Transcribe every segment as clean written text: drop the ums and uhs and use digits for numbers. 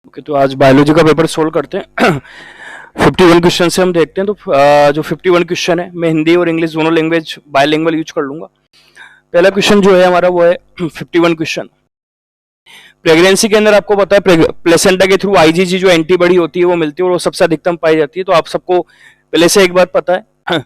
Okay, तो आज biology का पेपर सोल्व करते हैं। 51 क्वेश्चन से हम देखते हैं। तो जो 51 क्वेश्चन है मैं हिंदी और इंग्लिश दोनों लैंग्वेज बायलिंगुअल यूज कर लूंगा। पहला क्वेश्चन जो है हमारा वो है 51 क्वेश्चन। प्रेगनेंसी के अंदर आपको पता है प्लेसेंटा के थ्रू आईजीजी जो एंटीबॉडी होती है वो मिलती है और वो सबसे अधिकतम पाई जाती है। तो आप सबको पहले से एक बात पता है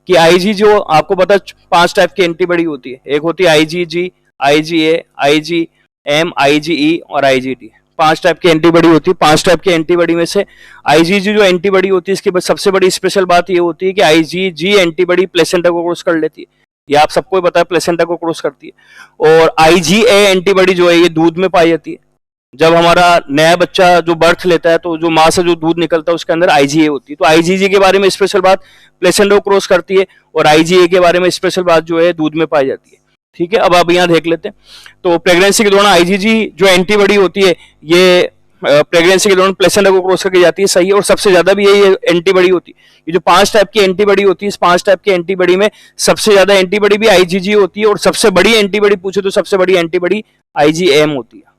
कि आईजी जो आपको पता है 5 टाइप की एंटीबॉडी होती है। एक होती है आईजीजी, आईजीए, आईजीएम, आईजीई और आईजीटी। 5 टाइप की एंटीबॉडी होती है। 5 टाइप की एंटीबॉडी में से आईजीजी जो एंटीबॉडी होती है इसकी सबसे बड़ी स्पेशल बात ये होती है कि आईजीजी एंटीबॉडी प्लेसेंटा को क्रॉस कर लेती है। ये आप सबको पता है, प्लेसेंटा को क्रॉस करती है। और आईजीए एंटीबॉडी जो है ये दूध में पाई जाती है। जब हमारा नया बच्चा जो बर्थ लेता है तो जो माँ से जो दूध निकलता है उसके अंदर आईजीए होती है। तो आईजीजी के बारे में स्पेशल बात प्लेसेंटा को क्रॉस करती है और आईजीए के बारे में स्पेशल बात जो है दूध में पाई जाती है। ठीक है, अब आप यहाँ देख लेते हैं। तो प्रेगनेंसी के दौरान आईजीजी जो एंटीबॉडी होती है ये प्रेगनेंसी के दौरान प्लेसेंटा को क्रॉस करके जाती है, सही है। और सबसे ज्यादा भी यही एंटीबॉडी होती है। ये जो 5 टाइप की एंटीबॉडी होती है इस 5 टाइप की एंटीबॉडी में सबसे ज्यादा एंटीबॉडी भी आईजीजी होती है और सबसे बड़ी एंटीबॉडी पूछे तो सबसे बड़ी एंटीबॉडी आईजीएम होती है।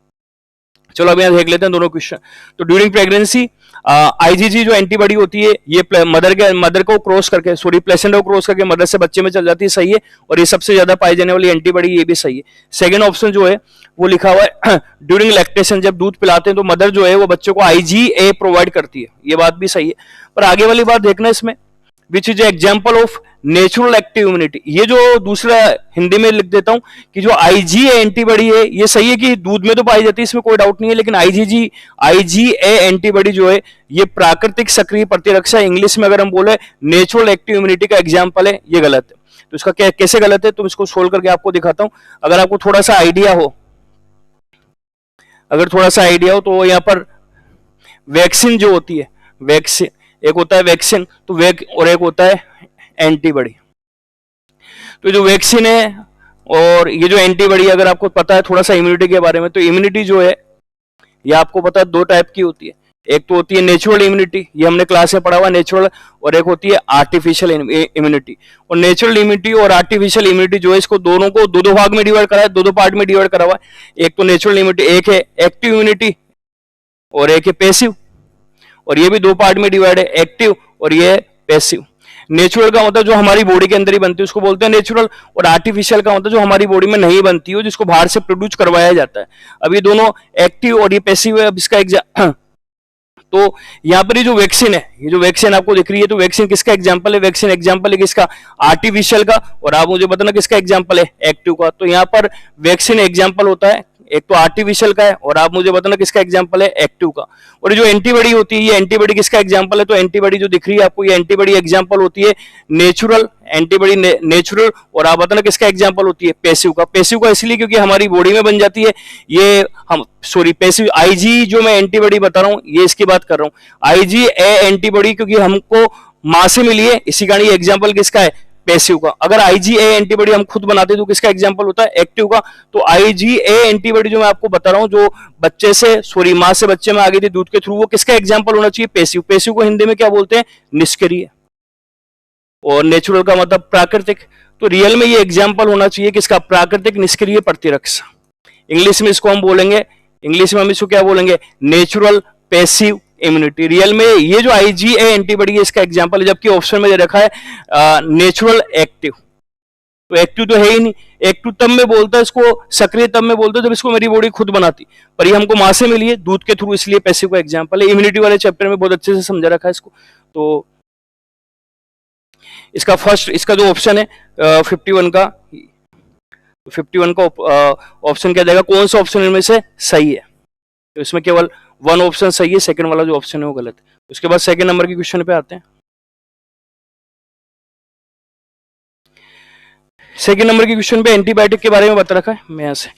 चलो अब यहाँ देख लेते हैं दोनों क्वेश्चन। तो ड्यूरिंग प्रेगनेंसी आईजीजी जो एंटीबॉडी होती है ये मदर को क्रॉस करके प्लेसेंटा को क्रॉस करके मदर से बच्चे में चल जाती है, सही है। और ये सबसे ज्यादा पाई जाने वाली एंटीबॉडी ये भी सही है। सेकंड ऑप्शन जो है वो लिखा हुआ है ड्यूरिंग लैक्टेशन, जब दूध पिलाते हैं तो मदर जो है वो बच्चे को आईजीए प्रोवाइड करती है, ये बात भी सही है। पर आगे वाली बात देखना इसमें, which is example of natural active immunity. ये जो दूसरा हिंदी में लिख देता हूं कि जो आईजीए एंटीबॉडी है ये सही है कि दूध में तो पाई जाती है, इसमें कोई डाउट नहीं है। लेकिन आईजीए एंटीबॉडी जो है ये प्राकृतिक सक्रिय प्रतिरक्षा, इंग्लिश में अगर हम बोले नेचुरल एक्टिव इम्यूनिटी का एग्जाम्पल है, ये गलत है। तो इसका कैसे गलत है तो इसको सोल्व करके आपको दिखाता हूं। अगर आपको थोड़ा सा आइडिया हो तो यहाँ पर वैक्सीन जो होती है, वैक्सीन एक होता है वैक्सीन तो और एक होता है एंटीबॉडी। तो जो वैक्सीन है और ये जो एंटीबॉडी, अगर आपको पता है थोड़ा सा इम्यूनिटी के बारे में, तो इम्यूनिटी जो है ये आपको पता है 2 टाइप की होती है। एक तो होती है नेचुरल इम्यूनिटी, ये हमने क्लास में पढ़ा हुआ नेचुरल, और एक होती है आर्टिफिशियल इम्यूनिटी। और नेचुरल इम्यूनिटी और आर्टिफिशियल इम्यूनिटी जो है इसको दोनों को दो भाग में डिवाइड करा है, दो पार्ट में डिवाइड करा हुआ है। एक तो नेचुरल इम्यूनिटी, एक है एक्टिव इम्यूनिटी और एक है पैसिव। और ये भी 2 पार्ट में डिवाइड है, एक्टिव और ये पैसिव। नेचुरल का मतलब जो हमारी बॉडी के अंदर ही बनती है उसको बोलते हैं नेचुरल, और आर्टिफिशियल का मतलब जो हमारी बॉडी में नहीं बनती हो, जिसको बाहर से प्रोड्यूस करवाया जाता है। अब ये दोनों एक्टिव और ये पैसिव है। अब इसका तो यहाँ पर ये जो वैक्सीन है, ये जो वैक्सीन आपको दिख रही है, तो वैक्सीन किसका एग्जांपल है? वैक्सीन एग्जांपल है किसका? आर्टिफिशियल का। और आप मुझे बताना किसका एग्जांपल है? एक्टिव का। तो यहाँ पर वैक्सीन एग्जांपल होता है, एक तो आर्टिफिशियल का है, और आप मुझे बताना किसका एग्जांपल है? एक्टिव का। और जो एंटीबॉडी होती है ये एंटीबॉडी किसका एग्जांपल है? तो एंटीबॉडी जो दिख रही है आपको ये एंटीबॉडी एग्जांपल होती है नेचुरल, एंटीबॉडी नेचुरल। और आप बताना किसका एग्जांपल होती है? पैसिव का। पैसिव का इसलिए क्योंकि हमारी बॉडी में बन जाती है। ये पैसिव आईजी जो मैं एंटीबॉडी बता रहा हूं ये इसकी बात कर रहा हूं, आईजीए एंटीबॉडी, क्योंकि हमको मां से मिली है, इसी कारण ये एग्जांपल किसका है? पैसिव का। अगर आईजीए एंटीबॉडी हम खुद बनाते तो किसका एग्जांपल होता है? एक्टिव का। तो आईजीए एंटीबॉडी जो मैं आपको बता रहा हूं जो बच्चे से मां से बच्चे में आ गई थी दूध के थ्रू, वो किसका एग्जांपल होना चाहिए? पैसिव। पैसिव को हिंदी में क्या बोलते हैं? निष्क्रिय। और नेचुरल का मतलब प्राकृतिक। तो रियल में ये एग्जांपल होना चाहिए किसका? प्राकृतिक निष्क्रिय प्रतिरक्षा। इंग्लिश में इसको हम बोलेंगे, इंग्लिश में हम इसको क्या बोलेंगे? Natural passive immunity. रियल में ये जो आईजीए एंटीबॉडी है इसका एग्जांपल है, जबकि ऑप्शन में रखा है नेचुरल एक्टिव। तो एक्टिव तो है ही नहीं। एक्टिव तब में बोलता है इसको, सक्रिय तब में बोलता है जब इसको मेरी बॉडी खुद बनाती, पर ये हमको मां से मिली है दूध के थ्रू, इसलिए पैसिव का एग्जांपल है। इम्यूनिटी वाले चैप्टर में बहुत अच्छे से समझा रखा है इसको। तो इसका जो ऑप्शन है 51 का, 51 का ऑप्शन क्या जाएगा? कौन सा ऑप्शन इनमें से सही है? तो इसमें केवल 1 ऑप्शन सही है, सेकंड वाला जो ऑप्शन है वो गलत है। उसके बाद सेकंड नंबर के क्वेश्चन पे आते हैं। सेकंड नंबर के क्वेश्चन पे एंटीबायोटिक के बारे में बता रखा है, मैं यहाँ से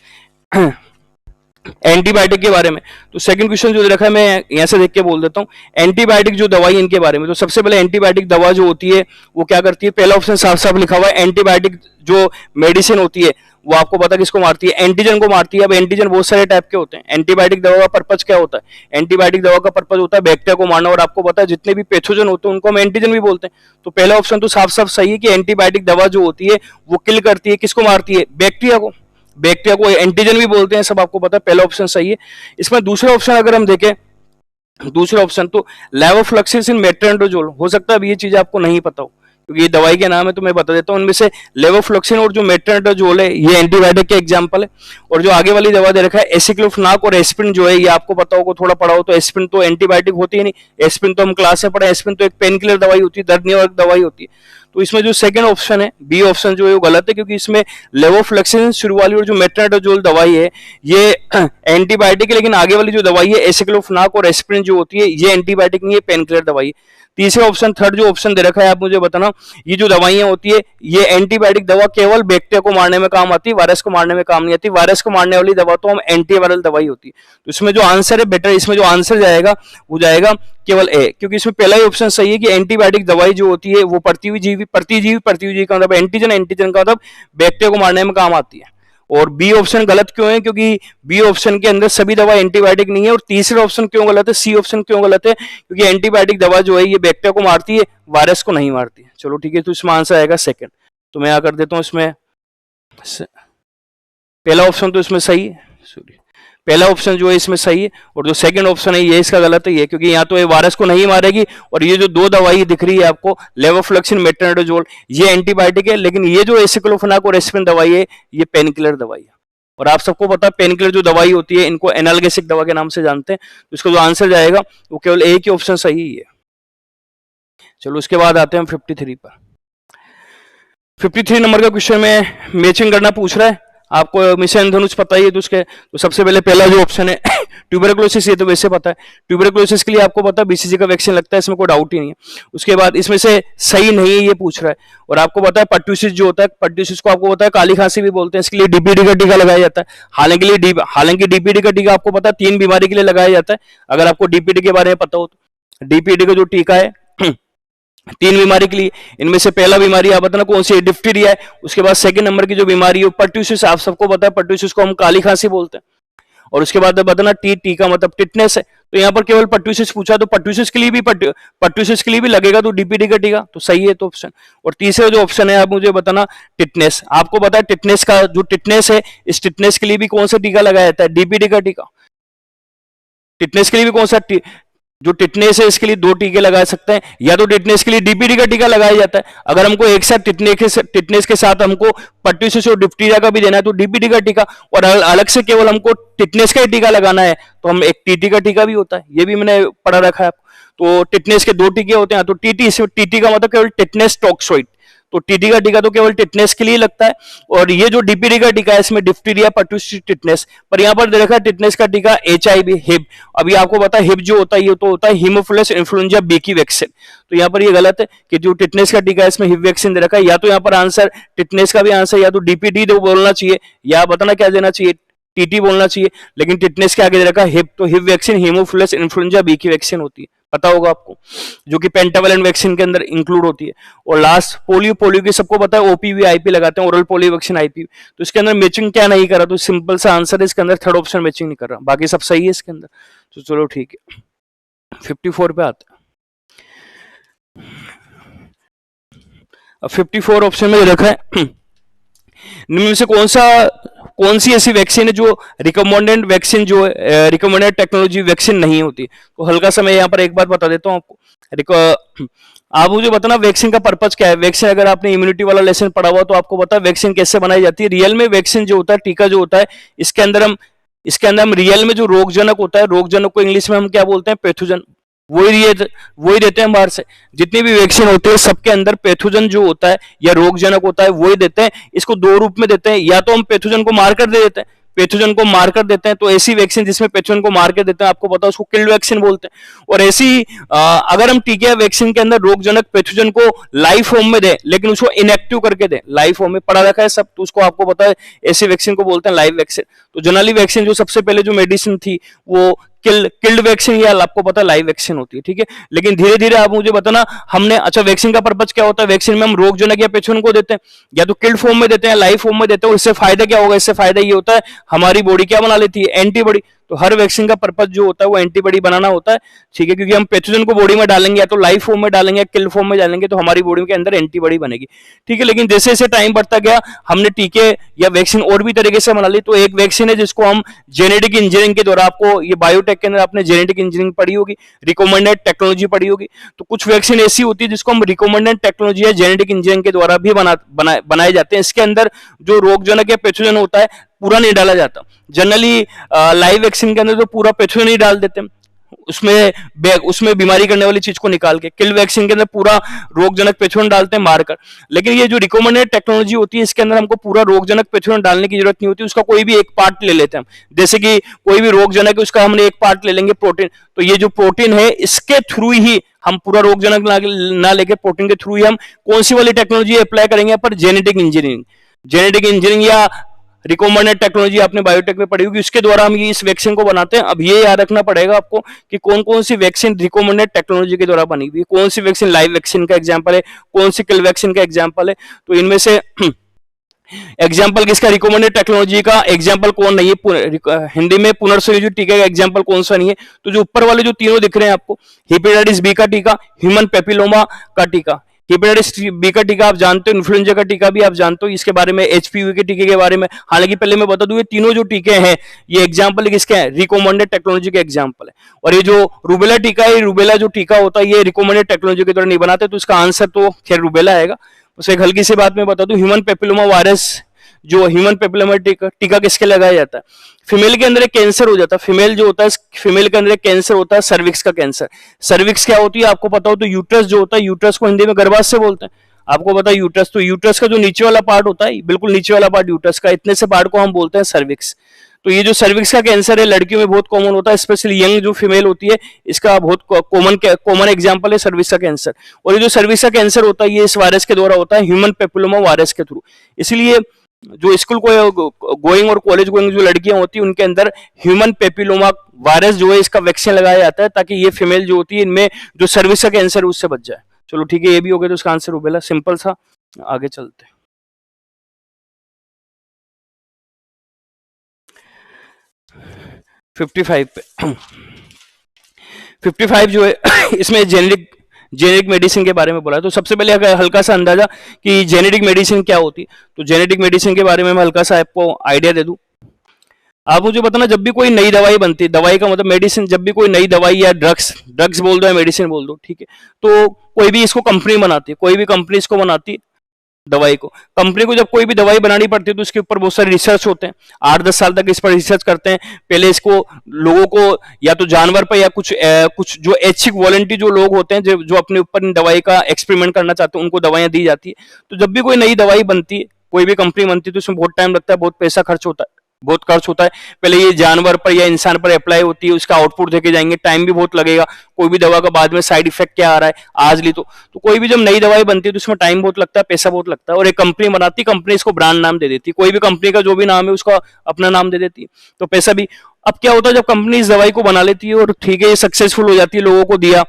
एंटीबायोटिक के बारे में। तो सेकंड क्वेश्चन जो रखा है मैं यहां से देख के बोल देता हूं, एंटीबायोटिक जो दवाई इनके बारे में। तो सबसे पहले एंटीबायोटिक दवा जो होती है वो क्या करती है? पहला ऑप्शन साफ साफ लिखा हुआ है, एंटीबायोटिक जो मेडिसिन होती है वो आपको पता किसको मारती है? एंटीजन को मारती है। अब एंटीजन बहुत सारे टाइप के होते हैं। एंटीबायोटिक दवा का पर्पज क्या होता है? एंटीबायोटिक दवा का पर्पज होता है बैक्टीरिया को मारना, और आपको पता है जितने भी पैथोजन होते हैं उनको हम एंटीजन भी बोलते हैं। तो पहला ऑप्शन तो साफ साफ सही है कि एंटीबायोटिक दवा जो होती है वो किल करती है, किसको मारती है? बैक्टीरिया को। बैक्टीरिया को एंटीजन भी बोलते हैं, सब आपको पता है, पहला ऑप्शन सही है। इसमें दूसरा ऑप्शन अगर हम देखें, दूसरा ऑप्शन तो लेवोफ्लक्सिसिन मेट्रोनिडाजोल, हो सकता है अब ये चीज आपको नहीं पता हो क्योंकि ये दवाई के नाम है, तो मैं बता देता हूँ। उनमें से लेवोफ्लक्सिन और जो मेट्रोनिडाजोल है ये एंटीबायोटिक के एग्जांपल है, और जो आगे वाली दवा दे रखा है एसिक्लोफेनाक और एस्पिरिन जो है ये आपको पता होगा, थोड़ा पढ़ा हो तो। एस्पिरिन तो एंटीबायोटिक होती है नहीं, एस्पिरिन तो हम क्लास में पढ़े, एस्पिरिन तो एक पेन किलर दवाई होती है, दर्द निवारक दवाई होती है। तो इसमें जो सेकंड ऑप्शन है, बी ऑप्शन जो है वो गलत है, क्योंकि इसमें लेवोफ्लक्सिसिन शुरू वाली और जो मेट्रोनिडाजोल दवाई है ये एंटीबायोटिक है, लेकिन आगे वाली जो दवाई है एसिक्लोफेनाक और एस्पिरिन जो होती है ये एंटीबायोटिक नहीं है, पेन किलर दवाई है। तीसरा ऑप्शन, थर्ड जो ऑप्शन दे रखा है, आप मुझे बताना, ये जो दवाइयां होती है ये एंटीबायोटिक दवा केवल बैक्टीरिया को मारने में काम आती है, वायरस को मारने में काम नहीं आती। वायरस को मारने वाली दवा तो हम एंटीवायरल दवाई होती है। तो इसमें जो आंसर है बेटर, इसमें जो आंसर जाएगा वो जाएगा केवल ए, क्योंकि इसमें पहला ही ऑप्शन सही है कि एंटीबायोटिक दवाई जो होती है वो परजीवी का मतलब एंटीजन, एंटीजन का मतलब बैक्टीरिया को मारने में काम आती है। और बी ऑप्शन गलत क्यों है, क्योंकि बी ऑप्शन के अंदर सभी दवा एंटीबायोटिक नहीं है। और तीसरा ऑप्शन क्यों गलत है, सी ऑप्शन क्यों गलत है, क्योंकि एंटीबायोटिक दवा जो है ये बैक्टीरिया को मारती है, वायरस को नहीं मारती है। चलो ठीक है, तो इसमें आंसर आएगा सेकंड। तो मैं यहाँ कर देता हूँ इसमें पहला ऑप्शन तो इसमें सही है, सॉरी पहला ऑप्शन जो है इसमें सही है, और जो सेकंड ऑप्शन है ये इसका गलत है, ये क्योंकि यहाँ तो ये वायरस को नहीं मारेगी। और ये जो दो दवाई दिख रही है आपको लेवोफ्लक्सिन मेट्रोनिडाजोल ये एंटीबायोटिक है, लेकिन ये जो एसिक्लोफेनाक और एस्पिरिन दवाई है ये पेन किलर दवाई है। और आप सबको पता है पेन किलर जो दवाई होती है इनको एनाल्गेसिक दवा के नाम से जानते हैं। तो इसका जो आंसर जाएगा वो केवल ए की ऑप्शन सही है। चलो उसके बाद आते हैं हम 53 पर। 53 नंबर का क्वेश्चन में मैचिंग करना पूछ रहा है। आपको मिशन इंद्रधनुष पता ही है, तो उसके तो सबसे पहले पहला जो ऑप्शन है ट्यूबरकुलोसिस, ये तो वैसे पता है। ट्यूबरकुलोसिस के लिए आपको पता है बीसीजी का वैक्सीन लगता है, इसमें कोई डाउट ही नहीं है। उसके बाद इसमें से सही नहीं है ये पूछ रहा है। और आपको पता है पर्ट्यूसिस जो होता है, पर्ट्यूसिस को आपको पता है काली खांसी भी बोलते हैं, इसके लिए डीपीडी का टीका लगाया जाता है। हालांकि डीपीडी का टीका आपको पता है 3 बीमारी के लिए लगाया जाता है। अगर आपको डीपीडी के बारे में पता हो तो डीपीडी का जो टीका है 3 बीमारी के लिए, इनमें से पहला बीमारी आप बताना कौन सी है, डिप्थीरिया है। उसके बाद सेकंड नंबर की जो बीमारी है पर्ट्यूसिस, आप सबको पता है पर्ट्यूसिस को हम काली खांसी बोलते हैं। और उसके बाद बताना टी का मतलब टिटनेस है। तो यहाँ पर केवल पर्ट्यूसिस पूछा, तो पर्ट्यूसिस के लिए भी लगेगा तो डीपीडी का टीका, तो सही है तो ऑप्शन। और तीसरा जो ऑप्शन है आप मुझे बताना टिटनेस, आपको पता है टिटनेस का जो टिटनेस है, इस टिटनेस के लिए भी कौन सा टीका लगाया जाता है, डीपीडी का टीका। टिटनेस के लिए भी कौन सा जो टिटनेस है इसके लिए 2 टीके लगा सकते हैं, या तो टिटनेस के लिए डीपीडी का टीका लगाया जाता है। अगर हमको एक साथ टिटनेस के साथ हमको पर्ट्यूसिस और डिप्थीरिया का भी देना है तो डीपीडी का टीका, और अलग से केवल हमको टिटनेस का ही टीका लगाना है तो हम एक टीटी का टीका भी होता है, ये भी मैंने पढ़ा रखा है। तो टिटनेस के 2 टीके होते हैं, तो टीटी का मतलब केवल टिटनेस टॉक्सोइड, तो टीटी का टीका तो केवल टिटनेस के लिए लगता है। और ये जो डीपीडी का टीका है इसमें डिप्थीरिया, पर्ट्यूसिस, टिटनेस, पर यहाँ पर देखा टिटनेस का टीका HIV हिब। अभी आपको पता है हिब जो होता है ये तो होता है हीमोफिलस इन्फ्लुएंजा बी की वैक्सीन, तो यहाँ पर ये गलत है कि जो टिटनेस का टीका है इसमें हिब वैक्सीन दे रखा है। या तो यहाँ पर आंसर टिटनेस का भी आंसर या तो डीपीडी बोलना चाहिए, या बताना क्या देना चाहिए, टीटी बोलना चाहिए, लेकिन टिटनेस के आगे दे रखा है हिब, तो हिब वैक्सीन हीमोफिलस इन्फ्लुएंजा बी की वैक्सीन होती है, पता होगा आपको, जो कि पेंटावैलेंट वैक्सीन के अंदर इंक्लूड होती है। और लास्ट पोलियो की सबको पता है ओपीवी आईपी लगाते हैं, ओरल पोलियो वैक्सीन आईपी, तो इसके अंदर मैचिंग क्या नहीं करा, तो सिंपल सा आंसर है इसके अंदर थर्ड ऑप्शन मैचिंग नहीं कर रहा, बाकी सब सही है इसके अंदर। तो चलो ठीक है 54 पे आते हैं। अब 54 ऑप्शन में रखा है निम्न में से कौन सी ऐसी वैक्सीन है जो रिकमेंडेड वैक्सीन जो रिकमेंडेड टेक्नोलॉजी वैक्सीन नहीं होती। तो हल्का सा मैं यहाँ पर एक बात बता देता हूँ आपको, आप मुझे बताना वैक्सीन का पर्पज क्या है। वैक्सीन अगर आपने इम्यूनिटी वाला लेसन पढ़ा हुआ तो आपको पता है वैक्सीन कैसे बनाई जाती है। रियल में वैक्सीन जो होता है, टीका जो होता है, इसके अंदर हम रियल में जो रोगजनक होता है, रोगजनक को इंग्लिश में हम क्या बोलते हैं, पैथोजन, वही देते हैं बाहर से। जितनी भी वैक्सीन होती है सबके अंदर पैथोजन जो होता है या रोगजनक होता है वही देते हैं। इसको 2 रूप में देते हैं, या तो हम पैथोजन को मारकर दे देते हैं, तो ऐसी वैक्सीन जिसमें पैथोजन को मार कर देते हैं आपको पता है उसको किल्ड वैक्सीन बोलते हैं। और ऐसी अगर हम टीके या वैक्सीन के अंदर रोगजनक पैथोजन को लाइव फॉर्म में दे लेकिन उसको इनएक्टिव करके दे, लाइव फॉर्म में पढ़ा रखा है सब, तो उसको आपको पता है ऐसी वैक्सीन को बोलते हैं लाइव वैक्सीन। तो जनरली वैक्सीन जो सबसे पहले जो मेडिसिन थी वो किल्ड वैक्सीन या आपको पता है लाइव वैक्सीन होती है, ठीक है। लेकिन धीरे धीरे आप मुझे बताना हमने, अच्छा वैक्सीन का पर्पज क्या होता है, वैक्सीन में हम रोगजनक या पैथोजन को देते हैं, या तो किल्ड फॉर्म में देते हैं, लाइव फॉर्म में देते हैं। इससे फायदा क्या होगा, इससे फायदा ये होता है हमारी बॉडी क्या बना लेती है, एंटीबॉडी। तो हर वैक्सीन का पर्पज जो होता है वो एंटीबॉडी बनाना होता है, ठीक है, क्योंकि हम पैथोजन को बॉडी में डालेंगे या तो लाइव फॉर्म में डालेंगे या किल फॉर्म में डालेंगे तो हमारी बॉडी के अंदर एंटीबॉडी बनेगी, ठीक है। लेकिन जैसे जैसे टाइम बढ़ता गया हमने टीके या वैक्सीन और भी तरीके से बना ली। तो एक वैक्सीन है जिसको हम जेनेटिक इंजीनियरिंग के द्वारा, आपको ये बायोटेक के अंदर आपने जेनेटिक इंजीनियरिंग पढ़ी होगी, रिकमेंडेड टेक्नोलॉजी पढ़ी होगी। तो कुछ वैक्सीन ऐसी होती है जिसको हम रिकमेंडेड टेक्नोलॉजी या जेनेटिक इंजीनियरिंग के द्वारा भी बनाए जाते हैं। इसके अंदर जो रोगजनक या पैथोजन होता है पूरा नहीं डाला जाता। जनरली लाइव वैक्सीन के अंदर तो पूरा पैथोजन ही डाल देते हैं, उसमें बीमारी करने वाली चीज को निकाल के। किल वैक्सीन के अंदर पूरा रोगजनक पैथोजन डालते हैं मारकर। लेकिन ये जो रिकमेंडेड टेक्नोलॉजी होती है इसके अंदर हमको पूरा रोगजनक पैथोजन डालने की जरूरत नहीं होती, उसका कोई भी एक पार्ट ले लेते हैं हम। जैसे कि कोई भी रोगजनक है उसका हमने एक पार्ट ले लेंगे, प्रोटीन। तो ये जो प्रोटीन है इसके थ्रू ही हम पूरा रोगजनक ना लेके प्रोटीन के थ्रू ही हम कौन सी वाली टेक्नोलॉजी अप्लाई करेंगे पर जेनेटिक इंजीनियरिंग या रिकमेंडेड टेक्नोलॉजी आपने बायोटेक में पढ़ी होगी, उसके द्वारा हम ये इस वैक्सीन को बनाते हैं। अब ये याद रखना पड़ेगा आपको कि कौन कौन सी वैक्सीन रिकमेंडेड टेक्नोलॉजी के द्वारा बनी हुई, कौन सी वैक्सीन लाइव वैक्सीन का एग्जांपल है, कौन सी किल वैक्सीन का एग्जांपल है। तो इनमें से एग्जाम्पल किसका, रिकमेंडेड टेक्नोलॉजी का एग्जाम्पल कौन नहीं है, हिंदी में पुनर्संयोजित टीके का एग्जाम्पल कौन सा नहीं है। तो जो ऊपर वाले जो तीनों दिख रहे हैं आपको, हेपेटाइटिस बी का टीका, ह्यूमन पेपिलोमा का टीका, हेपेटाइटिस बी का टीका आप जानते हो, इन्फ्लुएंजा का टीका भी आप जानते हो, इसके बारे में एचपीवी के टीके के बारे में। हालांकि पहले मैं बता दूं ये तीनों जो टीके हैं ये एग्जाम्पल किसके हैं, रिकमेंडेड टेक्नोलॉजी के एग्जाम्पल है। और ये जो रूबेला टीका है, रूबेला जो टीका होता है ये रिकमेंडेड टेक्नोलॉजी के द्वारा नहीं बनाते, तो इसका आंसर तो खैर रूबेला आएगा। उसे एक हल्की सी बात मैं बता दूं, ह्यूमन पेपिलोमा वायरस, जो ह्यूमन पेपिलोमा टीका किसके लगाया जाता है, फीमेल के अंदर एक कैंसर हो जाता है। फीमेल जो होता है, फीमेल के अंदर एक कैंसर होता है सर्विक्स का कैंसर। सर्विक्स क्या होती है आपको पता हो तो यूट्रस जो होता है, यूट्रस को हिंदी में गर्भाशय बोलते हैं, आपको पता है यूट्रस। तो यूट्रस का जो नीचे वाला पार्ट होता है, बिल्कुल नीचे वाला पार्ट यूट्रस का, इतने से पार्ट को हम बोलते हैं सर्विक्स। तो ये जो सर्विक्स का कैंसर है लड़कियों में बहुत कॉमन होता है, स्पेशली यंग जो फीमेल होती है, इसका बहुत कॉमन एग्जांपल है सर्विक्स का कैंसर। और ये जो सर्विक्स का कैंसर होता है ये इस वायरस के द्वारा होता है, ह्यूमन पेपिलोमा वायरस के थ्रू। इसलिए जो स्कूल को गोइंग और कॉलेज गोइंग जो लड़कियां होती है उनके अंदर ह्यूमन पेपिलोमा वायरस जो है इसका वैक्सीन लगाया जाता है, ताकि ये फीमेल जो होती है इनमें जो सर्विक्स का कैंसर है उससे बच जाए। चलो ठीक है, ये भी हो गया, तो इसका आंसर रूबेला, सिंपल सा। आगे चलते हैं। 55 पे 55 जो है इसमें जेनेरिक मेडिसिन के बारे में बोला है। तो सबसे पहले हल्का सा अंदाजा कि जेनेरिक मेडिसिन क्या होती है। तो जेनेरिक मेडिसिन के बारे में मैं हल्का सा आपको आइडिया दे दूं। आप मुझे बताना, जब भी कोई नई दवाई बनती है, दवाई का मतलब मेडिसिन, जब भी कोई नई दवाई या ड्रग्स बोल दो या मेडिसिन बोल दो, ठीक है, तो कोई भी इसको कंपनी बनाती है, कोई भी कंपनी इसको बनाती है दवाई को। कंपनी को जब कोई भी दवाई बनानी पड़ती है तो इसके ऊपर बहुत सारे रिसर्च होते हैं, 8-10 साल तक इस पर रिसर्च करते हैं। पहले इसको लोगों को या तो जानवर पर या कुछ जो ऐच्छिक वॉलंटियर जो लोग होते हैं जो अपने ऊपर दवाई का एक्सपेरिमेंट करना चाहते हैं उनको दवाइयां दी जाती है। तो जब भी कोई नई दवाई बनती है, कोई भी कंपनी बनती है, तो उसमें बहुत टाइम लगता है, बहुत पैसा खर्च होता है, बहुत खर्च होता है। पहले ये जानवर पर या इंसान पर अप्लाई होती है, उसका आउटपुट देके जाएंगे, टाइम भी बहुत लगेगा। कोई भी दवा का बाद में साइड इफेक्ट क्या आ रहा है आज ली तो कोई भी जब नई दवाई बनती है तो उसमें टाइम बहुत लगता है, पैसा बहुत लगता है। और एक कंपनी बनाती, कंपनी इसको ब्रांड नाम दे देती, कोई भी कंपनी का जो भी नाम है उसका अपना नाम दे देती है, तो पैसा भी। अब क्या होता है जब कंपनी इस दवाई को बना लेती है और ठीक है ये सक्सेसफुल हो जाती है, लोगों को दिया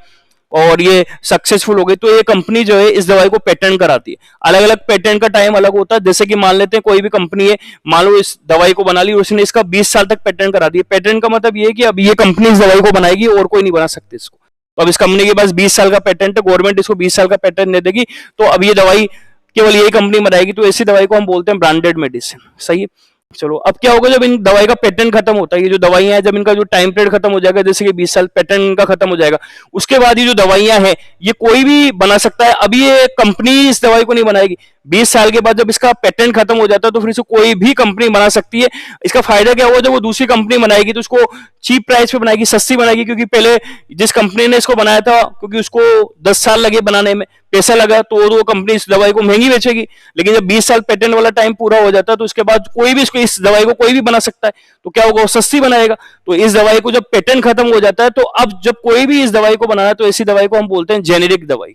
और ये सक्सेसफुल हो गई, तो ये कंपनी जो है इस दवाई को पेटेंट कराती है। अलग अलग पेटेंट का टाइम अलग होता है। जैसे कि मान लेते हैं कोई भी कंपनी है, मान लो इस दवाई को बना ली और उसने इसका 20 साल तक पेटेंट करा दिया। पेटेंट का मतलब ये है कि अब ये कंपनी इस दवाई को बनाएगी और कोई नहीं बना सकते इसको। तो अब इस कंपनी के पास 20 साल का पेटेंट है, गवर्नमेंट इसको 20 साल का पेटेंट दे देगी, तो अब ये दवाई केवल यही कंपनी बनाएगी। तो ऐसी दवाई को हम बोलते हैं ब्रांडेड मेडिसिन, सही है। चलो अब क्या होगा जब इन दवाई का पेटेंट खत्म होता है, ये जो दवाइयां हैं जब इनका जो टाइम पीरियड खत्म हो जाएगा, जैसे कि 20 साल पेटेंट इनका खत्म हो जाएगा, उसके बाद ये जो दवाइयां हैं ये कोई भी बना सकता है। अभी ये कंपनी इस दवाई को नहीं बनाएगी, 20 साल के बाद जब इसका पेटेंट खत्म हो जाता है तो फिर इसे कोई भी कंपनी बना सकती है। इसका फायदा क्या होगा, जब वो दूसरी कंपनी बनाएगी तो उसको चीप प्राइस पे बनाएगी, सस्ती बनाएगी, क्योंकि पहले जिस कंपनी ने इसको बनाया था क्योंकि उसको 10 साल लगे बनाने में, पैसा लगा, तो वो कंपनी इस दवाई को महंगी बेचेगी। लेकिन जब 20 साल पेटेंट वाला टाइम पूरा हो जाता है तो उसके बाद कोई भी इस दवाई को कोई भी बना सकता है, तो क्या होगा वो सस्ती बनाएगा। तो इस दवाई को जब पेटेंट खत्म हो जाता है तो अब जब कोई भी इस दवाई को बनाना, तो ऐसी दवाई को हम बोलते हैं जेनेरिक दवाई।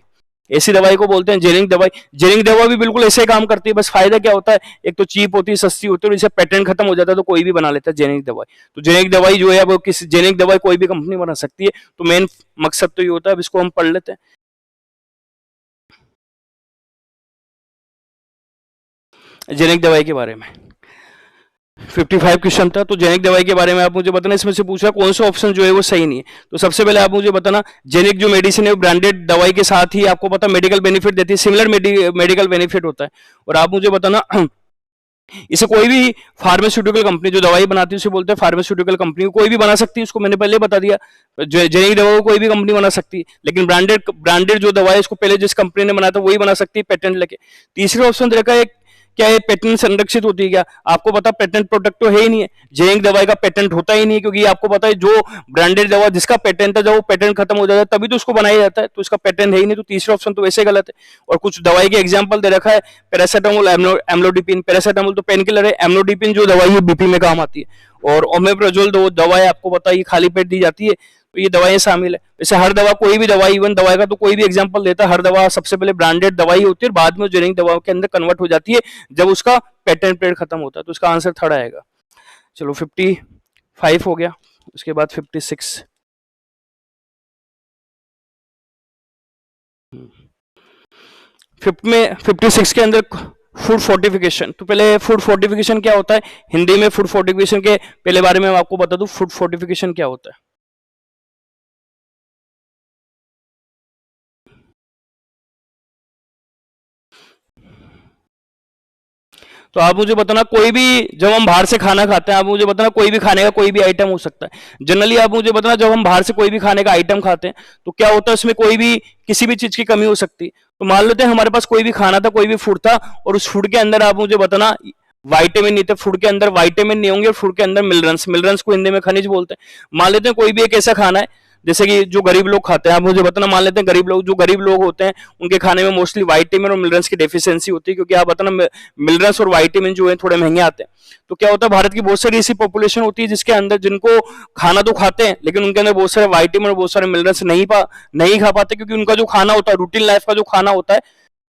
ऐसी दवाई को बोलते हैं जेनेरिक दवाई। जेनेरिक दवा भी बिल्कुल ऐसे काम करती है, बस फायदा क्या होता है, एक तो चीप होती है, सस्ती होती है, और इसे पेटेंट खत्म हो जाता है तो कोई भी बना लेता है जेनेरिक दवाई। तो जेनेरिक दवाई जो है वो किसी जेनेरिक दवाई कोई भी कंपनी बना सकती है। तो मेन मकसद तो ये होता है। अब इसको हम पढ़ लेते हैं जेनेरिक दवाई के बारे में। 55 क्वेश्चन था। तो जेनिक दवाई के बारे में आप मुझे बताना, इसमें से पूछा कौन सा ऑप्शन जो है वो सही नहीं है। तो सबसे पहले आप मुझे बताना, जेनिक जो मेडिसिन है वो ब्रांडेड दवाई के साथ ही आपको पता मेडिकल बेनिफिट देती है, सिमिलर मेडिकल बेनिफिट होता है। और आप मुझे बताना इसे कोई भी फार्मास्यूटिकल कंपनी जो दवाई बनाती है उसे बोलते हैं फार्मास्यूटिकल कंपनी, कोई भी बना सकती है, उसको मैंने पहले बता दिया। जेनिक दवा को कोई भी कंपनी बना सकती है, लेकिन ब्रांडेड ब्रांडेड जो दवा है इसको पहले जिस कंपनी ने बनाया था वही बना सकती है पेटेंट लेके। तीसरा ऑप्शन देखा है, क्या ये पेटेंट संरक्षित होती है क्या? आपको पता पेटेंट प्रोटेक्ट तो है ही नहीं है, जेनिक दवाई का पेटेंट होता ही नहीं है, क्योंकि आपको पता है जो ब्रांडेड दवा जिसका पेटेंट है जब वो पेटेंट खत्म हो जाता है तभी तो उसको बनाया जाता है, तो इसका पेटेंट है ही नहीं। तो तीसरा ऑप्शन तो वैसे गलत है। और कुछ दवाई के एग्जाम्पल दे रखा है, पैरासिटामोल, एम्लोडिपिन। पैरासिटामोल तो पेन किलर है, एम्लोडिपिन जो दवाई है बीपी में काम आती है, और ओमेप्राजोल दो दवाई आपको पता है खाली पेट दी जाती है, तो ये दवाएं शामिल है। वैसे हर दवा, कोई भी दवाई, इवन दवाई का तो कोई भी एग्जांपल देता है, हर दवा सबसे पहले ब्रांडेड दवाई होती है और बाद में जेनेरिक दवाओं के अंदर कन्वर्ट हो जाती है जब उसका पेटेंट पीरियड खत्म होता है। तो इसका आंसर थर्ड आएगा। चलो 55 हो गया, उसके बाद 56। फिफ्थ में 56 के अंदर फूड फोर्टिफिकेशन। तो पहले फूड फोर्टिफिकेशन क्या होता है, हिंदी में फूड फोर्टिफिकेशन के पहले बारे में आपको बता दूं, फूड फोर्टिफिकेशन क्या होता है। तो आप मुझे बताना, कोई भी जब हम बाहर से खाना खाते हैं, आप मुझे बताना कोई भी खाने का कोई भी आइटम हो सकता है। जनरली आप मुझे बताना जब हम बाहर से कोई भी खाने का आइटम खाते हैं तो क्या होता है, उसमें कोई भी किसी भी चीज की कमी हो सकती है। तो मान लेते हैं हमारे पास कोई भी खाना था, कोई भी फूड था, और उस फूड के अंदर आप मुझे बताना वाइटामिन नहीं थे, फूड के अंदर वाइटामिन नहीं होंगे, और फूड के अंदर मिनरल्स, मिनरल्स को हिंदी में खनिज बोलते हैं। मान लेते हैं कोई भी एक ऐसा खाना है जैसे कि जो गरीब लोग खाते हैं, आप मुझे बताना, मान लेते हैं गरीब लोग, जो गरीब लोग होते हैं उनके खाने में मोस्टली वाइटामिन और मिनरल्स की डेफिशिएंसी होती है, क्योंकि आप बताना मिनरल्स और वाइटामिन जो है थोड़े महंगे आते हैं। तो क्या होता है, भारत की बहुत सारी ऐसी पॉपुलेशन होती है जिसके अंदर, जिनको खाना तो खाते हैं लेकिन उनके अंदर बहुत सारे वाइटामिन और बहुत सारे मिनरल्स नहीं खा पाते, क्योंकि उनका जो खाना होता है, रूटीन लाइफ का जो खाना होता है,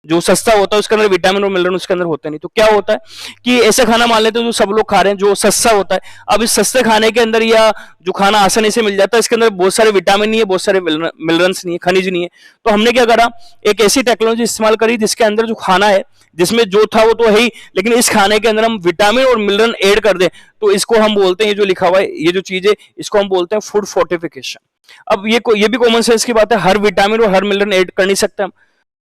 जो सस्ता होता है, उसके अंदर विटामिन और मिनरल उसके अंदर होते नहीं। तो क्या होता है कि ऐसा खाना मान लेते हैं जो सब लोग खा रहे हैं, जो सस्ता होता है। अब इस सस्ते खाने के अंदर, या जो खाना आसानी से मिल जाता है, इसके अंदर बहुत सारे विटामिन नहीं है, बहुत सारे मिनरल्स नहीं है, खनिज नहीं है। तो हमने क्या करा, एक ऐसी टेक्नोलॉजी इस्तेमाल करी जिसके अंदर जो खाना है, जिसमें जो था वो तो है ही, लेकिन इस खाने के अंदर हम विटामिन और मिनरल ऐड कर दें, तो इसको हम बोलते हैं, ये जो लिखा हुआ है, ये जो चीज है, इसको हम बोलते हैं फूड फोर्टिफिकेशन। अब ये भी कॉमन सेंस की बात है, हर विटामिन और हर मिनरल ऐड कर नहीं सकते हम।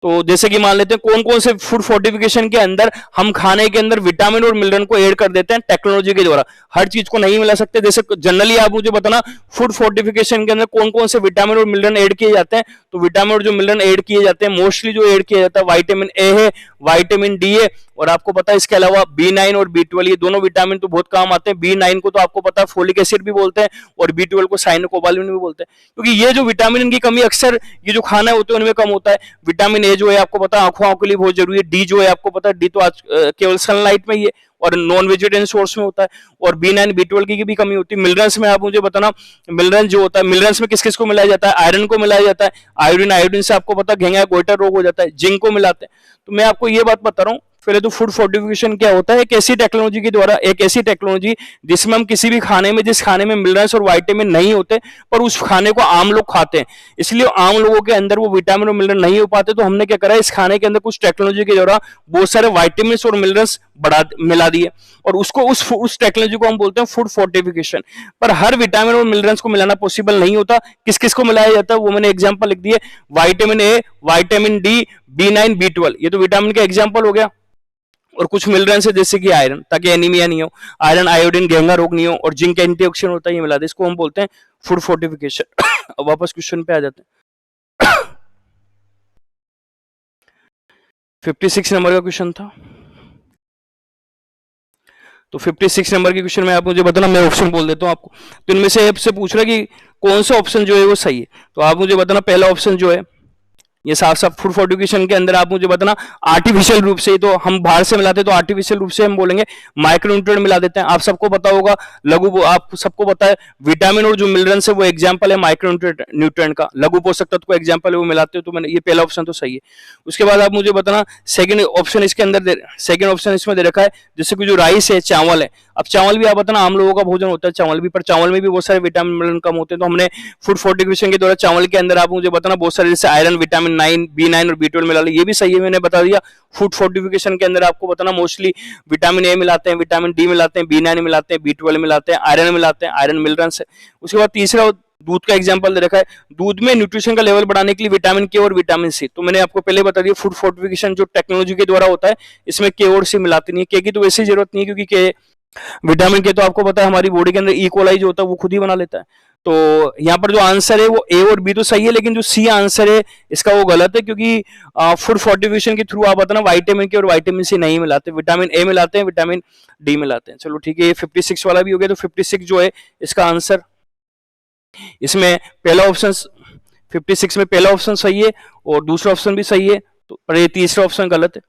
तो जैसे कि मान लेते हैं कौन कौन से फूड फोर्टिफिकेशन के अंदर हम खाने के अंदर विटामिन और मिनरल को ऐड कर देते हैं टेक्नोलॉजी के द्वारा। हर चीज को नहीं मिला सकते, जैसे जनरली आप मुझे बताना फूड फोर्टिफिकेशन के अंदर कौन कौन से विटामिन और मिनरल ऐड किए जाते हैं। तो विटामिन और जो मिनरल ऐड किए जाते हैं, मोस्टली जो ऐड किया जाता है, विटामिन ए है, विटामिन डी है, और आपको पता है इसके अलावा B9 और B12, ये दोनों विटामिन तो बहुत काम आते हैं। B9 को तो आपको पता है फोलिक एसिड भी बोलते हैं, और B12 को साइनोकोबाल्मिन भी बोलते हैं, क्योंकि ये जो विटामिन की कमी अक्सर ये जो खाना होते हैं उनमें कम होता है। विटामिन ए जो है आपको पता है आंखों के लिए बहुत जरूरी है। डी जो है आपको पता है, डी तो आज केवल सनलाइट में ही है और नॉन वेजिटेरियन सोर्स में होता है। और B9 B12 की भी कमी होती है। मिनरल्स में आप मुझे बताना, मिनरल्स जो होता है, मिनरल्स में किस किस को मिलाया जाता है, आयरन को मिलाया जाता है। आयोडीन से आपको पता घेंगा गोइटर रोग हो जाता है। जिंक को मिलाते हैं। तो मैं आपको ये बात बता रहा हूँ, पहले तो फूड फोर्टिफिकेशन क्या होता है, एक ऐसी टेक्नोलॉजी के द्वारा, एक ऐसी टेक्नोलॉजी जिसमें हम किसी भी खाने में, जिस खाने में मिनरल्स और विटामिन नहीं होते पर उस खाने को आम लोग खाते हैं, इसलिए आम लोगों के अंदर वो विटामिन और मिनरल नहीं हो पाते, तो हमने क्या करा, इस खाने के अंदर कुछ टेक्नोलॉजी के द्वारा बहुत सारे विटामिन और मिनरल्स मिला दिए, और उसको उस टेक्नोलॉजी को हम बोलते हैं फूड फोर्टिफिकेशन। पर हर विटामिन और मिनरल्स को मिलाना पॉसिबल नहीं होता। किस किस को मिलाया जाता है वो मैंने एग्जाम्पल लिख दिए, vitamin A, vitamin D, B9 B12, ये तो विटामिन का एग्जाम्पल हो गया। और कुछ मिनरल्स है जैसे कि आयरन, ताकि एनीमिया नहीं हो, आयरन आयोडीन घेंगा रोग नहीं हो, और जिंक एंटीऑक्सीडेंट होता है, ये मिला दे, इसको हम बोलते हैं फूड फोर्टिफिकेशन। अब वापस क्वेश्चन पे आ जाते हैं। 56 नंबर का क्वेश्चन था। तो 56 नंबर के क्वेश्चन में आप मुझे बताना, मैं ऑप्शन बोल देता हूं आपको। तो इनमें से आपसे पूछ रहा है कि कौन सा ऑप्शन जो है वो सही है। तो आप मुझे बताना, पहला ऑप्शन जो है ये साफ साफ फूड फोर्टिफिकेशन के अंदर आप मुझे बताना आर्टिफिशियल रूप से, तो हम बाहर से मिलाते हैं तो आर्टिफिशियल रूप से हम बोलेंगे माइक्रोन्यूट्रिएंट मिला देते हैं। आप सबको पता होगा आप सबको पता है विटामिन और जो मिनरल्स है वो एग्जांपल है माइक्रोन्यूट्रिएंट का, लघु पोषक तत्व को एग्जांपल है, वो मिलाते हो। तो मैंने ये पहला ऑप्शन तो सही है। उसके बाद आप मुझे बताना सेकंड ऑप्शन इसके अंदर, सेकंड ऑप्शन इसमें दे रखा है, जैसे कि जो राइस है, चावल है, अब चावल भी आप बताना आम लोगों का भोजन होता है चावल भी, पर चावल में भी बहुत सारे विटामिन मिनरल कम होते हैं। तो हमने फूड फोर्टिफिकेशन के द्वारा चावल के अंदर आप मुझे बताना बहुत सारे जैसे आयरन, विटामिन 9, B9 और B12 मिला लो, ये भी सही है, मैंने बता दिया। फूड फोर्टिफिकेशन के अंदर आपको बताना मोस्टली विटामिन ए मिलाते हैं, विटामिन डी मिलाते हैं, B9 मिलाते हैं, B12 मिलाते हैं, आयरन मिलाते हैं, आयरन मिनरल्स है। उसके बाद तीसरा दूध का एग्जांपल दे रखा है, दूध में न्यूट्रिशन का लेवल बढ़ाने के लिए विटामिन के और विटामिन सी। तो मैंने आपको पहले बता दिया फूड फोर्टिफिकेशन जो टेक्नोलॉजी के द्वारा होता है इसमें के और सी मिलाते नहीं है। के की तो वैसे जरूरत नहीं है, क्योंकि के विटामिन के तो आपको पता है हमारी बॉडी के अंदर ई कोलाई जो होता है वो खुद ही बना लेता है। तो यहाँ पर जो आंसर है वो ए और बी तो सही है, लेकिन जो सी आंसर है इसका वो गलत है, क्योंकि फूड फोर्टिफिकेशन के थ्रू आप बताना विटामिन के और विटामिन सी नहीं मिलाते, विटामिन ए मिलाते हैं, विटामिन डी मिलाते हैं। चलो ठीक है, ये 56 वाला भी हो गया। तो 56 जो है इसका आंसर, इसमें पहला ऑप्शन 56 में पहला ऑप्शन सही है और दूसरा ऑप्शन भी सही है, तो पर ये तीसरा ऑप्शन गलत है।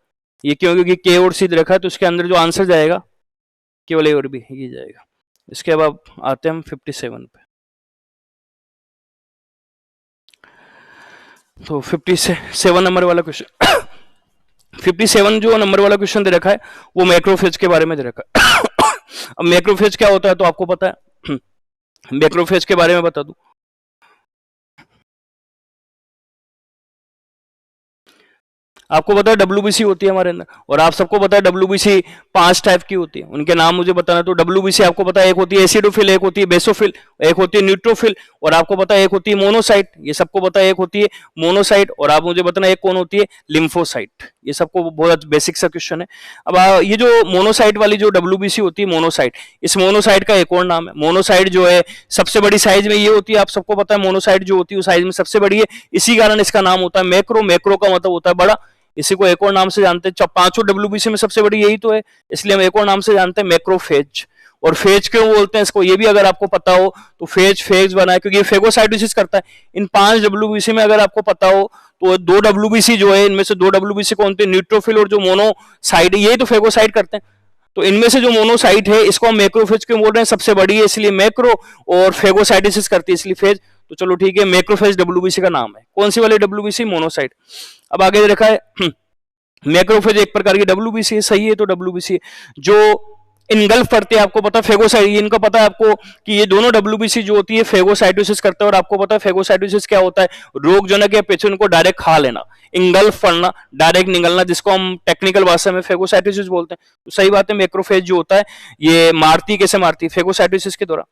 ये क्यों? क्योंकि के और सी रखा है, तो उसके अंदर जो आंसर जाएगा केवल ए और बी ये जाएगा। इसके बाद आते हैं हम 57 पे। तो 57 नंबर वाला क्वेश्चन 57 जो नंबर वाला क्वेश्चन दे रखा है वो मैक्रोफेज के बारे में दे रखा है। अब मैक्रोफेज क्या होता है तो आपको पता है, मैक्रोफेज के बारे में बता दूं। आपको पता है WBC होती है हमारे अंदर, और आप सबको पता है WBC 5 टाइप की होती है, उनके नाम मुझे बताना। तो WBC आपको पता है एक होती है एसिडोफिल, एक होती है बेसोफिल, एक होती है न्यूट्रोफिल, और आपको पता है एक होती है मोनोसाइट, ये सबको पता है एक होती है मोनोसाइट, और आप मुझे बताना एक कौन होती है लिम्फोसाइट। ये सबको बहुत बेसिक सा क्वेश्चन है। अब ये जो मोनोसाइट वाली जो WBC होती है मोनोसाइट, इस मोनोसाइट का एक और नाम है मोनोसाइट जो है सबसे बड़ी साइज में ये होती है, आप सबको पता है मोनोसाइट जो होती है वो साइज में सबसे बड़ी है, इसी कारण इसका नाम होता है मैक्रो। मैक्रो का मतलब होता है बड़ा, इसी को एक और नाम से जानते हैं, पांचों WBC में सबसे बड़ी यही तो है, इसलिए हम एक और नाम से जानते हैं मैक्रोफेज। और फेज क्यों बोलते हैं इसको ये भी अगर आपको पता हो तो फेज बना है क्योंकि ये फेगोसाइटोसिस करता है। इन 5 WBC में अगर आपको पता हो तो 2 WBC जो है इनमें से 2 WBC कौन थे, न्यूट्रोफिल और जो मोनोसाइट है ये तो फेगोसाइट करते हैं। तो इनमें से जो मोनोसाइट है इसको हम मैक्रोफेज क्यों बोल रहे हैं, सबसे बड़ी है इसलिए मैक्रो, और फेगोसाइटोसिस करती है इसलिए फेज। तो चलो ठीक है, मैक्रोफेज WBC का नाम है। कौन सी वाली WBC? मोनोसाइट। अब आगे देखा है मैक्रोफेज एक प्रकार की WBC है, सही है। तो WBC है जो इनगल्फ करते हैं, आपको पता है फेगोसाइट, इनका पता है आपको कि ये दोनों WBC जो होती है फेगोसाइटोसिस करते हैं, और आपको पता है फेगोसाइटोसिस क्या होता है, रोगजनक या पेथोजन को डायरेक्ट खा लेना, इंगल्फ करना, डायरेक्ट निगलना, जिसको हम टेक्निकल भाषा में फेगोसाइटोसिस बोलते हैं। तो सही बात है, मैक्रोफेज जो होता है ये मारती, कैसे मारती है? फेगोसाइटोसिस के द्वारा।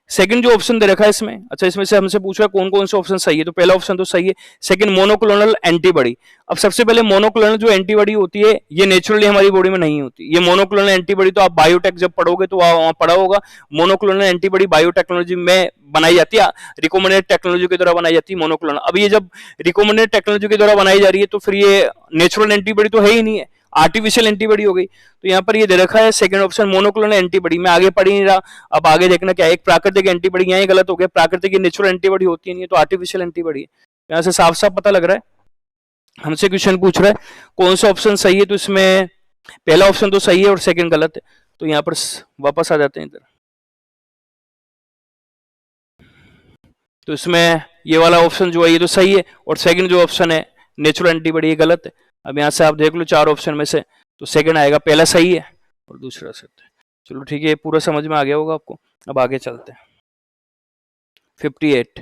सेकंड जो ऑप्शन दे रखा है इसमें, अच्छा इसमें से हमसे पूछा कौन कौन से ऑप्शन सही है, तो पहला ऑप्शन तो सही है। Second monoclonal antibody. अब सबसे पहले मोनोक्लोनल जो एंटीबॉडी होती है ये नेचुरली हमारी बॉडी में नहीं होती। ये मोनोक्लोनल एंटीबॉडी तो आप बायोटेक जब पढ़ोगे तो वहां पढ़ा होगा, मोनोक्लोनल एंटीबॉडी बायोटेक्नोलॉजी में बनाई जाती है, रिकमेंडेड टेक्नोलॉजी के द्वारा बनाई जाती है मोनोक्लोनल। अब ये जब रिकमेंडेड टेक्नोलॉजी के द्वारा बनाई जा रही है तो फिर ये नेचुरल एंटीबॉडी तो है ही नहीं है, आर्टिफिशियल एंटीबॉडी हो गई। तो यहाँ पर ये दे रखा है सेकंड ऑप्शन मोनोक्लोनल एंटीबॉडी। मैं आगे पढ़ ही नहीं रहा, अब आगे देखना क्या है। एक प्राकृतिक एंटीबॉडी, यहाँ गलत हो गया, प्राकृतिक नेचुरल एंटीबॉडी होती नहीं है, तो आर्टिफिशियल एंटीबॉडी है। यहाँ से साफ साफ पता लग रहा है। हमसे क्वेश्चन पूछ रहा है कौन सा ऑप्शन सही है, तो इसमें पहला ऑप्शन तो सही है और सेकंड गलत है। तो यहाँ पर वापस आ जाते हैं इधर, तो इसमें ये वाला ऑप्शन जो है ये तो सही है, और सेकंड जो ऑप्शन है नेचुरल एंटीबॉडी ये गलत है। अब यहाँ से आप देख लो 4 ऑप्शन में से तो सेकंड आएगा, पहला सही है और दूसरा सत्य है। चलो ठीक है, पूरा समझ में आ गया होगा आपको। अब आगे चलते हैं 58।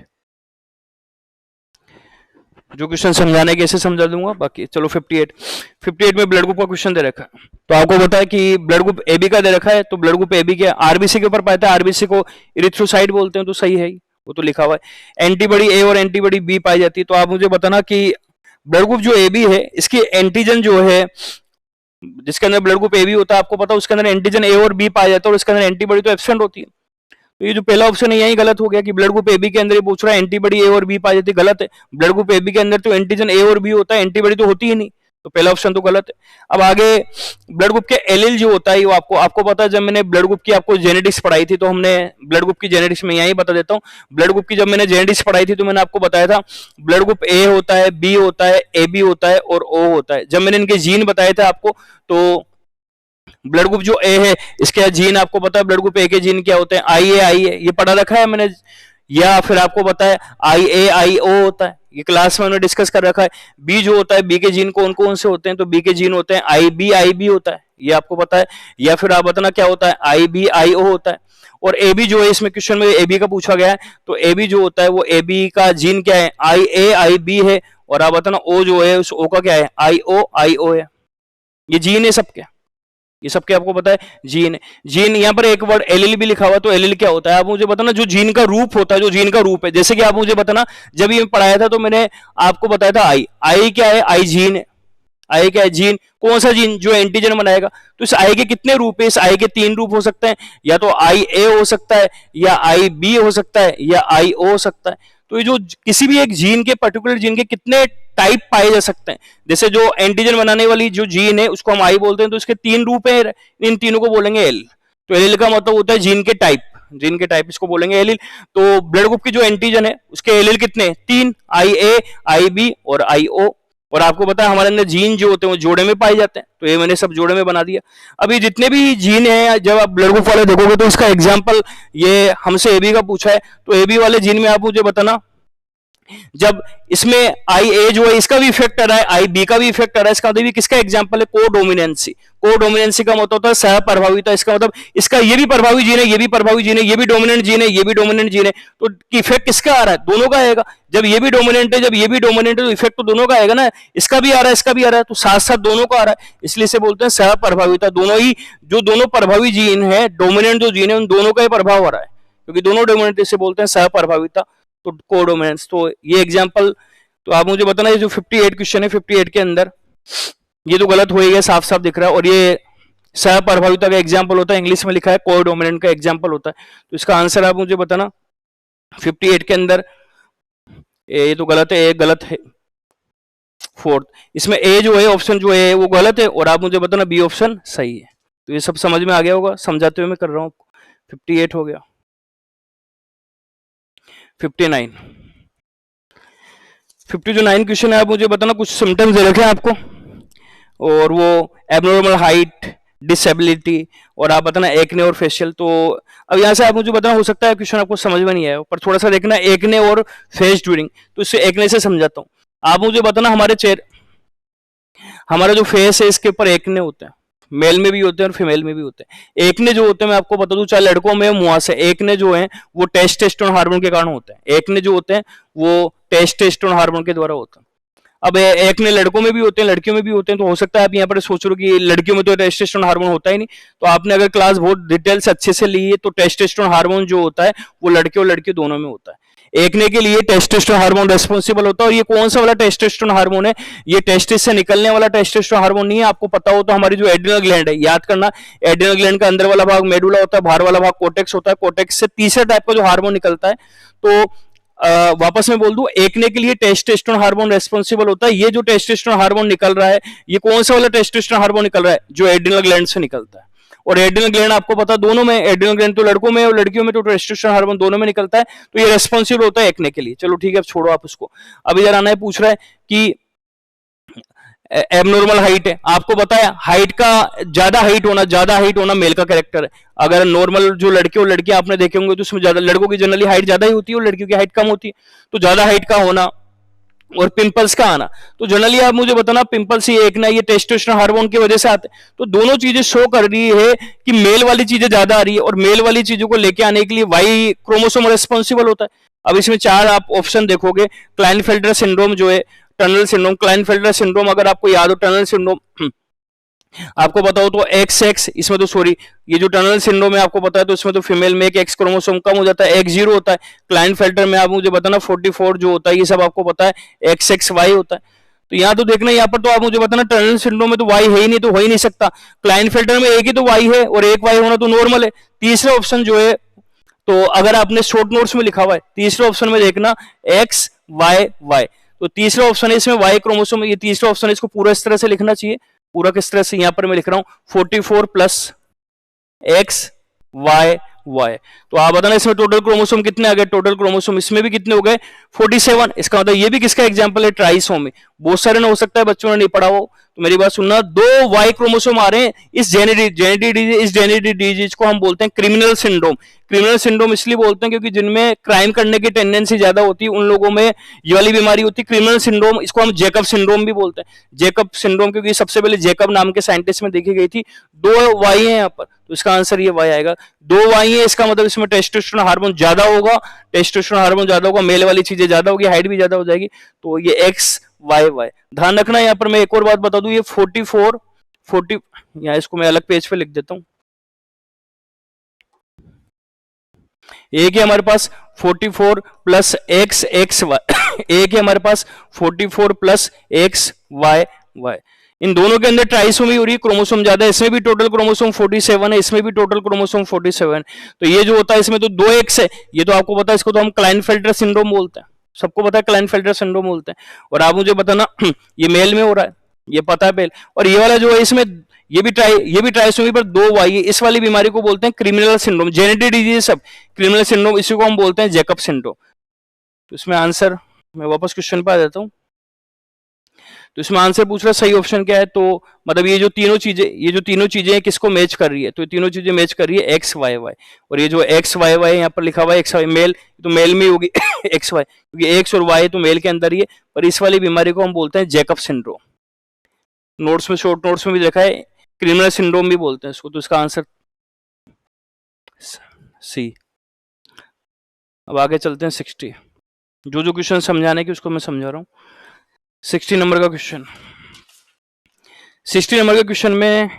जो क्वेश्चन समझाने के ऐसे समझा दूंगा बाकी। चलो 58 में ब्लड ग्रुप का क्वेश्चन दे रखा है। तो आपको पता है कि ब्लड ग्रुप AB का दे रखा है, तो ब्लड ग्रुप AB क्या RBC के ऊपर पाता है, RBC को इरिथ्रोसाइट बोलते हैं, तो सही है, वो तो लिखा हुआ है। एंटीबॉडी A और एंटीबॉडी B पाई जाती है। तो आप मुझे बताना कि ब्लड ग्रुप जो AB है इसकी एंटीजन जो है, जिसके अंदर ब्लड ग्रुप AB होता है आपको पता है उसके अंदर एंटीजन A और B पाया जाता है और इसके अंदर एंटीबॉडी तो एब्सेंट होती है। तो ये जो पहला ऑप्शन है यही गलत हो गया कि ब्लड ग्रुप AB के अंदर ये पूछ रहा है एंटीबॉडी A और B पाई जाती है, गलत है। ब्लड ग्रुप AB के अंदर तो एंटीजन A और B होता है, एंटीबॉडी तो होती ही नहीं, तो पहला ऑप्शन तो गलत है। अब आगे ब्लड ग्रुप के एलील जो होता है वो आपको पता है, जब मैंने ब्लड ग्रुप की आपको जेनेटिक्स पढ़ाई थी तो हमने ब्लड ग्रुप की जेनेटिक्स में यही बता देता हूँ। ब्लड ग्रुप की जब मैंने जेनेटिक्स पढ़ाई थी तो मैंने आपको बताया था ब्लड ग्रुप A होता है, B होता है, AB होता है और O होता है। जब मैंने इनके जीन बताए थे आपको, तो ब्लड ग्रुप जो A है इसके जीन आपको पता है ब्लड ग्रुप A के जीन क्या होते हैं, IA ये पढ़ा रखा है मैंने, या फिर आपको पता है IAIO होता है, ये क्लास में हमने डिस्कस कर रखा है। B जो होता है, B के जीन कौन कौन से होते हैं, तो B के जीन होते हैं IB होता है, ये आपको पता है। या फिर आप बताना क्या होता है, IBIO होता है। और AB जो है, इसमें क्वेश्चन में AB का पूछा गया है, तो AB जो होता है वो AB का जीन क्या है, IA IB है। और आप बताना O जो है उस O का क्या है, IO है। ये जीन है सबके, ये सबके आपको पता है जीन है। जीन यहाँ पर एक वर्ड एलिल भी लिखा हुआ, तो एलिल क्या होता है आप मुझे बताना, जो जीन का रूप होता है, जो जीन का रूप है। जैसे कि आप मुझे बताना, जब ये पढ़ाया था तो मैंने आपको बताया था आई क्या है, आई जीन है। आई क्या है, जीन। कौन सा जीन, जो एंटीजन बनाएगा। तो इस आई के कितने रूप है, इस आई के 3 रूप हो सकते हैं, या तो IA हो सकता है, या IB हो सकता है, या IO हो सकता है। तो ये जो किसी भी एक जीन के, पर्टिकुलर जीन के कितने टाइप पाए जा सकते हैं। जैसे जो एंटीजन बनाने वाली जो जीन है उसको हम आई बोलते हैं, तो इसके 3 रूप है, इन तीनों को बोलेंगे एल। तो एल का मतलब होता है जीन के टाइप, जीन के टाइप इसको बोलेंगे एलिल। तो ब्लड ग्रुप की जो एंटीजन है उसके एलिल कितने, 3, IA IB और IO। और आपको पता है हमारे अंदर जीन जो होते हैं वो जोड़े में पाए जाते हैं, तो ये मैंने सब जोड़े में बना दिया। अभी जितने भी जीन है, जब आप ब्लड ग्रुप वाले देखोगे तो इसका एग्जाम्पल ये हमसे AB का पूछा है, तो AB वाले जीन में आप मुझे बताना, जब इसमें IA जो है इसका भी इफेक्ट आ रहा है, IB का भी इफेक्ट आ रहा है, इसका मतलब किसका एग्जांपल है, कोडोमिनेंसी। कोडोमिनेंसी का मतलब होता है सहप्रभाविता। इसका मतलब इसका ये भी प्रभावी जीन है, ये भी प्रभावी जीन है, ये भी डोमिनेंट जीन है, ये भी डोमिनेंट जीन है, तो इफेक्ट किसका आ रहा है, दोनों का आएगा। जब ये भी डोमिनेंट है, जब ये भी डोमिनेंट है, तो इफेक्ट तो दोनों का आएगा ना, इसका भी आ रहा है, इसका भी आ रहा है, तो साथ साथ दोनों का आ रहा है, इसलिए से बोलते हैं सहप्रभाविता। दोनों ही जो दोनों प्रभावी जीन है, डोमिनेंट जो जीन है, उन दोनों का ही प्रभाव हो रहा है, क्योंकि दोनों डोमिनेंट, इसे बोलते हैं सहप्रभाविता, तो कोडोमिनेंस। तो ये एग्जांपल, तो आप मुझे बताना, ये जो 58 क्वेश्चन है, 58 के अंदर ये तो गलत हो ही गया, साफ साफ दिख रहा है। और ये सहप्रभाविता का एग्जांपल होता है, इंग्लिश में लिखा है कोडोमिनेंट का एग्जांपल होता है। तो इसका आंसर आप मुझे बताना 58 के अंदर, ये तो गलत है, ये गलत है। 4th, इसमें A जो है ऑप्शन जो है वो गलत है, और आप मुझे बताना B ऑप्शन सही है। तो ये सब समझ में आ गया होगा, समझाते हुए मैं कर रहा हूँ। 58 हो गया। 59 59 क्वेश्चन है, आप मुझे बताना, कुछ सिम्टम्स दे रखे हैं आपको, और वो एबनॉर्मल हाइट, डिसेबिलिटी, और आप बताना एक्ने और फेशियल। तो अब यहाँ से आप मुझे बताना, हो सकता है क्वेश्चन आपको समझ में नहीं आया, पर थोड़ा सा देखना एक्ने और फेस ड्यूरिंग, तो इससे एक्ने से समझाता हूँ। आप मुझे बताना, हमारे चेहरे, हमारा जो फेस है इसके ऊपर एक्ने होते हैं, मेल में भी होते हैं और फीमेल में भी होते हैं। एक्ने जो होते हैं, मैं आपको बता दूं, चाहे लड़कों में मुहासे, एक्ने जो है वो टेस्टोस्टेरोन हार्मोन के कारण होते हैं। एक्ने जो होते हैं वो टेस्टोस्टेरोन हार्मोन के द्वारा होते हैं। अब एक्ने लड़कों में भी होते हैं, लड़कियों में भी होते हैं, तो हो सकता है आप यहाँ पर सोच रहे हो कि लड़कियों में तो टेस्टोस्टेरोन हार्मोन होता ही नहीं। तो आपने अगर क्लास बहुत डिटेल से अच्छे से ली है, तो टेस्टोस्टेरोन हार्मोन जो होता है वो लड़के और लड़की दोनों में होता है। एक्ने के लिए टेस्टोस्टेरोन हार्मोन रेस्पॉन्सिबल होता है। और ये कौन सा वाला टेस्टोस्टेरोन हार्मोन है, ये टेस्टिस से निकलने वाला टेस्टोस्टेरोन हार्मोन नहीं है। आपको पता हो तो हमारी जो एड्रिनल ग्लैंड है, याद करना, एड्रिनल ग्लैंड का अंदर वाला भाग मेडुला होता है, बाहर वाला भाग कोर्टेक्स होता है। कोर्टेक्स से तीसरा टाइप का जो हार्मोन निकलता है। तो वापस में बोल दूं, एक्ने के लिए टेस्टोस्टेरोन हार्मोन रेस्पॉन्सिबल होता है। ये जो टेस्टोस्टेरोन हार्मोन निकल रहा है, ये कौन सा वाला टेस्टोस्टेरोन हार्मोन निकल रहा है, जो एड्रिनल ग्लैंड से निकलता है। और एड्रिनल ग्लैंड आपको पता दोनों में, एड्रिनल ग्लैंड तो लड़कों में और लड़कियों में तो टेस्टोस्टेरोन हार्मोन दोनों में निकलता है। तो ये रेस्पॉन्सिबल होता है एक्ने के लिए। चलो ठीक है, अब छोड़ो आप उसको। अब इधर आना है, पूछ रहा है कि एबनॉर्मल हाइट है। आपको बताया हाइट का, ज्यादा हाइट होना मेल का कैरेक्टर है। अगर नॉर्मल जो लड़के और लड़कियां आपने देखे होंगे तो उसमें ज्यादा, लड़कों की जनरली हाइट ज्यादा ही होती है और लड़कियों की हाइट कम होती है। तो ज्यादा हाइट का होना और पिंपल्स का आना, तो जनरली आप मुझे बताना, पिंपल्स ही एक ना, ये टेस्टोस्टेरोन हार्मोन की वजह से आते हैं। तो दोनों चीजें शो कर रही है कि मेल वाली चीजें ज्यादा आ रही है, और मेल वाली चीजों को लेके आने के लिए वाई क्रोमोसोम रेस्पॉन्सिबल होता है। अब इसमें 4 आप ऑप्शन देखोगे, क्लाइनफेल्टर सिंड्रोम जो है, टनल सिंड्रोम, क्लाइनफेल्टर सिंड्रोम अगर आपको याद हो, टनल सिंड्रोम आपको पता हो तो XX, इसमें तो सॉरी, ये जो टनल सिंड्रोम है आपको पता है, तो इसमें तो फीमेल में एक X क्रोमोसोम कम हो जाता है, X0 होता है। क्लाइनफेल्टर में आप मुझे बताना 44 जो होता है, ये सब आपको पता है, XXY होता है। तो यहाँ तो देखना, यहाँ पर तो आप मुझे बताना, टनल सिंड्रोम में तो Y है ही नहीं, तो हो ही नहीं सकता। क्लाइनफेल्टर में एक ही तो Y है, और एक Y होना तो नॉर्मल है। तीसरा ऑप्शन जो है, तो अगर आपने शॉर्ट नोट्स में लिखा हुआ है, तीसरे ऑप्शन में देखना XYY, तो तीसरा ऑप्शन है इसमें Y क्रोमोसोम, ये तीसरा ऑप्शन है, इसको पूरा इस तरह से लिखना चाहिए, पूरा किस तरह से, यहां पर मैं लिख रहा हूं 44 प्लस XYY वाई। तो आप बताना इसमें टोटल क्रोमोसोम कितने आ गए, टोटल क्रोमोसोम इसमें भी कितने हो गए 47। इसका मतलब ये भी किसका एग्जांपल है, ट्राइसोमी। बहुत सारे ना हो सकता है बच्चों ने नहीं पढ़ा हो, तो मेरी बात सुनना, 2 वाई क्रोमोसोम आ रहे हैं इस जेनेटिक डिजीज को हम बोलते हैं क्रिमिनल सिंड्रोम। क्रिमिनल सिंड्रोम इसलिए बोलते हैं क्योंकि जिनमें क्राइम करने की टेंडेंसी ज्यादा होती है उन लोगों में ये वाली बीमारी होती है क्रिमिनल सिंड्रोम। इसको हम जेकब सिंड्रोम भी बोलते हैं, जेकब सिंड्रोम, क्योंकि सबसे पहले जेकब नाम के साइंटिस्ट में देखी गई थी। 2 वाई है यहाँ पर, तो इसका आंसर ये वाई आएगा। 2 वाई है, इसका मतलब इसमें टेस्टोस्टेरोन हार्मोन ज्यादा होगा, टेस्टोस्टेरोन हार्मोन ज्यादा होगा, मेल वाली चीजें ज्यादा होगी, हाइट भी ज्यादा हो जाएगी, तो ये एक्स वाई वाई। ध्यान रखना यहाँ पर मैं एक और बात बता दूं, ये 40, यहाँ इसको मैं अलग पेज पे लिख देता हूं। एक है हमारे पास 44 प्लस एक्स एक्स वाई, एक है हमारे पास 44 प्लस एक्स वाई वाई। इन दोनों के अंदर ट्राइसोमी हो रही है, क्रोमोसोम ज्यादा है, इसमें भी टोटल क्रोमोसोम 47 है, इसमें भी टोटल क्रोमोसोम 47। तो ये जो होता है इसमें तो 2 एक्स है, ये तो आपको पता है, इसको तो हम क्लाइनफेल्टर सिंड्रोम बोलते हैं, सबको पता है क्लाइनफेल्टर सिंड्रोम बोलते हैं। और आप मुझे बताना ये मेल में हो रहा है, ये पता है पहले। और ये वाला जो है इसमें ये भी ट्राइसोमी पर 2 वाई है, इस वाली बीमारी को बोलते हैं क्रिमिनल सिंड्रोम, जेनेटिक डिजीज सब क्रिमिनल सिंड्रोम, इसी को हम बोलते हैं जेकब सिंड्रोम। तो इसमें आंसर, मैं वापस क्वेश्चन पे आ जाता हूं। तो इसमें आंसर पूछ रहा सही ऑप्शन क्या है, तो मतलब ये जो तीनों चीजें हैं किसको मैच कर रही है, तो ये तीनों चीजें मैच कर रही है एक्स वाई वाई। और ये जो एक्स वाई वाई यहाँ पर लिखा हुआ है एक्स वाई मेल, तो मेल में होगी एक्स वाई, क्योंकि एक्स और वाई तो मेल के अंदर ही है। पर इस वाली बीमारी को हम बोलते हैं जेकब सिंड्रोम। नोट्स में, शॉर्ट नोट्स में भी लिखा है क्रिमिनल सिंड्रोम भी बोलते हैं इसको, तो इसका आंसर सी। अब आगे चलते हैं 60, जो क्वेश्चन समझाने की उसको मैं समझा रहा हूँ। 60 नंबर का क्वेश्चन, 60 नंबर के क्वेश्चन में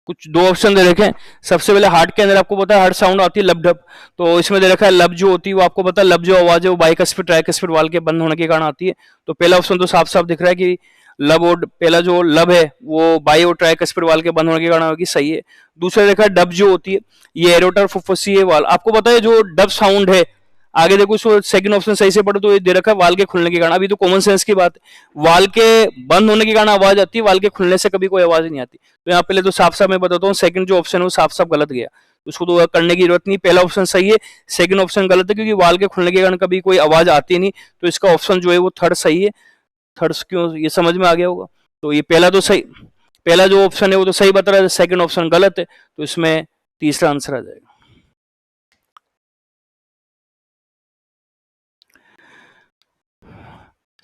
कुछ 2 ऑप्शन दे रखे हैं। सबसे पहले हार्ट के अंदर आपको पता है हार्ट साउंड आती है लब डब, तो इसमें दे रखा है लब जो होती है वो आपको पता है, लब जो आवाज है वो बाइकस्फीड ट्राइकस्फीड वाल के बंद होने के कारण आती है। तो पहला ऑप्शन तो साफ साफ दिख रहा है कि लब, और पहला जो लब है वो बाई और ट्राइकस्फीड वाल के बंद होने के कारण होगी, सही है। दूसरा देखा डब जो होती है ये एरोटर फुफ्फुसीय वाल, आपको पता है जो डब साउंड है, आगे देखो इसको सेकंड ऑप्शन सही से पढ़ो तो ये दे रखा है वाल के खुलने के कारण। अभी तो कॉमन सेंस की बात है, वाल के बंद होने के कारण आवाज आती है, वाल के खुलने से कभी कोई आवाज नहीं आती। तो यहाँ पहले तो साफ साफ मैं बताता हूँ, सेकंड जो ऑप्शन है वो साफ साफ गलत गया, उसको तो करने की जरूरत नहीं। पहला ऑप्शन सही है, सेकंड ऑप्शन गलत है, क्योंकि वाल के खुलने के कारण कभी कोई आवाज आती नहीं। तो इसका ऑप्शन जो है वो थर्ड सही है। थर्ड क्यों, ये समझ में आ गया होगा। तो ये पहला तो सही, पहला जो ऑप्शन है वो तो सही बता रहा है, सेकंड ऑप्शन गलत है, तो इसमें तीसरा आंसर आ जाएगा।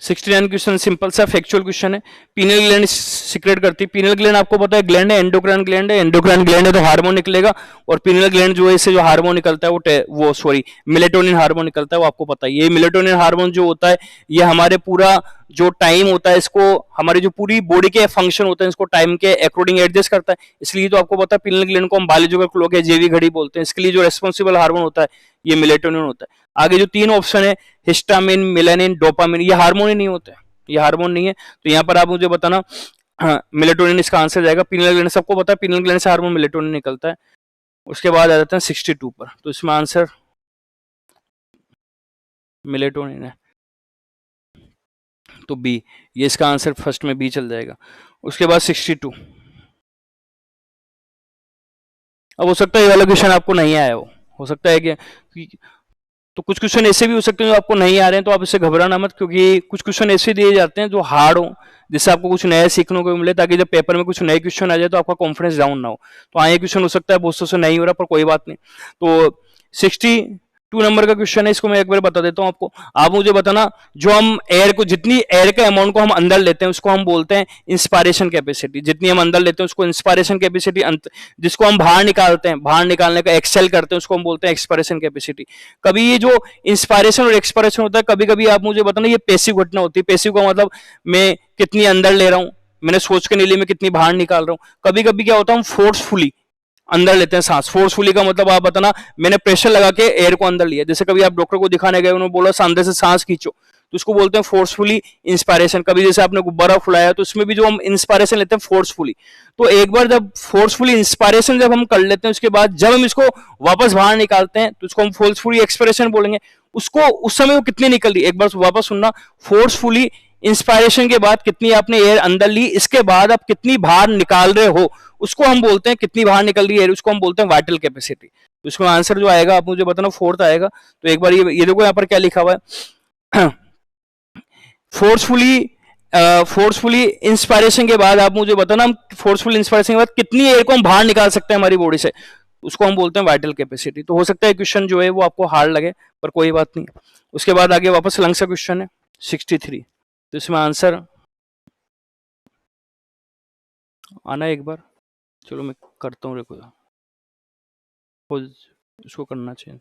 69 क्वेश्चन सिंपल सा फैक्चुअल क्वेश्चन है। पीनल ग्लैंड सिक्रेट करती है, पीनल ग्लैंड आपको पता है ग्लैंड है, एंडोक्राइन ग्लैंड है, एंडोक्राइन ग्लैंड है तो हार्मोन निकलेगा, और पीनल ग्लैंड जो है इससे जो हार्मोन निकलता है वो सॉरी मेलेटोनिन हार्मोन निकलता है, वो आपको पता है। ये मेलेटोनिन हार्मोन जो होता है ये हमारे पूरा जो टाइम होता है, इसको हमारी जो पूरी बॉडी के फंक्शन होते हैं इसको टाइम के अकॉर्डिंग एडजस्ट करता है। इसलिए तो आपको पता है पीनल ग्लैंड को हम बायोलॉजिकल क्लॉक या जेवी घड़ी बोलते हैं। इसके लिए जो रेस्पॉन्सिबल हार्मोन होता है ये मेलेटोनिन होता है। आगे जो 3 ऑप्शन है हिस्टामिन, मेलानिन, डोपामिन, ये हार्मोन ही नहीं होते, ये हार्मोन नहीं है। तो यहाँ पर आप मुझे बताना, हाँ मेलेटोनिन इसका आंसर जाएगा। पीनल ग्लैंड सबको पता है, पीनल ग्लैंड से हार्मोन मेलेटोनिन निकलता है। उसके बाद आ जाते हैं 62 पर, तो इसमें आंसर मेलेटोनिन है, तो बी, ये इसका आंसर फर्स्ट में बी चल जाएगा। उसके बाद 62, अब हो सकता है ये वाला क्वेश्चन आपको नहीं आया हो सकता है कि तो कुछ क्वेश्चन ऐसे भी हो सकते हैं जो आपको नहीं आ रहे हैं, तो आप इससे घबराना मत, क्योंकि कुछ क्वेश्चन ऐसे दिए जाते हैं जो हार्ड हो, जिससे आपको कुछ नया सीखने को मिले, ताकि जब पेपर में कुछ नए क्वेश्चन आ जाए तो आपका कॉन्फिडेंस डाउन ना हो। तो हाँ ये क्वेश्चन हो सकता है बहुत से नहीं हो रहा, पर कोई बात नहीं। तो 62 नंबर का क्वेश्चन है, इसको मैं एक बार बता देता हूं आपको। आप मुझे बताना, जो हम एयर को, जितनी एयर का अमाउंट को हम अंदर लेते हैं उसको हम बोलते हैं इंस्पायरेशन कैपेसिटी। जितनी हम अंदर लेते हैं उसको इंस्पायरेशन कैपेसिटी, जिसको हम बाहर निकालते हैं, बाहर निकालने का एक्सेल करते हैं उसको हम बोलते हैं एक्सपायरेशन कैपेसिटी। कभी ये जो इंस्पायरेशन और एक्सपायरेशन होता है, कभी कभी आप मुझे बताना ये पैसिव घटना होती है। पैसिव का मतलब मैं कितनी अंदर ले रहा हूं, मैंने सोच के नहीं लिया, मैं कितनी बाहर निकाल रहा हूं। कभी कभी क्या होता है हम फोर्सफुली अंदर लेते हैं सांस। फोर्सफुली का मतलब आप बताना मैंने प्रेशर लगा के एयर को अंदर लिया। जैसे कभी आप डॉक्टर को दिखाने गए, उन्होंने बोला अंदर से सांस खींचो, तो उसको बोलते हैं फोर्सफुली इंस्पायरेशन। कभी जैसे आपने गुब्बारा फुलाया तो उसमें भी जो हम इंस्पायरेशन लेते हैं फोर्सफुली। तो एक बार जब फोर्सफुली इंस्पायरेशन जब हम कर लेते हैं, उसके बाद जब हम इसको वापस बाहर निकालते हैं तो उसको हम फोर्सफुली एक्सपायरेशन बोलेंगे। उसको उस समय वो कितनी निकल रही, एक बार वापस सुनना, फोर्सफुली इंस्पायरेशन के बाद कितनी आपने एयर अंदर ली, इसके बाद आप कितनी बाहर निकाल रहे हो, उसको हम बोलते हैं, कितनी बाहर निकल रही है उसको हम बोलते हैं वाइटल कैपेसिटी। तो इसमें आंसर जो आएगा आप मुझे बताना, फोर्थ आएगा। तो एक बार ये देखो यहाँ पर क्या लिखा हुआ है, फोर्सफुली इंस्पायरेशन के बाद आप मुझे बताना, हम फोर्सफुल इंस्पायरेशन के बाद कितनी एयर को हम बाहर निकाल सकते हैं हमारी बॉडी से, उसको हम बोलते हैं वाइटल कैपेसिटी। तो हो सकता है क्वेश्चन जो है वो आपको हार्ड लगे, पर कोई बात नहीं। उसके बाद आगे वापस लंग्स का क्वेश्चन है 63। तो इसमें आंसर आना है एक बार, चलो मैं करता हूँ, देखो इसको करना चाहिए।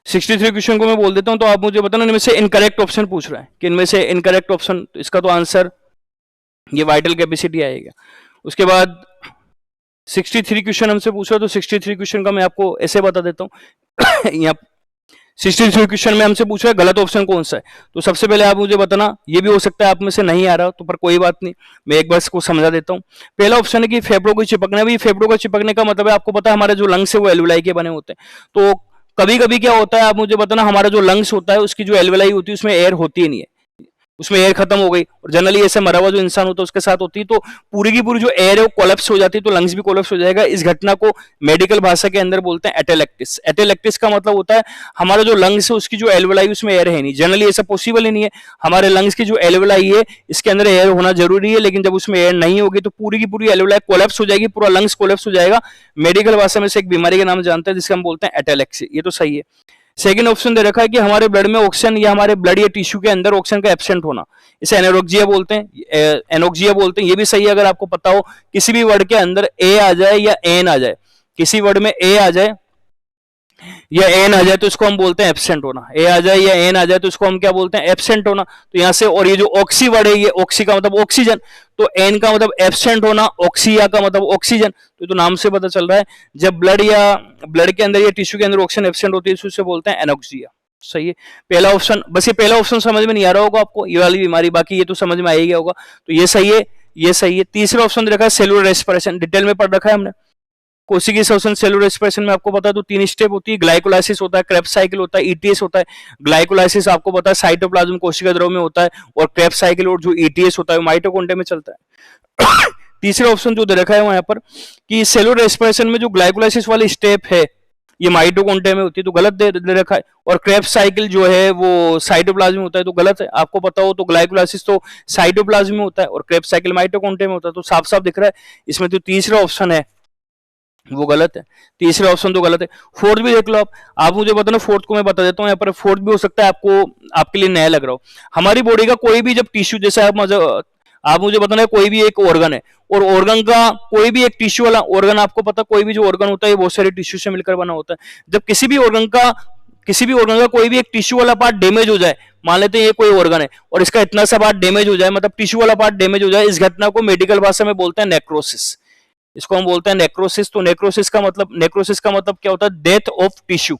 सिक्सटी थ्री क्वेश्चन को मैं बोल देता हूं, तो आप मुझे बताना इनमें से इनकरेक्ट ऑप्शन पूछ रहा है कि इनमें से इनकरेक्ट ऑप्शन, तो इसका तो आंसर ये वाइटल कैपेसिटी आएगा। उसके बाद 63 क्वेश्चन हमसे पूछ रहा है, तो 63 क्वेश्चन का मैं आपको ऐसे बता देता हूं यहाँ 63 क्वेश्चन में हमसे पूछ रहा है गलत ऑप्शन कौन सा है। तो सबसे पहले आप मुझे बताना, ये भी हो सकता है आप में से नहीं आ रहा तो पर कोई बात नहीं, मैं एक बार इसको समझा देता हूँ। पहला ऑप्शन है कि फेफड़ों को चिपकना। भाई फेफड़ों का चिपकने का मतलब है, आपको पता है हमारे जो लंग्स है वो एल्वेलाई के बने होते हैं। तो कभी कभी क्या होता है आप मुझे बताना, हमारा जो लंग्स होता है उसकी जो एल्वेलाई होती है उसमें एयर होती ही नहीं है, उसमें एयर खत्म हो गई, और जनरली ऐसे मरा हुआ जो इंसान होता है उसके साथ होती है, तो पूरी की पूरी जो एयर है वो कोलैप्स हो जाती है, तो लंग्स भी कोलैप्स हो जाएगा। इस घटना को मेडिकल भाषा के अंदर बोलते हैं एटेलेक्टिस। एटेलेक्टिस का मतलब होता है हमारा जो लंग्स है उसकी जो एल्वेलाई उसमें एयर है नहीं, जनरली ऐसा पॉसिबल ही नहीं है। हमारे लंग्स की जो एल्वेलाई है इसके अंदर एयर होना जरूरी है, लेकिन जब उसमें एयर नहीं होगी तो पूरी की पूरी एल्वेलाई कोलैप्स हो जाएगी, पूरा लंग्स कोलैप्स हो जाएगा। मेडिकल भाषा में से एक बीमारी का नाम जानते हैं जिसका हम बोलते हैं एटेलेक्सी। ये तो सही है। सेकंड ऑप्शन दे रखा है कि हमारे ब्लड में ऑक्सीजन या हमारे ब्लड या टिश्यू के अंदर ऑक्सीजन का एब्सेंट होना, इसे एनोरेक्सिया बोलते हैं, एनोक्सिया बोलते हैं। ये भी सही है अगर आपको पता हो किसी भी वर्ड के अंदर ए आ जाए या एन आ जाए, किसी वर्ड में ए आ जाए या एन आ जाए तो इसको हम बोलते हैं एब्सेंट होना। ए आ जाए या एन आ जाए तो इसको हम क्या बोलते हैं, एब्सेंट होना। तो यहाँ से, और ये जो ऑक्सी वर्ड है, ये ऑक्सी का मतलब ऑक्सीजन, तो एन का मतलब एब्सेंट होना, ऑक्सिया का मतलब ऑक्सीजन। तो नाम से पता चल रहा है जब ब्लड के अंदर या टिश्यू के अंदर ऑक्सीजन एब्सेंट होती है तो उसे बोलते हैं एनोक्सिया। सही है। पहला ऑप्शन, बस ये पहला ऑप्शन समझ में नहीं आ रहा होगा आपको, ये वाली बीमारी, बाकी ये तो समझ में आ ही गया होगा। तो ये सही है, ये सही है। तीसरा ऑप्शन रखा है सेलुलर रेस्पिरेशन, डिटेल में पढ़ रखा है हमने। कोशिकीय श्वसन सेलुलर रेस्पिरेशन में आपको पता है तो 3 स्टेप होती है, ग्लाइकोलाइसिस होता है, क्रेब्स साइकिल होता है, ईटीएस होता है। ग्लाइकोलाइसिस आपको पता है साइटोप्लाज्म कोशिका द्रव में होता है, और क्रेब्स साइकिल और जो ईटीएस होता है माइटोकॉन्ड्रिया में चलता है। तीसरा ऑप्शन जो दे रखा है वहां पर कि सेलुलर रेस्पिरेशन में जो ग्लाइकोलाइसिस वाली स्टेप है ये माइटोकॉन्ड्रिया में होती है, तो गलत दे रखा है। और क्रेब्स साइकिल जो है वो साइटोप्लाज्म में होता है, तो गलत है। आपको पता हो तो ग्लाइकोलाइसिस तो साइटोप्लाज्म में होता है और क्रेब्स साइकिल माइटोकॉन्ड्रिया में होता है, तो साफ साफ दिख रहा है इसमें तो तीसरा ऑप्शन है वो गलत है। तीसरा ऑप्शन तो गलत है। फोर्थ भी देख लो आप मुझे बताना, फोर्थ को मैं बता देता हूँ यहाँ पर। फोर्थ भी हो सकता है आपको, आपके लिए नया लग रहा हो। हमारी बॉडी का कोई भी जब टिश्यू, जैसे आप मुझे बताना कोई भी एक ऑर्गन है, और ऑर्गन का कोई भी एक टिश्यू वाला ऑर्गन, आपको पता कोई भी जो ऑर्गन होता है बहुत सारे टिश्यू से मिलकर बना होता है। जब किसी भी ऑर्गन का कोई भी एक टिश्यू वाला पार्ट डैमेज हो जाए, मान लेते हैं ये कोई ऑर्गन है और इसका इतना सा पार्ट डैमेज हो जाए, मतलब टिश्यू वाला पार्ट डैमेज हो जाए, इस घटना को मेडिकल भाषा में बोलते हैं नेक्रोसिस। इसको हम बोलते हैं नेक्रोसिस। तो नेक्रोसिस का मतलब क्या होता है, डेथ ऑफ टिश्यू।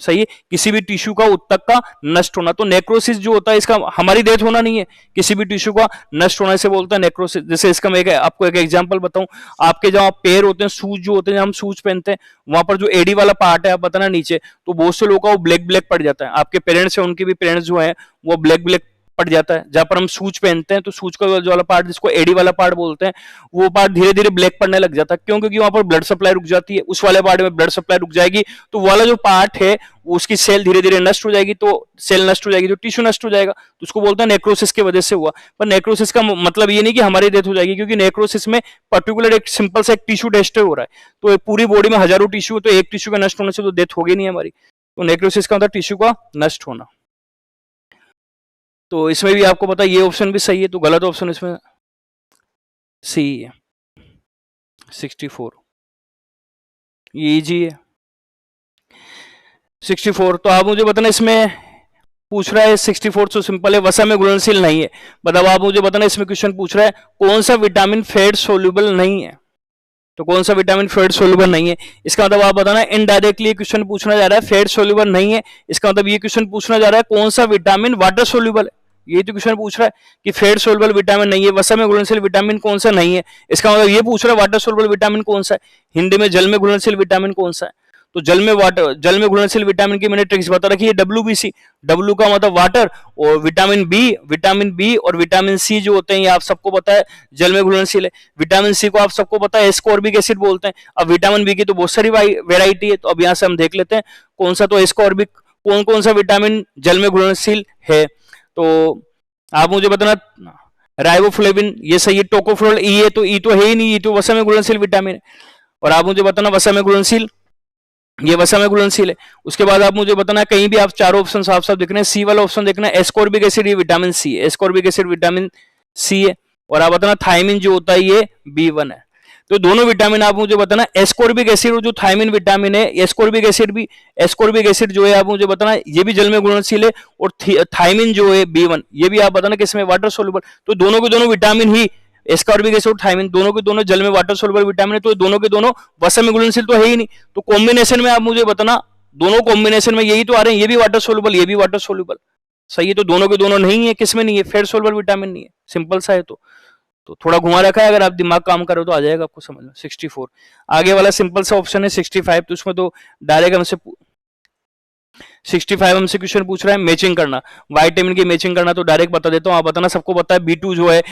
सही है, किसी भी टिश्यू का उत्तक का नष्ट होना। तो नेक्रोसिस जो होता है इसका हमारी डेथ होना नहीं है, किसी भी टिश्यू का नष्ट होने से बोलते हैं नेक्रोसिस। जैसे इसका मैं आपको एक एग्जांपल बताऊं, आपके जहां पैर होते हैं, शूज जो होते हैं, हम शूज पहनते हैं, वहां पर जो एडी वाला पार्ट है आप बताना नीचे, तो बहुत से लोगों का वो ब्लैक ब्लैक पड़ जाता है। आपके पेरेंट्स है, उनके भी पेरेंट्स जो है वो ब्लैक ब्लैक पड़ जाता है। जहां पर हम शूज पहनते हैं तो शूज का जो वाला पार्ट, जिसको एडी वाला पार्ट बोलते हैं, वो पार्ट धीरे धीरे ब्लैक पड़ने लग जाता है। क्यों? क्योंकि वहां पर ब्लड सप्लाई रुक जाती है, उस वाले पार्ट में ब्लड सप्लाई रुक जाएगी, तो वाला जो पार्ट है उसकी सेल धीरे धीरे नष्ट हो जाएगी, तो सेल नष्ट हो जाएगी तो टिश्यू नष्ट हो जाएगा, तो उसको बोलते हैं नेक्रोसिस की वजह से हुआ। पर नेक्रोसिस का मतलब ये नहीं कि हमारी डेथ हो जाएगी, क्योंकि नेक्रोसिस में पर्टिकुलर एक सिंपल सा एक टिश्यू डिस्ट्रॉय हो रहा है, तो पूरी बॉडी में हजारों टिश्यू, तो एक टिश्यू का नष्ट होने से तो डेथ होगी नहीं हमारी। तो नेक्रोसिस का मतलब टिश्यू का नष्ट होना। तो इसमें भी आपको पता ये ऑप्शन भी सही है, तो गलत ऑप्शन इसमें सी है 64। ये इजी है 64। तो आप मुझे बताना, इसमें पूछ रहा है 64 तो सिंपल है, वसा में घुलनशील नहीं है। मतलब आप मुझे बताना इसमें क्वेश्चन पूछ रहा है कौन सा विटामिन फैट सोल्यूबल नहीं है, तो कौन सा विटामिन फैट सोल्यूबल नहीं है। इसका मतलब आप बताना, इनडायरेक्टली क्वेश्चन पूछना जा रहा है फैट सोल्यूबल नहीं है, इसका मतलब ये क्वेश्चन पूछना जा रहा है कौन सा विटामिन वाटर सोल्यूबल है। ये तो क्वेश्चन पूछ रहा है कि फैट सोल्यूबल विटामिन नहीं है, वसा में घुलनशील विटामिन कौन सा नहीं है, इसका मतलब ये पूछ रहा है वाटर सोल्यूबल विटामिन कौन सा है, हिंदी में जल में घुलनशील विटामिन कौन सा है। तो जल में वाटर, जल में घुलनशील विटामिन की मैंने ट्रिक्स बता रखी है, WBC, W का मतलब वाटर, और विटामिन बी और विटामिन सी जो होते हैं ये आप सबको पता है जल में घुलनशील है। विटामिन सी को आप सबको पता है एस्कॉर्बिक एसिड बोलते हैं। अब विटामिन बी की तो बहुत सारी वेराइटी है, तो अब यहां से हम देख लेते हैं कौन सा, तो एस्कॉर्बिक, कौन कौन सा विटामिन जल में घुलनशील है। तो आप मुझे बताना, राइबोफ्लेविन ये सही है, टोकोफेरोल ई है, तो ई तो है ही नहीं, ई तो वसा में घुलनशील विटामिन है। और आप मुझे बताना वसा में घुलनशील, ये वसा में घुलनशील है। उसके बाद आप मुझे बताना कहीं भी आप चारों ऑप्शन साफ साफ देखना है, सी वाला ऑप्शन देखना है, एस्कॉर्बिक एसिड, ये विटामिन सी है, एस्कॉर्बिक एसिड विटामिन सी है। और आप बताना थायमिन जो होता है ये B1 है। तो दोनों विटामिन आप मुझे बताना, एस्कॉर्बिक एसिड और जो थायमिन विटामिन है, एस्कॉर्बिक एसिड जो है आप मुझे बताना ये भी जल में घुलनशील है, और थायमिन जो है B1 ये भी आप बताना किसमें, वाटर सोल्यूबल। तो दोनों के दोनों विटामिन ही, एस्कॉर्बिक एसिड और थायमिन दोनों के दोनों जल में वाटर सोल्यूबल विटामिन है, तो दोनों के दोनों वसा में घुलनशील तो है ही नहीं। तो कॉम्बिनेशन में आप मुझे बताना, दोनों कॉम्बिनेशन में यही तो आ रहे हैं, ये भी वाटर सोल्यूबल ये भी वाटर सोल्यूबल, सही है। तो दोनों के दोनों नहीं है, किसमें नहीं है, फेट सोल्यूबल विटामिन नहीं है, सिंपल सा है। तो थोड़ा घुमा रखा है, अगर आप दिमाग काम करो तो आ जाएगा आपको समझ में। 64 आगे वाला सिंपल सा ऑप्शन है। 65 तो उसमें तो डायरेक्ट हमसे 65 हमसे क्वेश्चन पूछ रहा है मैचिंग करना, विटामिन की मैचिंग करना, तो डायरेक्ट बता देता हूं, आप बताना सबको पता है B2 जो है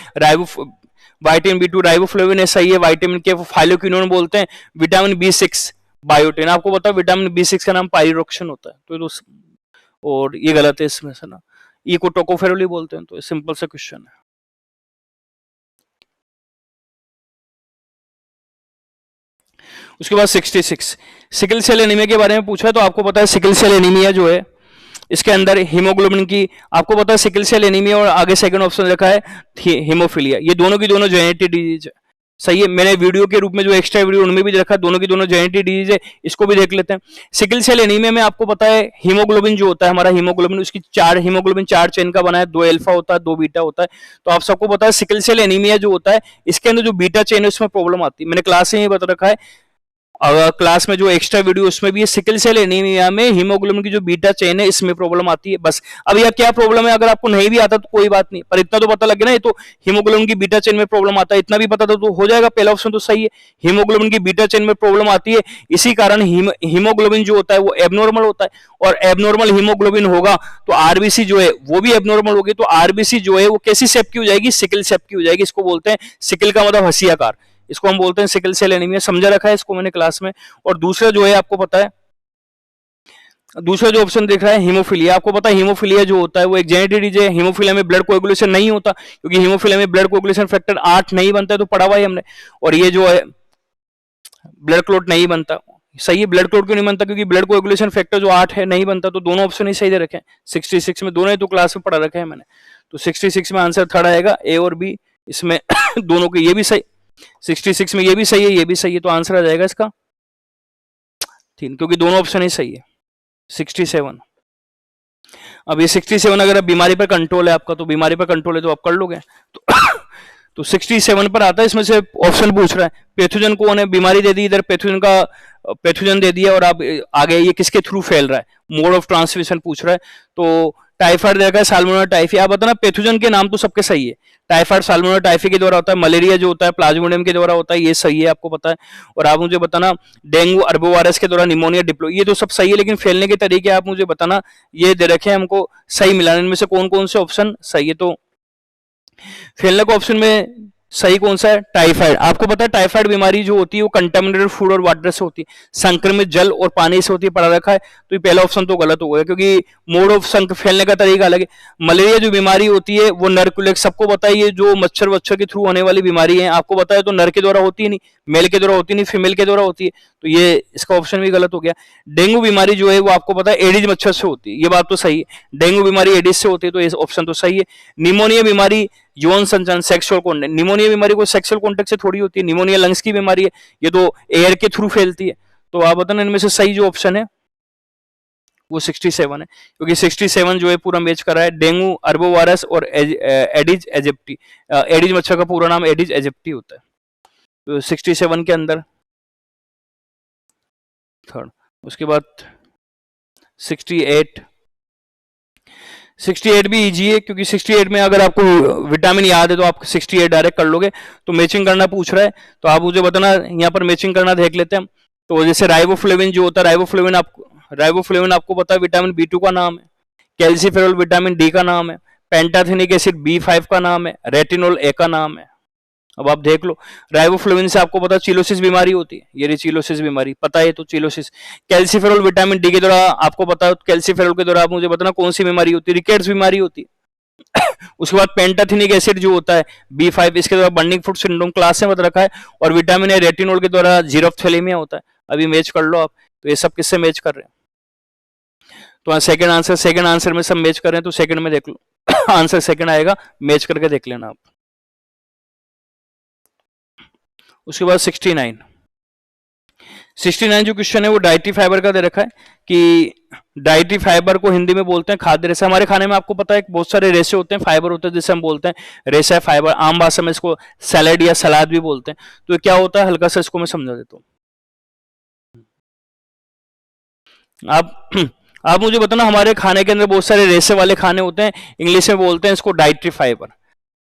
विटामिन B2 राइबोफ्लेविन है, सही है। विटामिन के फाइलोक्विनोन बोलते हैं। विटामिन B6 बायोटिन, आपको पता है विटामिन B6 का नाम पाइरोक्सिन होता है, तो और ये गलत है इसमें से ना, ई को टोकोफेरोल ही बोलते हैं। तो सिंपल सा क्वेश्चन है। उसके बाद 66 सिकल सेल एनीमिया के बारे में पूछा है, तो आपको पता है सिकल सेल एनीमिया जो है इसके अंदर हीमोग्लोबिन की, आपको पता है सिकल सेल एनीमिया और आगे सेकंड ऑप्शन रखा है हीमोफिलिया, ये दोनों की दोनों जेनेटिक डिजीज है, सही है। मैंने वीडियो के रूप में जो एक्स्ट्रा वीडियो उनमें भी रखा, दोनों की दोनों जेनेटिक डिजीज है, इसको भी देख लेते हैं। सिकल सेल एनीमिया में आपको पता है हीमोग्लोबिन जो होता है हमारा, हीमोग्लोबिन उसकी हीमोग्लोबिन 4 चेन का बना है, 2 अल्फा होता है 2 बीटा होता है। तो आप सबको पता है सिकल सेल एनीमिया जो होता है इसके अंदर जो बीटा चेन है उसमें प्रॉब्लम आती है, मैंने क्लास में ही बता रखा है, क्लास में जो एक्स्ट्रा वीडियो उसमें भी सिकल सेल एनीमिया में हीमोग्लोबिन की जो बीटा चेन है इसमें प्रॉब्लम आती है। बस अब यह क्या प्रॉब्लम है, अगर आपको नहीं भी आता तो कोई बात नहीं, पर इतना तो पता लगे ना, ये तो हीमोग्लोबिन की बीटा चेन में प्रॉब्लम आता है, इतना भी पता था तो हो जाएगा, पहला ऑप्शन तो सही है। हीमोग्लोबिन की बीटा चेन में प्रॉब्लम आती है, इसी कारण हीमोग्लोबिन जो होता है वो एबनॉर्मल होता है, और एबनॉर्मल हीमोग्लोबिन होगा तो आरबीसी जो है वो भी एबनॉर्मल होगी, तो आरबीसी जो है वो कैसी शेप की हो जाएगी, सिकल शेप की हो जाएगी। इसको बोलते हैं, सिकल का मतलब हंसियाकार, इसको हम बोलते हैं सिकल सेल एनीमिया, समझा रखा है इसको मैंने क्लास में। और दूसरा जो है आपको पता है, दूसरा जो ऑप्शन दिख रहा है हीमोफिलिया, आपको पता है हीमोफिलिया जो होता है वो एक जेनेटिक डिजीज है। हीमोफिलिया में ब्लड कोएगुलेशन नहीं होता, क्योंकि हीमोफिलिया में ब्लड कोएगुलेशन फैक्टर 8 नहीं बनता है, तो पढ़ा हुआ है हमने। और ये जो है ब्लड क्लॉट नहीं बनता, सही है। ब्लड क्लॉट क्यों नहीं बनता, क्योंकि ब्लड कोएगुलेशन फैक्टर जो 8 है नहीं बनता, तो दोनों ऑप्शन ही सही दे रखे हैं। 66 में दोनों ही तो क्लास में पढ़ा रखे हैं मैंने, तो 66 में आंसर थर्ड आएगा, ए और बी इसमें दोनों के, ये भी सही, 66 में ये भी सही है ये भी सही है, तो आंसर आ जाएगा इसका 3, क्योंकि दोनों ऑप्शन ही सही है। 67, अब ये 67 अगर अब बीमारी पर कंट्रोल है आपका, तो बीमारी पर कंट्रोल है तो आप कर लोगे, तो 67 पर आता है, इसमें से ऑप्शन पूछ रहा है पैथोजन कौन है, बीमारी दे दी इधर, पैथोजन दे दिया, और आप आगे ये किसके थ्रू फैल रहा है, मोड ऑफ ट्रांसमिशन पूछ रहा है, तो टाइफाइड देखा है, साल्मोनेला टाइफी, आप बताना पैथोजन के नाम तो सबके सही है, टाइफाइड साल्मोनेला टाइफी के द्वारा होता है, मलेरिया जो होता है प्लाज्मोडियम के द्वारा होता है, ये सही है आपको पता है। और आप मुझे बताना डेंगू अरबोवायरस के द्वारा, निमोनिया डिप्लो, ये तो सब सही है, लेकिन फैलने के तरीके आप मुझे बताना, ये दे रखे हैं हमको सही मिलाने, इनमें से कौन कौन से ऑप्शन सही है। तो फैलने का ऑप्शन में सही कौन सा है, टाइफाइड। आपको पता है टाइफाइड बीमारी जो होती है वो कंटामिनेटेड फूड और वाटर से होती है, संक्रमित जल और पानी से होती है, पढ़ा रखा है, तो ये पहला ऑप्शन तो गलत हो गया, क्योंकि मोड ऑफ फैलने का तरीका अलग है। मलेरिया जो बीमारी होती है वो नर को, सबको पता है ये जो मच्छर के थ्रू होने वाली बीमारी है, आपको पता है, तो नर के द्वारा होती है नहीं, मेल के द्वारा होती नहीं, फीमेल के द्वारा होती है, तो ये इसका ऑप्शन भी गलत हो गया। डेंगू बीमारी जो है वो आपको पता है एडिज मच्छर से होती है, ये बात तो सही है, डेंगू बीमारी एडिज से होती है, तो ये ऑप्शन तो सही है। निमोनिया बीमारी यौन संचार सेक्सुअल कॉन्टेक्ट, निमोनिया बीमारी कोई सेक्सुअल कॉन्टेक्ट से थोड़ी होती है, निमोनिया लंग्स की बीमारी है, ये तो एयर के थ्रू फैलती है, तो आप बताना इनमें से सही जो ऑप्शन है वो 67 है, क्योंकि 67 जो है पूरा मैच कर रहा है, डेंगू अरबोवायरस और एडिज एजिप्टी, एडिज मच्छर का पूरा नाम एडिज एजिप्टी होता है, तो 67 के अंदर थर्ड। उसके बाद 68 भी इजी है, क्योंकि 68 में अगर आपको विटामिन याद है तो आप 68 डायरेक्ट कर लोगे। तो मैचिंग करना पूछ रहा है, तो आप मुझे बताना, यहाँ पर मैचिंग करना देख लेते हैं हम। तो जैसे राइबोफ्लेविन जो होता है, राइबोफ्लेविन आपको पता है विटामिन B2 का नाम है, कैल्सीफेरॉल विटामिन D का नाम है, पेंटाथेनिक एसिड B5 का नाम है, रेटिनोल A का नाम है। अब आप देख लो, राइबोफ्लेविन से आपको पता चिलोसिस बीमारी होती है, ये चिलोसिस बीमारी पता है तो चिलोसिस। कैल्सीफेरॉल विटामिन डी के द्वारा आपको पता है, कैल्सीफेरॉल के द्वारा आप मुझे बताना कौन सी बीमारी होती है, रिकेट्स बीमारी होती है। उसके बाद पेंटाथेनिक एसिड जो होता है B5, इसके द्वारा बर्निंग फुट सिंड्रोम क्लास में बता रखा है, और विटामिन ए रेटिनोल के द्वारा जीरोफ्थैलेमिया होता है। अभी मैच कर लो आप, तो ये सब किससे मैच कर रहे हैं, तो सेकंड आंसर में सब मैच कर रहे हैं, तो सेकंड में देख लो आंसर सेकंड आएगा, मैच करके देख लेना आप। उसके बाद 69 जो क्वेश्चन है वो डाइटरी फाइबर का दे रखा है कि डाइटरी फाइबर को हिंदी में बोलते हैं खाद्य रेशा। हमारे खाने में आपको पता है बहुत सारे रेशे होते हैं, फाइबर होते हैं, जिसे हम बोलते हैं रेशा फाइबर, आम भाषा में इसको सैलेड या सलाद भी बोलते हैं। तो क्या होता है, हल्का सा इसको मैं समझा देता हूँ। आप मुझे बताना, हमारे खाने के अंदर बहुत सारे रेशे वाले खाने होते हैं, इंग्लिश में बोलते हैं इसको डाइटरी फाइबर।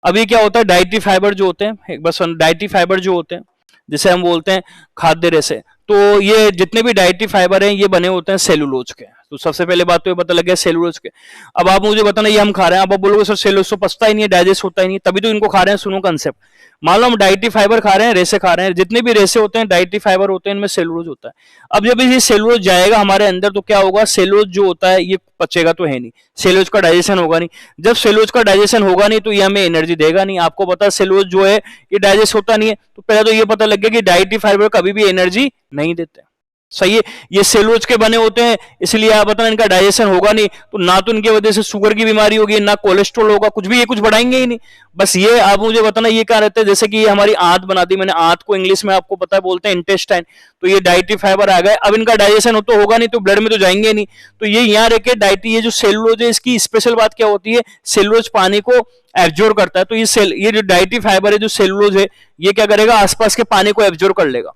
अभी क्या होता है, डाइटरी फाइबर जो होते हैं, एक बार सुन, डाइटरी फाइबर जो होते हैं जिसे हम बोलते हैं खाद्य रेशे, तो ये जितने भी डाइटरी फाइबर हैं ये बने होते हैं सेलुलोज के। तो सबसे पहले बात तो ये पता लग गया सेलुलोज के। अब आप मुझे बताना, ये हम खा रहे हैं, अब आप बोलोगे सर सेलुलोज तो पचता ही नहीं है, डाइजेस्ट होता ही नहीं, तभी तो इनको खा रहे हैं। सुनो कंसेप्ट, मान लो हम डाइटरी फाइबर खा रहे हैं, रेशे खा रहे हैं, जितने भी रेशे होते हैं डाइटरी फाइबर होते हैं, इनमें सेलुलोज होता है। अब जब ये सेलुलोज जाएगा हमारे अंदर तो क्या होगा, सेलुलोज जो होता है ये पचेगा तो है नहीं, सेलुलोज का डाइजेशन होगा नहीं। जब सेलुलोज का डाइजेशन होगा नहीं तो ये हमें एनर्जी देगा नहीं। आपको पता है सेलुलोज जो है ये डाइजेस्ट होता नहीं है, तो पहले तो ये पता लग गया कि डाइटरी फाइबर कभी भी एनर्जी नहीं देते। सही है, ये सेलुलोज के बने होते हैं, इसलिए आप बताना इनका डाइजेशन होगा नहीं, तो ना तो इनकी वजह से शुगर की बीमारी होगी, ना कोलेस्ट्रॉल होगा, कुछ भी ये कुछ बढ़ाएंगे ही नहीं। बस ये आप मुझे बताना, ये क्या रहता है, जैसे कि ये हमारी आंत बना दी मैंने, आंत को इंग्लिश में आपको पता है बोलते हैं इंटेस्टाइन। तो ये डाइटरी फाइबर आ गए, अब इनका डाइजेशन हो तो होगा नहीं, तो ब्लड में तो जाएंगे नहीं, तो ये यहाँ रह के डाइटरी, ये जो सेलुलोज है इसकी स्पेशल बात क्या होती है, सेलुलोज पानी को एब्जॉर्ब करता है। तो ये जो डाइटरी फाइबर है, जो सेलुलोज है, ये क्या करेगा, आसपास के पानी को एब्जॉर्ब कर लेगा।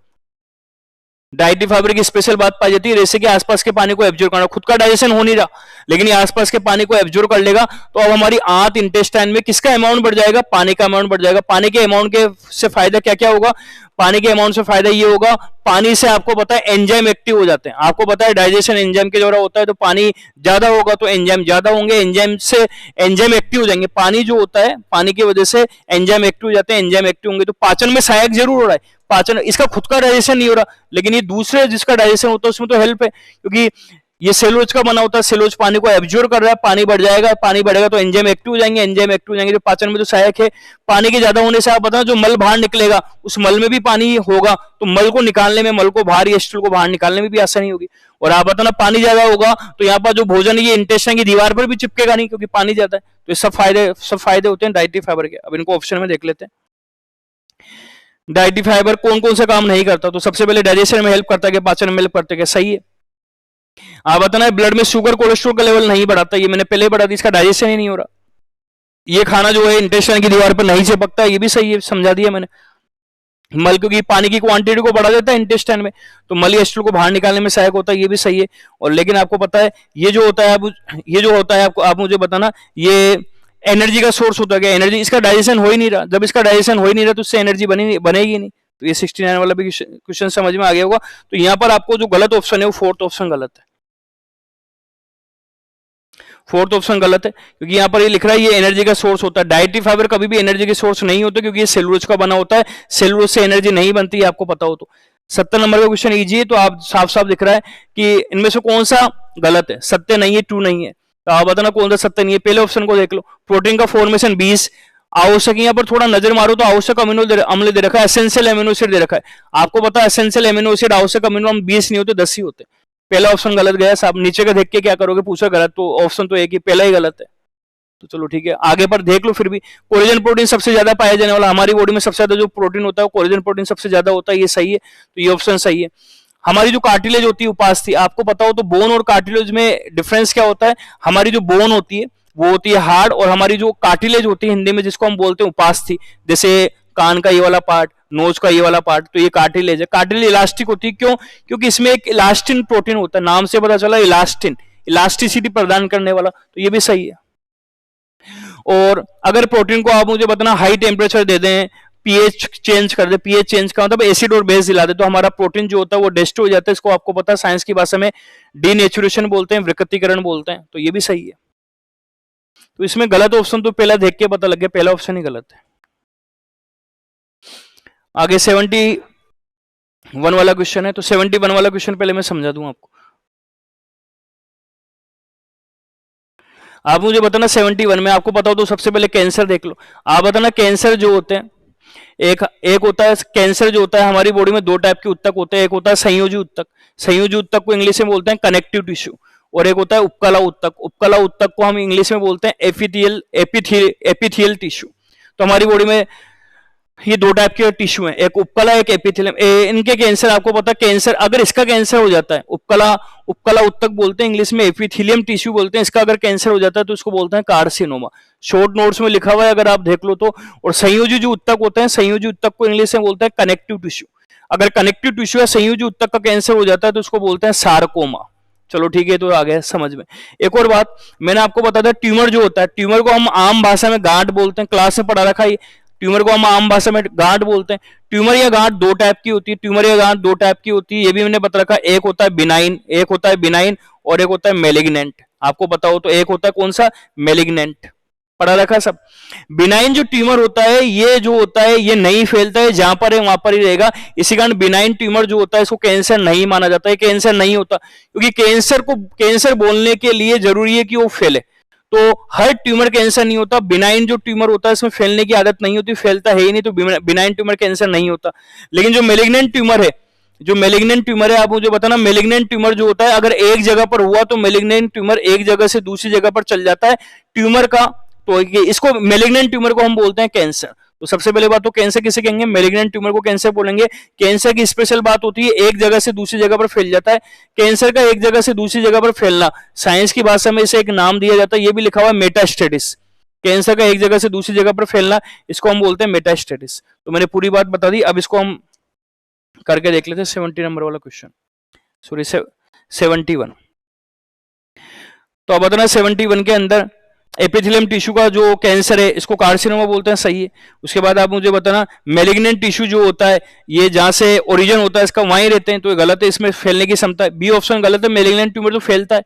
डाइटरी फाइबर की स्पेशल बात पाई जाती है, रेशे के आसपास के पानी को एब्जॉर्ब करना। खुद का डाइजेशन हो नहीं रहा, लेकिन ये आसपास के पानी को एब्जॉर्ब कर लेगा। तो अब हमारी आंत इंटेस्टाइन में किसका अमाउंट बढ़ जाएगा, पानी का अमाउंट बढ़ जाएगा। पानी के अमाउंट के से फायदा क्या क्या होगा, पानी के अमाउंट से फायदा ये होगा, पानी से आपको पता है एंजाइम एक्टिव हो जाते हैं। आपको पता है डाइजेशन एंजाइम के द्वारा होता है, तो पानी ज्यादा होगा तो एंजाइम ज्यादा होंगे, एंजाइम से एंजाइम एक्टिव हो जाएंगे। पानी जो होता है, पानी की वजह से एंजाइम एक्टिव हो जाते हैं, एंजाइम एक्टिव होंगे तो पाचन में सहायक जरूर हो रहा है। पाचन, इसका खुद का डाइजेशन नहीं हो रहा, लेकिन ये दूसरे जिसका डाइजेशन होता है उसमें तो हेल्प है, क्योंकि ये सेलुलोज का बना होता है, सेलुलोज पानी को एब्जॉर्ब कर रहा है, पानी बढ़ जाएगा, पानी बढ़ेगा तो एंजाइम एक्टिव हो जाएंगे, एंजाइम एक्टिव हो जाएंगे तो पाचन में तो सहायक है। पानी के ज्यादा होने से आप बताओ जो मल बाहर निकलेगा, उस मल में भी पानी होगा, तो मल को निकालने में, मल को बाहर या स्टूल को बाहर निकालने में भी आसानी होगी। और आप बताना पानी ज्यादा होगा तो यहाँ पर जो भोजन ये इंटेस्टाइन की दीवार पर भी चिपकेगा नहीं, क्योंकि पानी ज्यादा है। तो ये सब फायदे होते हैं डाइटरी फाइबर के। अब इनको ऑप्शन में देख लेते हैं। डाइटरी फाइबर कौन कौन सा काम नहीं करता, तो सबसे पहले डाइजेशन में हेल्प करता है, पाचन में हेल्प करता है, सही है। आप बताना ब्लड में शुगर कोलेस्ट्रॉल का लेवल नहीं बढ़ाता, ये मैंने पहले बढ़ा दी, इसका डाइजेशन ही नहीं हो रहा। ये खाना जो है इंटेस्टाइन की दीवार पर नहीं चिपकता, ये भी सही है, समझा दिया मैंने। मल, क्योंकि पानी की क्वांटिटी को बढ़ा देता है इंटेस्टाइन में, तो मल या स्टूल को बाहर निकालने में सहायक होता है, ये भी सही है। और लेकिन आपको पता है ये जो होता है आपको, आप मुझे बताना, ये एनर्जी का सोर्स होता है, एनर्जी, इसका डाइजेशन हो ही नहीं रहा। जब इसका डाइजेशन हो ही नहीं रहा तो उससे एनर्जी बनेगी नहीं। तो ये 69 वाला भी क्वेश्चन समझ में आ गया होगा। तो यहाँ पर आपको जो गलत ऑप्शन है वो फोर्थ ऑप्शन गलत है, फोर्थ ऑप्शन गलत है, क्योंकि यहाँ पर ये लिख रहा है ये एनर्जी का सोर्स होता है। डाइटरी फाइबर कभी भी एनर्जी के सोर्स नहीं होते, क्योंकि ये सेलुलोज का बना होता है, सेलुलोज से एनर्जी नहीं बनती है, आपको पता हो तो। 70 नंबर का क्वेश्चन इजी है, तो आप साफ साफ दिख रहा है कि इनमें से कौन सा गलत है, सत्य नहीं है, ट्रू नहीं है। तो आप बताना कौन सा सत्य नहीं है। पहले ऑप्शन को देख लो, प्रोटीन का फॉर्मेशन 20, आवश्यक, यहाँ पर थोड़ा नजर मारो तो आवश्यक अमीनो अम्ल दे रखा है, एसेंशियल अमीनो एसिड दे रखा है। आपको पता है एसेंशियल अमीनो एसिड, आवश्यक अमीनो अम्ल 20 नहीं होते, 10 ही होते। पहला ऑप्शन गलत गया साहब। नीचे का देख के क्या करोगे, पूछा गलत, तो ऑप्शन तो एक ही, पहला ही गलत है। तो चलो ठीक है, आगे पर देख लो। फिर भी कोलेजन प्रोटीन सबसे ज्यादा पाया जाने वाला, हमारी बॉडी में सबसे ज्यादा जो प्रोटीन होता है वो कोलेजन प्रोटीन सबसे ज्यादा होता है, ये सही है, तो ये ऑप्शन सही है। हमारी जो कार्टिलेज होती है उपास थी, आपको पता हो तो बोन और कार्टिलेज में डिफरेंस क्या होता है। हमारी जो बोन होती है वो होती है हार्ड, और हमारी जो कार्टिलेज होती है हिंदी में जिसको हम बोलते हैं उपास थी, जैसे कान का ये वाला पार्ट, नोज का ये वाला पार्ट, तो ये कार्टिलेज है। कार्टिलेज इलास्टिक होती है, क्यों, क्योंकि इसमें एक इलास्टिन प्रोटीन होता है, नाम से पता चला इलास्टिन, इलास्टिसिटी प्रदान करने वाला, तो ये भी सही है। और अगर प्रोटीन को आप मुझे बताना हाई टेम्परेचर दे दें पीएच चेंज कर दे, पीएच चेंज का मतलब एसिड और बेस दिला दे, तो हमारा प्रोटीन जो होता है वो डिस्ट्रॉय हो जाता है। इसको आपको पता है साइंस की भाषा में डीनेचुरेशन बोलते हैं, विकृतीकरण बोलते हैं। तो ये भी सही है। तो इसमें गलत ऑप्शन तो पहला देख के पता लग गया, पहला ऑप्शन ही गलत है। आगे 71 वाला क्वेश्चन है। तो 71 वाला क्वेश्चन पहले मैं समझा दूं आपको। आप मुझे बताना 71 में आपको पता हो तो सबसे पहले कैंसर देख लो। आप बताना कैंसर जो होते हैं, एक होता है कैंसर जो होता है हमारी बॉडी में दो टाइप के ऊतक होते हैं। एक होता है संयोजी ऊतक, संयोजी ऊतक को इंग्लिश में बोलते हैं कनेक्टिव टिश्यू, और एक होता है उपकला ऊतक, उपकला ऊतक को हम इंग्लिश में बोलते हैं एपिथियल टिश्यू। तो हमारी बॉडी में ये दो टाइप के टिश्यू हैं, एक उपकला एक एपिथेलियम। इनके कैंसर आपको पता, कैंसर अगर इसका कैंसर हो जाता है, उपकला ऊतक बोलते हैं इंग्लिश में, एपिथेलियम टिश्यू बोलते हैं, इसका अगर कैंसर हो जाता है तो इसको बोलते हैं कार्सिनोमा। शॉर्ट नोट्स में लिखा हुआ है अगर आप देख लो तो। और संयोजी जो ऊतक होते हैं, संयोजी ऊतक को इंग्लिश में बोलते हैं कनेक्टिव टिश्यू। अगर कनेक्टिव टिश्यू या संयोजी ऊतक का कैंसर हो जाता है तो उसको बोलते हैं सार्कोमा। चलो ठीक है, तो आ गया समझ में। एक और बात मैंने आपको बताया था, ट्यूमर जो होता है, ट्यूमर को हम आम भाषा में गांठ बोलते हैं, क्लास में पढ़ा रखा है। ट्यूमर को हम आम भाषा में गांठ बोलते हैं। ट्यूमर या गांठ दो टाइप की होती है, ट्यूमर या गांठ दो टाइप की होती है, ये भी मैंने बता रखा। एक होता है बिनाइन, और एक होता है मेलिग्नेंट। आपको पता हो तो एक होता है कौन सा, मेलिग्नेंट, पढ़ा रखा सब। बिनाइन जो ट्यूमर होता है, ये जो होता है ये नहीं फैलता है, जहां पर है वहां पर ही रहेगा। इसी कारण बिनाइन ट्यूमर जो होता है इसको कैंसर नहीं माना जाता है, कैंसर नहीं होता, क्योंकि कैंसर को कैंसर बोलने के लिए जरूरी है कि वो फैले। तो हर ट्यूमर कैंसर नहीं होता। बिनाइन जो ट्यूमर होता है इसमें फैलने की आदत नहीं होती, फैलता है ही नहीं, तो बिनाइन ट्यूमर कैंसर नहीं होता। लेकिन जो मेलिग्नेंट ट्यूमर है, जो मेलिग्नेंट ट्यूमर है, आप मुझे बताना, मेलिग्नेंट ट्यूमर जो होता है अगर एक जगह पर हुआ तो मेलिग्नेंट ट्यूमर एक जगह से दूसरी जगह पर चल जाता है ट्यूमर का, तो इसको मेलिग्नेंट ट्यूमर को हम बोलते हैं कैंसर। तो सबसे पहले बात तो कैंसर किसे कहेंगे, मेलिग्नेंट ट्यूमर को कैंसर बोलेंगे। कैंसर की स्पेशल बात होती है एक जगह से दूसरी जगह पर फैल जाता है। कैंसर का एक जगह से दूसरी जगह पर फैलना, साइंस की भाषा में इसे एक नाम दिया जाता है, ये भी लिखा हुआ है मेटास्टेटिस। कैंसर का एक जगह से दूसरी जगह पर फैलना, इसको हम बोलते हैं मेटास्टेटिस। तो मैंने पूरी बात बता दी। अब इसको हम करके देख लेते हैं 70 नंबर वाला क्वेश्चन, सॉरी 71। तो अब बताना 71 के अंदर एपिथेलियम टिश्यू का जो कैंसर है इसको कार्सिनोमा बोलते हैं, सही है। उसके बाद आप मुझे बताना मेलिग्नेंट टिश्यू जो होता है ये जहां से ओरिजिन होता है इसका वहीं रहते हैं, तो ये गलत है, इसमें फैलने की क्षमता है। बी ऑप्शन गलत है, मेलिग्नेंट ट्यूमर तो फैलता है,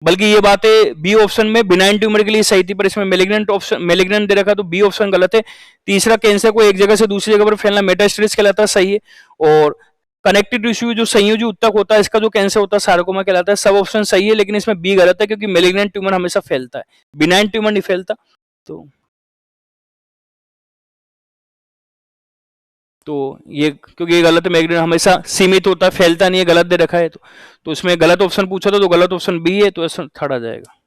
बल्कि ये बातें बी ऑप्शन में बिनाइन ट्यूमर के लिए सही थी, पर इसमें मेलिग्नेंट दे रखा, तो बी ऑप्शन गलत है। तीसरा, कैंसर को एक जगह से दूसरी जगह पर फैलना, मेटास्टेसिस कहलाता है, सही है। और कनेक्टिव टिश्यू जो संयोजी ऊतक होता है इसका जो कैंसर होता है सार्कोमा कहलाता है, सब ऑप्शन सही है, लेकिन इसमें बी गलत है क्योंकि मेलिग्नेंट ट्यूमर हमेशा फैलता है, बिनाइन ट्यूमर नहीं फैलता। तो ये क्योंकि ये गलत है, मेलिग्नेंट हमेशा सीमित होता है, फैलता नहीं है, गलत दे रखा है। तो इसमें गलत ऑप्शन पूछा था, तो गलत ऑप्शन बी है, तो थर्ड आ जाएगा।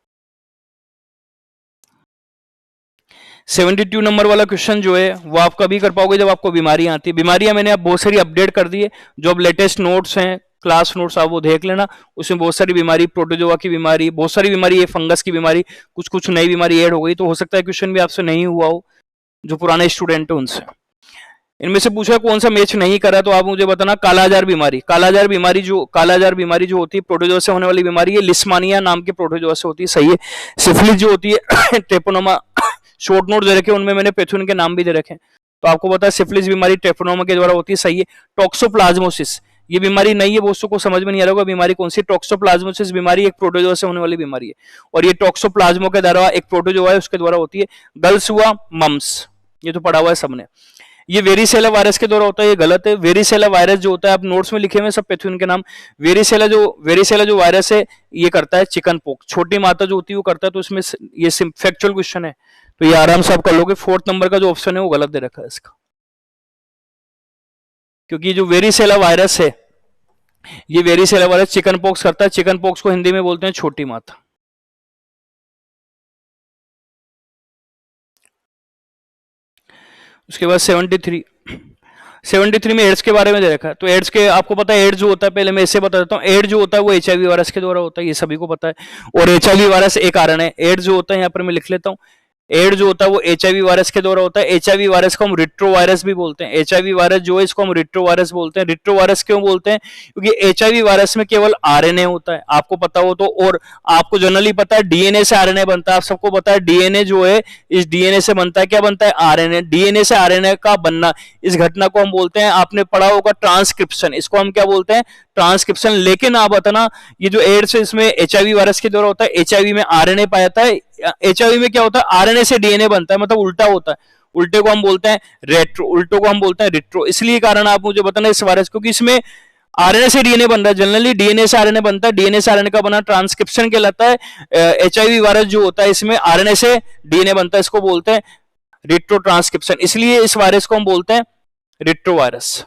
72 नंबर वाला क्वेश्चन जो है वो आप कभी कर पाओगे जब आपको बीमारियां आती है। बीमारियां मैंने अब बहुत सारी अपडेट कर दी है, जो अब लेटेस्ट नोट्स हैं, क्लास नोट्स, आप वो देख लेना। उसमें बहुत सारी बीमारी, प्रोटोजोआ की बीमारी, बहुत सारी बीमारी है, फंगस की बीमारी, कुछ कुछ नई बीमारी ऐड हो गई। तो हो सकता है क्वेश्चन भी आपसे नहीं हुआ हो, जो पुराने स्टूडेंट है उनसे। इनमें से पूछा कौन सा मैच नहीं करा, तो आप मुझे बताना कालाजार बीमारी। कालाजार बीमारी जो होती है प्रोटोजोआ से होने वाली बीमारी है, लिस्मानिया नाम के प्रोटोजोआ से होती है, सही है। सिफिलिस जो होती है ट्रेपोनोमा, शॉर्ट नोट दे रखे, उनमें मैंने पैथोजन के नाम भी दे रखे हैं। तो आपको पता है सिफिलिस बीमारी ट्रेपोनोमा के द्वारा होती है, सही है। टॉक्सोप्लाज्मोसिस, ये बीमारी नहीं है, दोस्तों को समझ में नहीं आ रहा होगा बीमारी कौन सी। टॉक्सोप्लाज्मोसिस बीमारी एक प्रोटोजोआ से होने वाली बीमारी है, और ये टॉक्सोप्लाज्मो के द्वारा, एक प्रोटोजोआ है उसके द्वारा होती है। गर्ल्स हुआ मम्स, ये तो पढ़ा हुआ है सबने। ये वेरिसेला वायरस के द्वारा होता है, ये गलत है। वेरिसेला वायरस जो होता है, आप नोट्स में लिखे हुए सब पैथोजन के नाम। वेरिसेला जो वायरस है ये करता है चिकन पॉक्स, छोटी माता जो होती है वो करता है। तो इसमें ये फैक्चुअल क्वेश्चन है, तो ये आराम से आप कर लोगे। 4th नंबर का जो ऑप्शन है वो गलत दे रखा है इसका, क्योंकि जो वेरिसेला वायरस है, ये वेरिसेला वायरस चिकन पॉक्स करता है। चिकन पॉक्स को हिंदी में बोलते हैं छोटी माता। उसके बाद 73 में एड्स के बारे में दे रखा है। तो एड्स के आपको पता है, एड्स जो होता है, पहले मैं इसे बता देता हूँ। एड्स जो होता है वो HIV वायरस के द्वारा होता है, ये सभी को पता है। और HIV वायरस एक कारण है। एड्स जो होता है यहाँ पर मैं लिख लेता हूँ, एड्स जो होता है वो एचआईवी वायरस के द्वारा होता है। एचआईवी वायरस को हम रिट्रो वायरस भी बोलते हैं। एचआईवी वायरस जो है इसको हम रिट्रो वायरस बोलते हैं। रिट्रो वायरस क्यों बोलते हैं? क्योंकि एचआईवी वायरस में केवल आरएनए होता है, आपको पता हो तो, और आपको जनरली पता है डीएनए से आरएनए बनता है। आप सबको पता है डीएनए जो है, इस डीएनए से बनता है, क्या बनता है? आरएनए। डीएनए से आरएनए का बनना, इस घटना को हम बोलते हैं, आपने पढ़ा होगा ट्रांसक्रिप्शन, इसको हम क्या बोलते हैं? ट्रांसक्रिप्शन। लेकिन आप बताना, ये जो एड्स है इसमें एचआईवी वायरस के द्वारा होता है। एचआईवी में आरएनए पाया जाता है। एचआईवी में क्या होता है? आरएनए से डीएनए बनता है, मतलब उल्टा होता है। उल्टे को हम बोलते हैं रेट्रो, उल्टो को हम बोलते हैं रिट्रो। इसलिए कारण आप मुझे बताना इस वायरस, क्योंकि इसमें आरएनए से डीएनए बन रहा है। जनरली डीएनए से आरएनए बनता है, डीएनए से आरएनए का बना ट्रांसक्रिप्शन कहलाता है। एचआईवी वायरस जो होता है इसमें आरएनए से डीएनए बनता है, इसको बोलते हैं रिट्रो ट्रांसक्रिप्शन। इसलिए इस वायरस को हम बोलते हैं रिट्रो वायरस।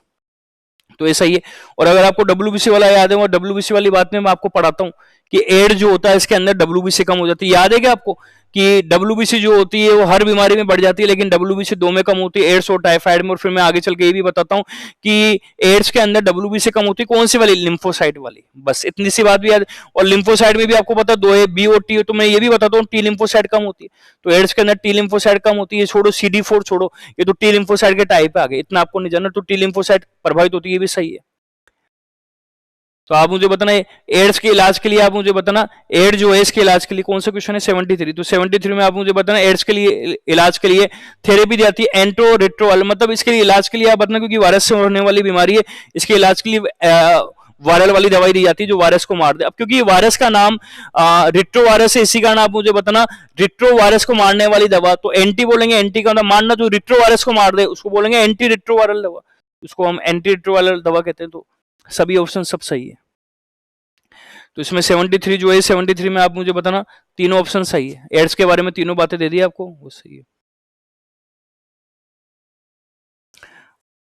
तो ऐसा ही है। और अगर आपको डब्ल्यूबीसी वाला याद है, वो डब्ल्यूबीसी वाली बात में मैं आपको पढ़ाता हूं कि एड्स जो होता है इसके अंदर डब्ल्यूबीसी कम हो जाती है। याद है क्या आपको कि डब्ल्यूबीसी जो होती है वो हर बीमारी में बढ़ जाती है, लेकिन डब्ल्यूबीसी 2 में कम होती है, एड्स और टाइफाइड में। और फिर मैं आगे चल के ये भी बताता हूं कि एड्स के अंदर डब्ल्यूबीसी कम होती है, कौन सी वाली? लिम्फोसाइट वाली। बस इतनी सी बात भी याद। और लिम्फोसाइट में भी आपको पता 2 है, बी और टी। तो मैं ये भी बताता हूँ टी लिम्फोसाइट कम होती है, तो एड्स के अंदर टी लिम्फोसाइट कम होती है। छोड़ो CD4 छोड़ो, ये तो टी लिम्फोसाइट के टाइप आ गए, इतना आपको नहीं जानना। तो टी लिम्फोसाइट प्रभावित होती है, ये भी सही है। तो आप मुझे बताना एड्स के इलाज के लिए, आप मुझे बताना एड्स जो है इसके इलाज के लिए कौन सा क्वेश्चन है? 73। तो 73 में आप मुझे बताना एड्स के लिए इलाज के लिए थेरेपी दी जाती है एंटो रिट्रोवायरल, मतलब इसके लिए इलाज के लिए आप बताना, क्योंकि वायरस से होने वाली बीमारी है, इसके इलाज के लिए वायरल वाली दवाई दी जाती है जो वायरस को मार दे। अब क्योंकि वायरस का नाम रिट्रो वायरस है, इसी कारण आप मुझे बताना रिट्रो वायरस को मारने वाली दवा, तो एंटी बोलेंगे, एंटी का मतलब मारना, जो रिट्रो वायरस को मार दे उसको बोलेंगे एंटी रिट्रो वायरल दवा, उसको हम एंटी रिट्रो वायरल दवा कहते हैं। तो सभी ऑप्शन सब सही है। तो इसमें 73 जो है, 73 में आप मुझे बताना तीनों ऑप्शन सही है। एड्स के बारे में तीनों बातें दे दी आपको, वो सही है।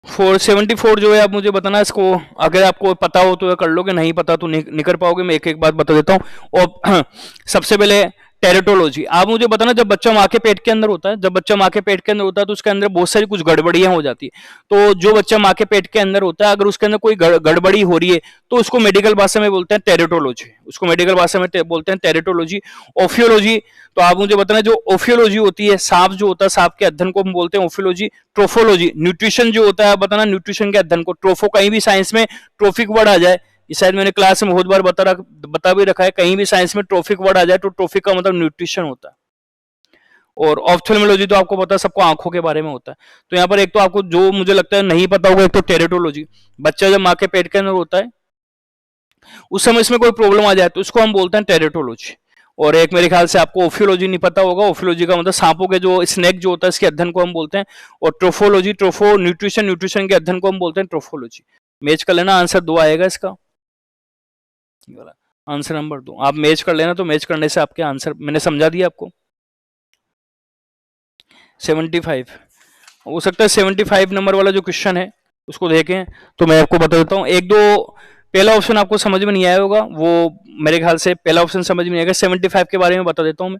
474 जो है आप मुझे बताना, इसको अगर आपको पता हो तो कर लोगे, नहीं पता तो नहीं कर पाओगे। मैं एक एक बात बता देता हूँ। और सबसे पहले टेरेटोलॉजी, आप मुझे बताना, जब बच्चा माँ के पेट के अंदर होता है, जब बच्चा माँ के पेट के अंदर होता है तो उसके अंदर बहुत सारी कुछ गड़बड़ियां हो जाती है। तो जो बच्चा माँ के पेट के अंदर होता है, अगर उसके अंदर कोई गड़बड़ी हो रही है तो उसको मेडिकल भाषा में बोलते हैं टेरेटोलॉजी, उसको मेडिकल भाषा में बोलते हैं टेरेटोलॉजी। ओफियोलॉजी, तो आप मुझे बताना जो ओफियोलॉजी होती है, सांप जो होता है, सांप के अध्ययन को हम बोलते हैं ओफियोलॉजी। ट्रोफोलॉजी, न्यूट्रिशन जो होता है, आप बताना न्यूट्रिशन के अध्ययन को। ट्रोफो, कहीं भी साइंस में ट्रोफिक वर्ड आ जाए, ये शायद मैंने क्लास में बहुत बार बता भी रखा है, कहीं भी साइंस में ट्रोफिक वर्ड आ जाए तो ट्रोफिक का मतलब न्यूट्रिशन होता है। और ऑप्थेल्मोलॉजी तो आपको पता है, सबको आंखों के बारे में होता है। तो यहाँ पर एक तो आपको जो मुझे लगता है नहीं पता होगा, एक तो टेरेटोलॉजी, बच्चा जब माँ के पेट के अंदर होता है उस समय इसमें कोई प्रॉब्लम आ जाए तो उसको हम बोलते हैं टेरेटोलॉजी। और एक मेरे ख्याल से आपको ओफियोलॉजी नहीं पता होगा, ओफियोलॉजी का मतलब सांपों के जो स्नेक जो होता है इसके अध्ययन को हम बोलते हैं। और ट्रोफोलॉजी, ट्रोफो न्यूट्रिशन, न्यूट्रिशन के अध्ययन को हम बोलते हैं ट्रोफोलॉजी। मैच कर लेना, आंसर 2 आएगा इसका, आंसर नंबर 2 आप मैच कर लेना। तो मैच करने से आपके आंसर मैंने समझा दिया आपको। 75 हो सकता है 75 नंबर वाला जो क्वेश्चन है उसको देखें तो मैं आपको बता देता हूँ। एक दो पहला ऑप्शन आपको समझ में नहीं आया होगा, वो मेरे ख्याल से पहला ऑप्शन समझ में नहीं आएगा। 75 के बारे में बता देता हूँ मैं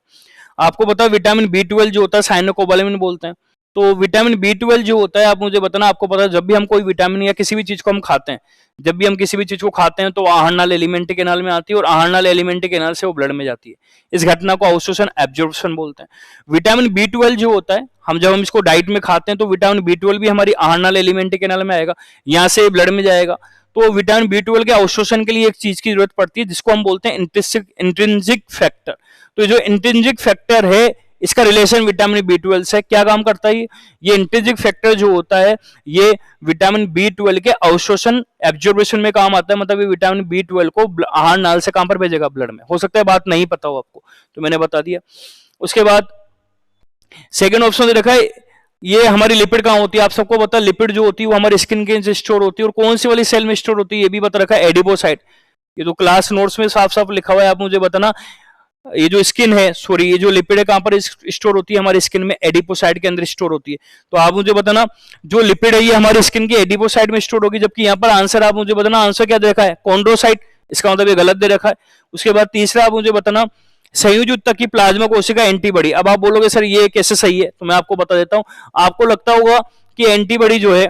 आपको। पता है विटामिन B12 जो होता है साइनोकोबालामिन बोलते हैं। तो विटामिन B12 जो होता है, आप मुझे बताना, आपको पता है जब भी हम कोई विटामिन या किसी भी चीज को हम खाते हैं, जब भी हम किसी भी चीज को खाते हैं तो आहार नाल एलिमेंट्री कैनाल में आती है और आहार नाल एलिमेंट्री कैनाल से वो ब्लड में जाती है। इस घटना को अवशोषण एब्जॉर्प्शन बोलते हैं। विटामिन B12 जो होता है, हम जब हम इसको डाइट में खाते हैं तो विटामिन B12 भी हमारी आहार नाल एलिमेंट्री कैनाल में आएगा, यहाँ से ब्लड में जाएगा। तो विटामिन B12 के अवशोषण के लिए एक चीज की जरूरत पड़ती है जिसको हम बोलते हैं इंट्रिंसिक फैक्टर। तो जो इंट्रिंसिक फैक्टर है इसका रिलेशन विटामिन B12 से क्या काम करता है? ये इंट्रिंसिक फैक्टर जो होता है ये विटामिन B12 के अवशोषण एब्जॉर्प्शन में काम आता है। मतलब ये विटामिन B12 को आहार नाल से कहां पर भेजेगा? ब्लड में। हो सकता है बात नहीं पता हो आपको, तो मैंने बता दिया। उसके बाद सेकेंड ऑप्शन दे रखा है, ये हमारी लिपिड कहां होती है? आप सबको पता है लिपिड जो होती है वो हमारी स्किन के नीचे स्टोर होती है। और कौन सी वाली सेल में स्टोर होती है ये भी बता रखा है, एडिपोसाइट। ये तो क्लास नोट्स में साफ साफ लिखा हुआ है, आप मुझे बताना। ये जो स्किन है, सॉरी, ये जो लिपिड है कहां पर स्टोर होती है? हमारी स्किन में एडिपोसाइट के अंदर स्टोर होती है। तो आप मुझे बताना जो लिपिड है ये हमारी स्किन की एडिपोसाइट में स्टोर होगी, जबकि यहाँ पर आंसर आप मुझे बताना, आंसर क्या दे रखा है? कॉन्ड्रोसाइट। इसका मतलब ये गलत दे रखा है। उसके बाद तीसरा आप मुझे बताना संयुज उत्तक की प्लाज्मा कोशिका एंटीबॉडी। अब आप बोलोगे सर ये कैसे सही है, तो मैं आपको बता देता हूं। आपको लगता होगा कि एंटीबॉडी जो है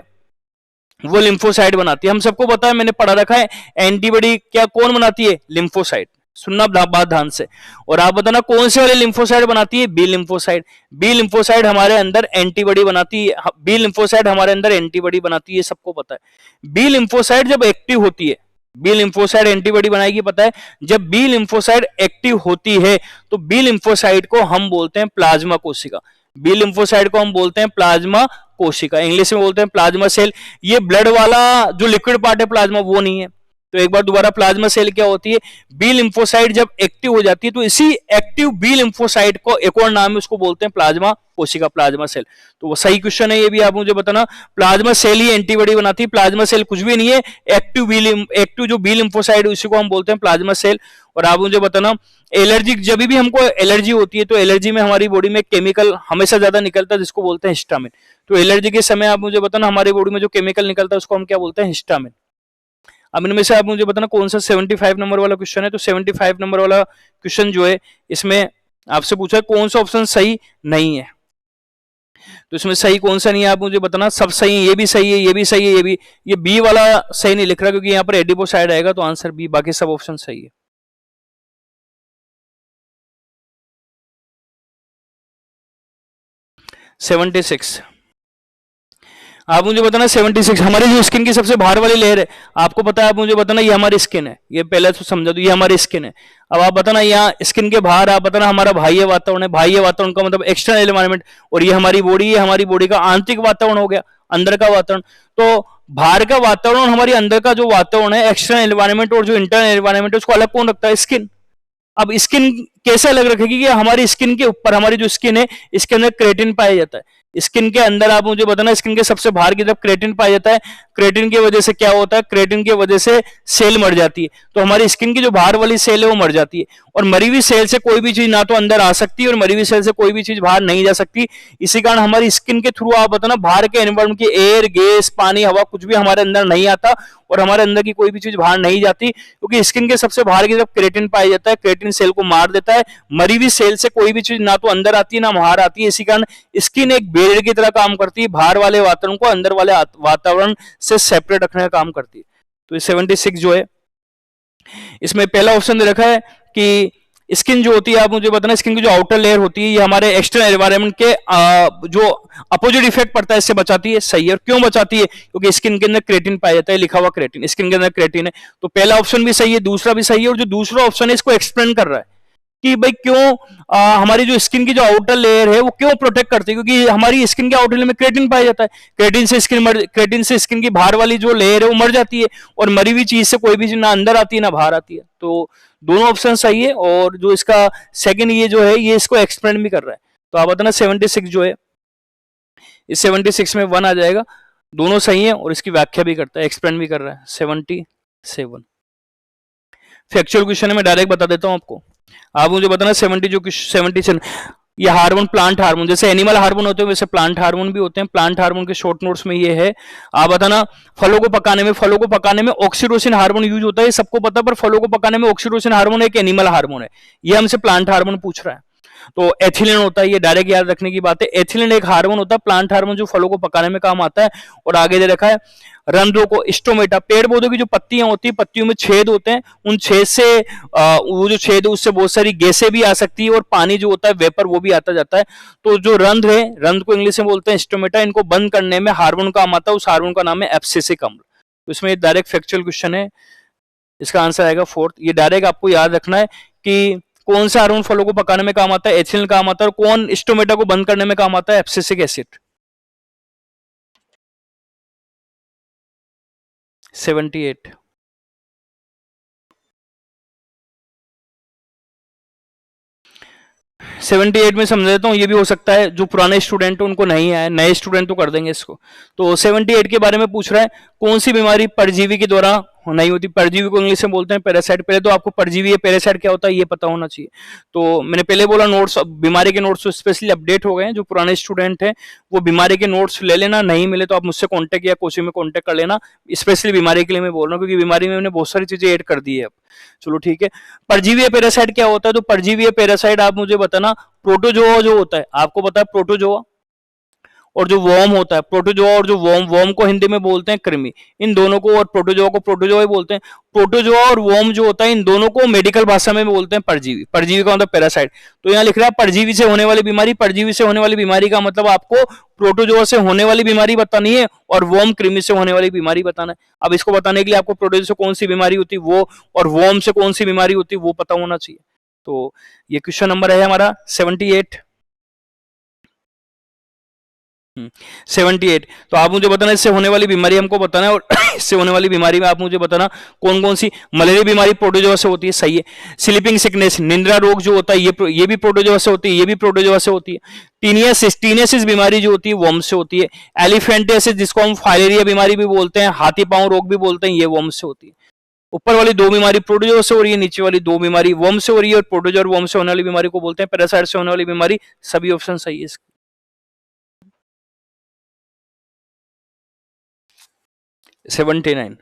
वो लिम्फोसाइट बनाती है। हम सबको पता है, मैंने पढ़ा रखा है, एंटीबॉडी क्या कौन बनाती है? लिम्फोसाइट। सुनना बात ध्यान से। और आप बताना कौन से वाले लिम्फोसाइट बनाती है, बी लिम्फोसाइट। बी लिम्फोसाइट हमारे अंदर एंटीबॉडी बनाती है, बी लिम्फोसाइट हमारे अंदर एंटीबॉडी बनाती है, सबको पता है। बी लिम्फोसाइट जब एक्टिव होती है, बी लिम्फोसाइट एंटीबॉडी बनाएगी, पता है। जब बी लिम्फोसाइट एक्टिव होती है तो बी लिम्फोसाइट को हम बोलते हैं प्लाज्मा कोशिका। बी लिम्फोसाइट को हम बोलते हैं प्लाज्मा कोशिका, इंग्लिश में बोलते हैं प्लाज्मा सेल। ये ब्लड वाला जो लिक्विड पार्ट है प्लाज्मा, वो नहीं है। तो एक बार दोबारा, प्लाज्मा सेल क्या होती है, बी लिम्फोसाइट जब एक्टिव हो जाती है तो इसी एक्टिव बी लिम्फोसाइट को एक और नाम है, उसको बोलते हैं प्लाज्मा कोशिका, प्लाज्मा सेल। तो वो सही क्वेश्चन है, ये भी आप मुझे बताना। प्लाज्मा सेल ही एंटीबॉडी बनाती है, प्लाज्मा सेल कुछ भी नहीं है। एक्टिव जो बी लिम्फोसाइट उसी को हम बोलते हैं प्लाज्मा सेल। और आप मुझे बताना, एलर्जी, जब भी हमको एलर्जी होती है तो एलर्जी में हमारी बॉडी में केमिकल हमेशा ज्यादा निकलता है जिसको बोलते हैं हिस्टामिन। तो एलर्जी के समय आप मुझे बताना हमारी बॉडी में जो केमिकल निकलता है उसको हम क्या बोलते हैं, हिस्टामिन। अब इनमें से आप मुझे बताना कौन सा 75 नंबर वाला क्वेश्चन है। तो 75 नंबर वाला क्वेश्चन जो है, इसमें आपसे पूछा है कौन सा ऑप्शन सही नहीं है। तो इसमें सही कौन सा नहीं है आप मुझे बताना। सब सही है, ये भी सही है, ये भी सही है, ये भी, ये बी वाला सही नहीं लिख रहा क्योंकि यहाँ पर एडिपोसाइड आएगा, तो आंसर बी, बाकी सब ऑप्शन सही है। सेवेंटी सिक्स, आप मुझे बताना 76, हमारी जो स्किन की सबसे बाहर वाली लेयर है, आपको पता है, आप मुझे बताना ये हमारी स्किन है, ये पहले तो समझा दो, ये हमारी स्किन है। अब आप बताना यहाँ स्किन के बाहर आप बताना हमारा बाह्य वातावरण है, बाह्य वातावरण का मतलब एक्सटर्नल एनवायरनमेंट, और ये हमारी बॉडी है, हमारी बॉडी का आंतरिक वातावरण हो गया, अंदर का वातावरण। तो बाहर का वातावरण और हमारी अंदर का जो वातावरण है, एक्सटर्नल एनवायरनमेंट और जो इंटरनल एनवायरनमेंट है, उसको अलग कौन रखता है, स्किन। अब स्किन कैसे अलग रखेगी, कि हमारी स्किन के ऊपर, हमारी जो स्किन है इसके अंदर क्रेटिन पाया जाता है। स्किन के अंदर आप मुझे बताना, स्किन के सबसे बाहर की तरफ क्रेटिन पाया जाता है। क्रेटिन की वजह से क्या होता है, क्रेटिन की वजह से सेल मर जाती है। तो हमारी स्किन की जो बाहर वाली सेल है वो मर जाती है, और मरी हुई सेल से कोई भी चीज ना तो अंदर आ सकती है और मरी हुई सेल से कोई भी चीज बाहर नहीं जा सकती। इसी कारण हमारी स्किन के थ्रू आप बताना बाहर के एनवायरमेंट की एयर, गैस, पानी, हवा कुछ भी हमारे अंदर नहीं आता, और हमारे अंदर की कोई भी चीज बाहर नहीं जाती, क्योंकि स्किन के सबसे बाहर की तरफ क्रेटिन पाया जाता है। क्रेटिन सेल को मार देता है, मरी हुई सेल से कोई भी चीज ना तो अंदर आती है ना बाहर आती है। इसी कारण स्किन एक बैरियर की तरह काम करती है, बाहर वाले वातावरण को अंदर वाले वातावरण से सेपरेट रखने का काम करती है। तो 76 जो है, इसमें पहला ऑप्शन दे रखा है कि स्किन जो होती है, आप मुझे बताना, स्किन की जो आउटर लेयर होती है ये हमारे एक्सटर्नल एनवायरनमेंट के जो अपोजिट इफेक्ट पड़ता है इससे बचाती है, सही है। और क्यों बचाती है, क्योंकि स्किन के अंदर क्रेटिन पाया जाता है, लिखा हुआ क्रेटिन, स्किन के अंदर क्रेटिन है। तो पहला ऑप्शन भी सही है, दूसरा भी सही है, और जो दूसरा ऑप्शन है इसको एक्सप्लेन कर रहा है कि भाई क्यों हमारी जो स्किन की जो आउटर लेयर है वो क्यों प्रोटेक्ट करती है, क्योंकि हमारी स्किन के आउटर लेयर में क्रेटिन पाया जाता है। क्रेटिन से स्किन की बाहर वाली जो लेयर है वो मर जाती है, और मरी हुई चीज से कोई भी चीज ना अंदर आती है ना बाहर आती है। तो दोनों ऑप्शन सही है, और जो इसका सेकंड ये जो है ये इसको एक्सप्लेन भी कर रहा है। तो आप बताना 76 जो है, इस 76 में 1 आ जाएगा। दोनों सही है और इसकी व्याख्या भी करता है, एक्सप्लेन भी कर रहा है। 77 फैक्चुअल क्वेश्चन है, मैं डायरेक्ट बता देता हूं आपको। आप मुझे बताना 77 ये हार्मोन, प्लांट हार्मोन, जैसे एनिमल हार्मोन होते हैं वैसे प्लांट हार्मोन भी होते हैं। प्लांट हार्मोन के शॉर्ट नोट्स में ये है। आप बताना फलों को पकाने में ऑक्सीटोसिन हार्मोन यूज होता है, सबको पता, पर फलों को पकाने में ऑक्सीटोसिन हार्मोन एक एनिमल हार्मोन है, ये हमसे प्लांट हार्मोन पूछ रहा है। तो एथिलीन होता है, ये डायरेक्ट याद रखने की बात है। एथिलीन एक हार्मोन होता है, प्लांट हार्मोन, जो फलों को पकाने में काम आता है। और आगे दे रखा है रंध्रों को, स्टोमेटा, पेड़ पौधों की जो पत्तियां होती है, पत्तियों में छेद होते हैं, उन छेद से वो जो छेद है उससे बहुत सारी गैसें भी आ सकती है, और पानी जो होता है वेपर वो भी आता जाता है। तो जो रंध्र है, रंध्र को इंग्लिश में बोलते हैं स्टोमेटा, इनको बंद करने में हार्मोन काम आता है, उस हार्मोन का नाम है एब्सिसिक अम्ल। तो इसमें डायरेक्ट फैक्चुअल क्वेश्चन है, इसका आंसर आएगा 4th। ये डायरेक्ट आपको याद रखना है कि कौन सा हार्मोन फलों को पकाने में काम आता है, एथिलीन काम आता है, और कौन स्टोमेटा को बंद करने में काम आता है, एब्सिसिक एसिड। 78 78 में समझ देता हूँ, ये भी हो सकता है जो पुराने स्टूडेंट उनको नहीं आए, नए स्टूडेंट तो कर देंगे इसको। तो 78 के बारे में पूछ रहा है, कौन सी बीमारी परजीवी के द्वारा नहीं होती। परजीवी को इंग्लिश में बोलते हैं पैरासाइट। पहले तो आपको परजीवी या पैरासाइट क्या होता है ये पता होना चाहिए। तो मैंने पहले बोला नोट्स, बीमारी के नोट्स स्पेशली अपडेट हो गए हैं। जो पुराने स्टूडेंट हैं वो बीमारी के नोट्स ले लेना, नहीं मिले तो आप मुझसे कॉन्टेक्ट या कोचिंग में कॉन्टेक्ट कर लेना। स्पेशली बीमारी के लिए मैं बोल रहा हूँ, क्योंकि बीमारी में मैंने बहुत सारी चीजें ऐड कर दी है अब। चलो ठीक है, परजीवी या पैरासाइट क्या होता है। तो परजीवी या पैरासाइट आप मुझे बताना, प्रोटोजोआ जो होता है, आपको पता है प्रोटोजोआ, और जो वर्म होता है प्रोटोजोआ, और जो वर्म को हिंदी में बोलते हैं कृमि, इन दोनों को, और प्रोटोजोआ को प्रोटोजोआ ही बोलते हैं। प्रोटोजोआ और वर्म जो होता है इन दोनों को मेडिकल भाषा में बोलते हैं परजीवी। परजीवी का मतलब पैरासाइट। तो यहाँ लिख रहा है परजीवी से होने वाली बीमारी। परजीवी से होने वाली बीमारी का मतलब आपको प्रोटोजोआ से होने वाली बीमारी बतानी है और वर्म कृमि से होने वाली बीमारी बताना है। अब इसको बताने के लिए आपको प्रोटोजोआ से कौन सी बीमारी होती है वो, और वर्म से कौन सी बीमारी होती है वो पता होना चाहिए। तो ये क्वेश्चन नंबर है हमारा 78। 78। तो आप मुझे बताना इससे होने वाली बीमारी हमको बताना है, और इससे होने वाली बीमारी में आप मुझे बताना कौन कौन सी। मलेरिया बीमारी प्रोटोजोआ से होती है, सही है। स्लीपिंग सिकनेस, निंद्रा रोग जो होता है ये भी प्रोटोजोआ से होती है, ये भी प्रोटोजोआ से होती है। टीनियसिस बीमारी जो होती है वर्म से होती है। एलिफेंटियासिस जिसको हम फाइलेरिया बीमारी भी बोलते हैं, हाथी पांव रोग भी बोलते हैं, ये वर्म से होती है। ऊपर वाली दो बीमारी प्रोटोजोआ से हो रही है, नीचे वाली दो बीमारी वर्म से हो रही है, और प्रोटोजोआ और वर्म से होने वाली बीमारी को बोलते हैं पैरासाइट से होने वाली बीमारी। सभी ऑप्शन सही है। 79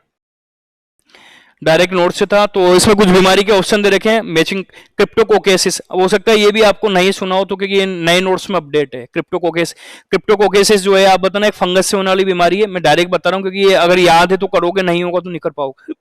डायरेक्ट नोट से था। तो इसमें कुछ बीमारी के ऑप्शन दे रखे हैं। मैचिंग क्रिप्टोकोकेसिस, हो सकता है ये भी आपको नहीं सुना हो, तो क्योंकि ये नए नोट्स में अपडेट है। क्रिप्टोकोकेसिस जो है आप बताना एक फंगस से होने वाली बीमारी है। मैं डायरेक्ट बता रहा हूँ क्योंकि ये अगर याद है तो करोगे, नहीं होगा तो नहीं कर पाओगे।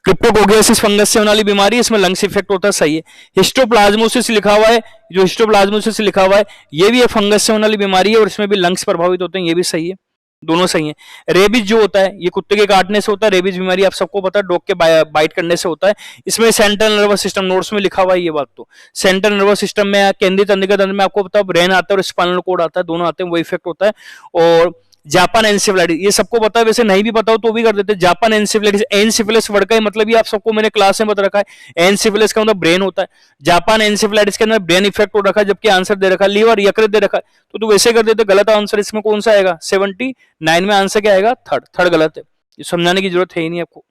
क्रिप्टोकोकेसिस फंगस से होने वाली बीमारी, इसमें लंग्स इफेक्ट होता है, सही है। हिस्टोप्लाज्मोसिस लिखा हुआ है, जो हिस्टोप्लाज्मोसिस लिखा हुआ है ये भी एक फंगस से होने वाली बीमारी है, और इसमें भी लंग्स प्रभावित होते हैं, ये भी सही है। दोनों सही है। रेबीज जो होता है ये कुत्ते के काटने से होता है। रेबीज बीमारी आप सबको पता है, डॉग के बाइट करने से होता है। इसमें सेंट्रल नर्वस सिस्टम, नोट्स में लिखा हुआ है ये बात। तो सेंट्रल नर्वस सिस्टम में, केंद्रीय तंत्रिका तंत्र में आपको पता है ब्रेन आता है और स्पाइनल कॉर्ड आता है, दोनों आते हैं, वो इफेक्ट होता है। और जापान एनसेफेलाइटिस ये सबको पता है, वैसे नहीं भी पता हो तो भी कर देते हैं। जापान एनसेफेलाइटिस, एनसेफेलस वर्ड का ही मतलब ही आप सबको मैंने क्लास में बता रखा है। एनसेफेलस का मतलब ब्रेन होता है। जापान एनसेफेलाइटिस के अंदर ब्रेन इफेक्ट हो रखा है, जबकि आंसर दे रखा है लीवर, यकृत दे रखा है, तो तू वैसे कर देते। गलत आंसर इसमें कौन सा आएगा? 79 में आंसर क्या आएगा? थर्ड गलत है। ये समझाने की जरूरत है ही नहीं आपको।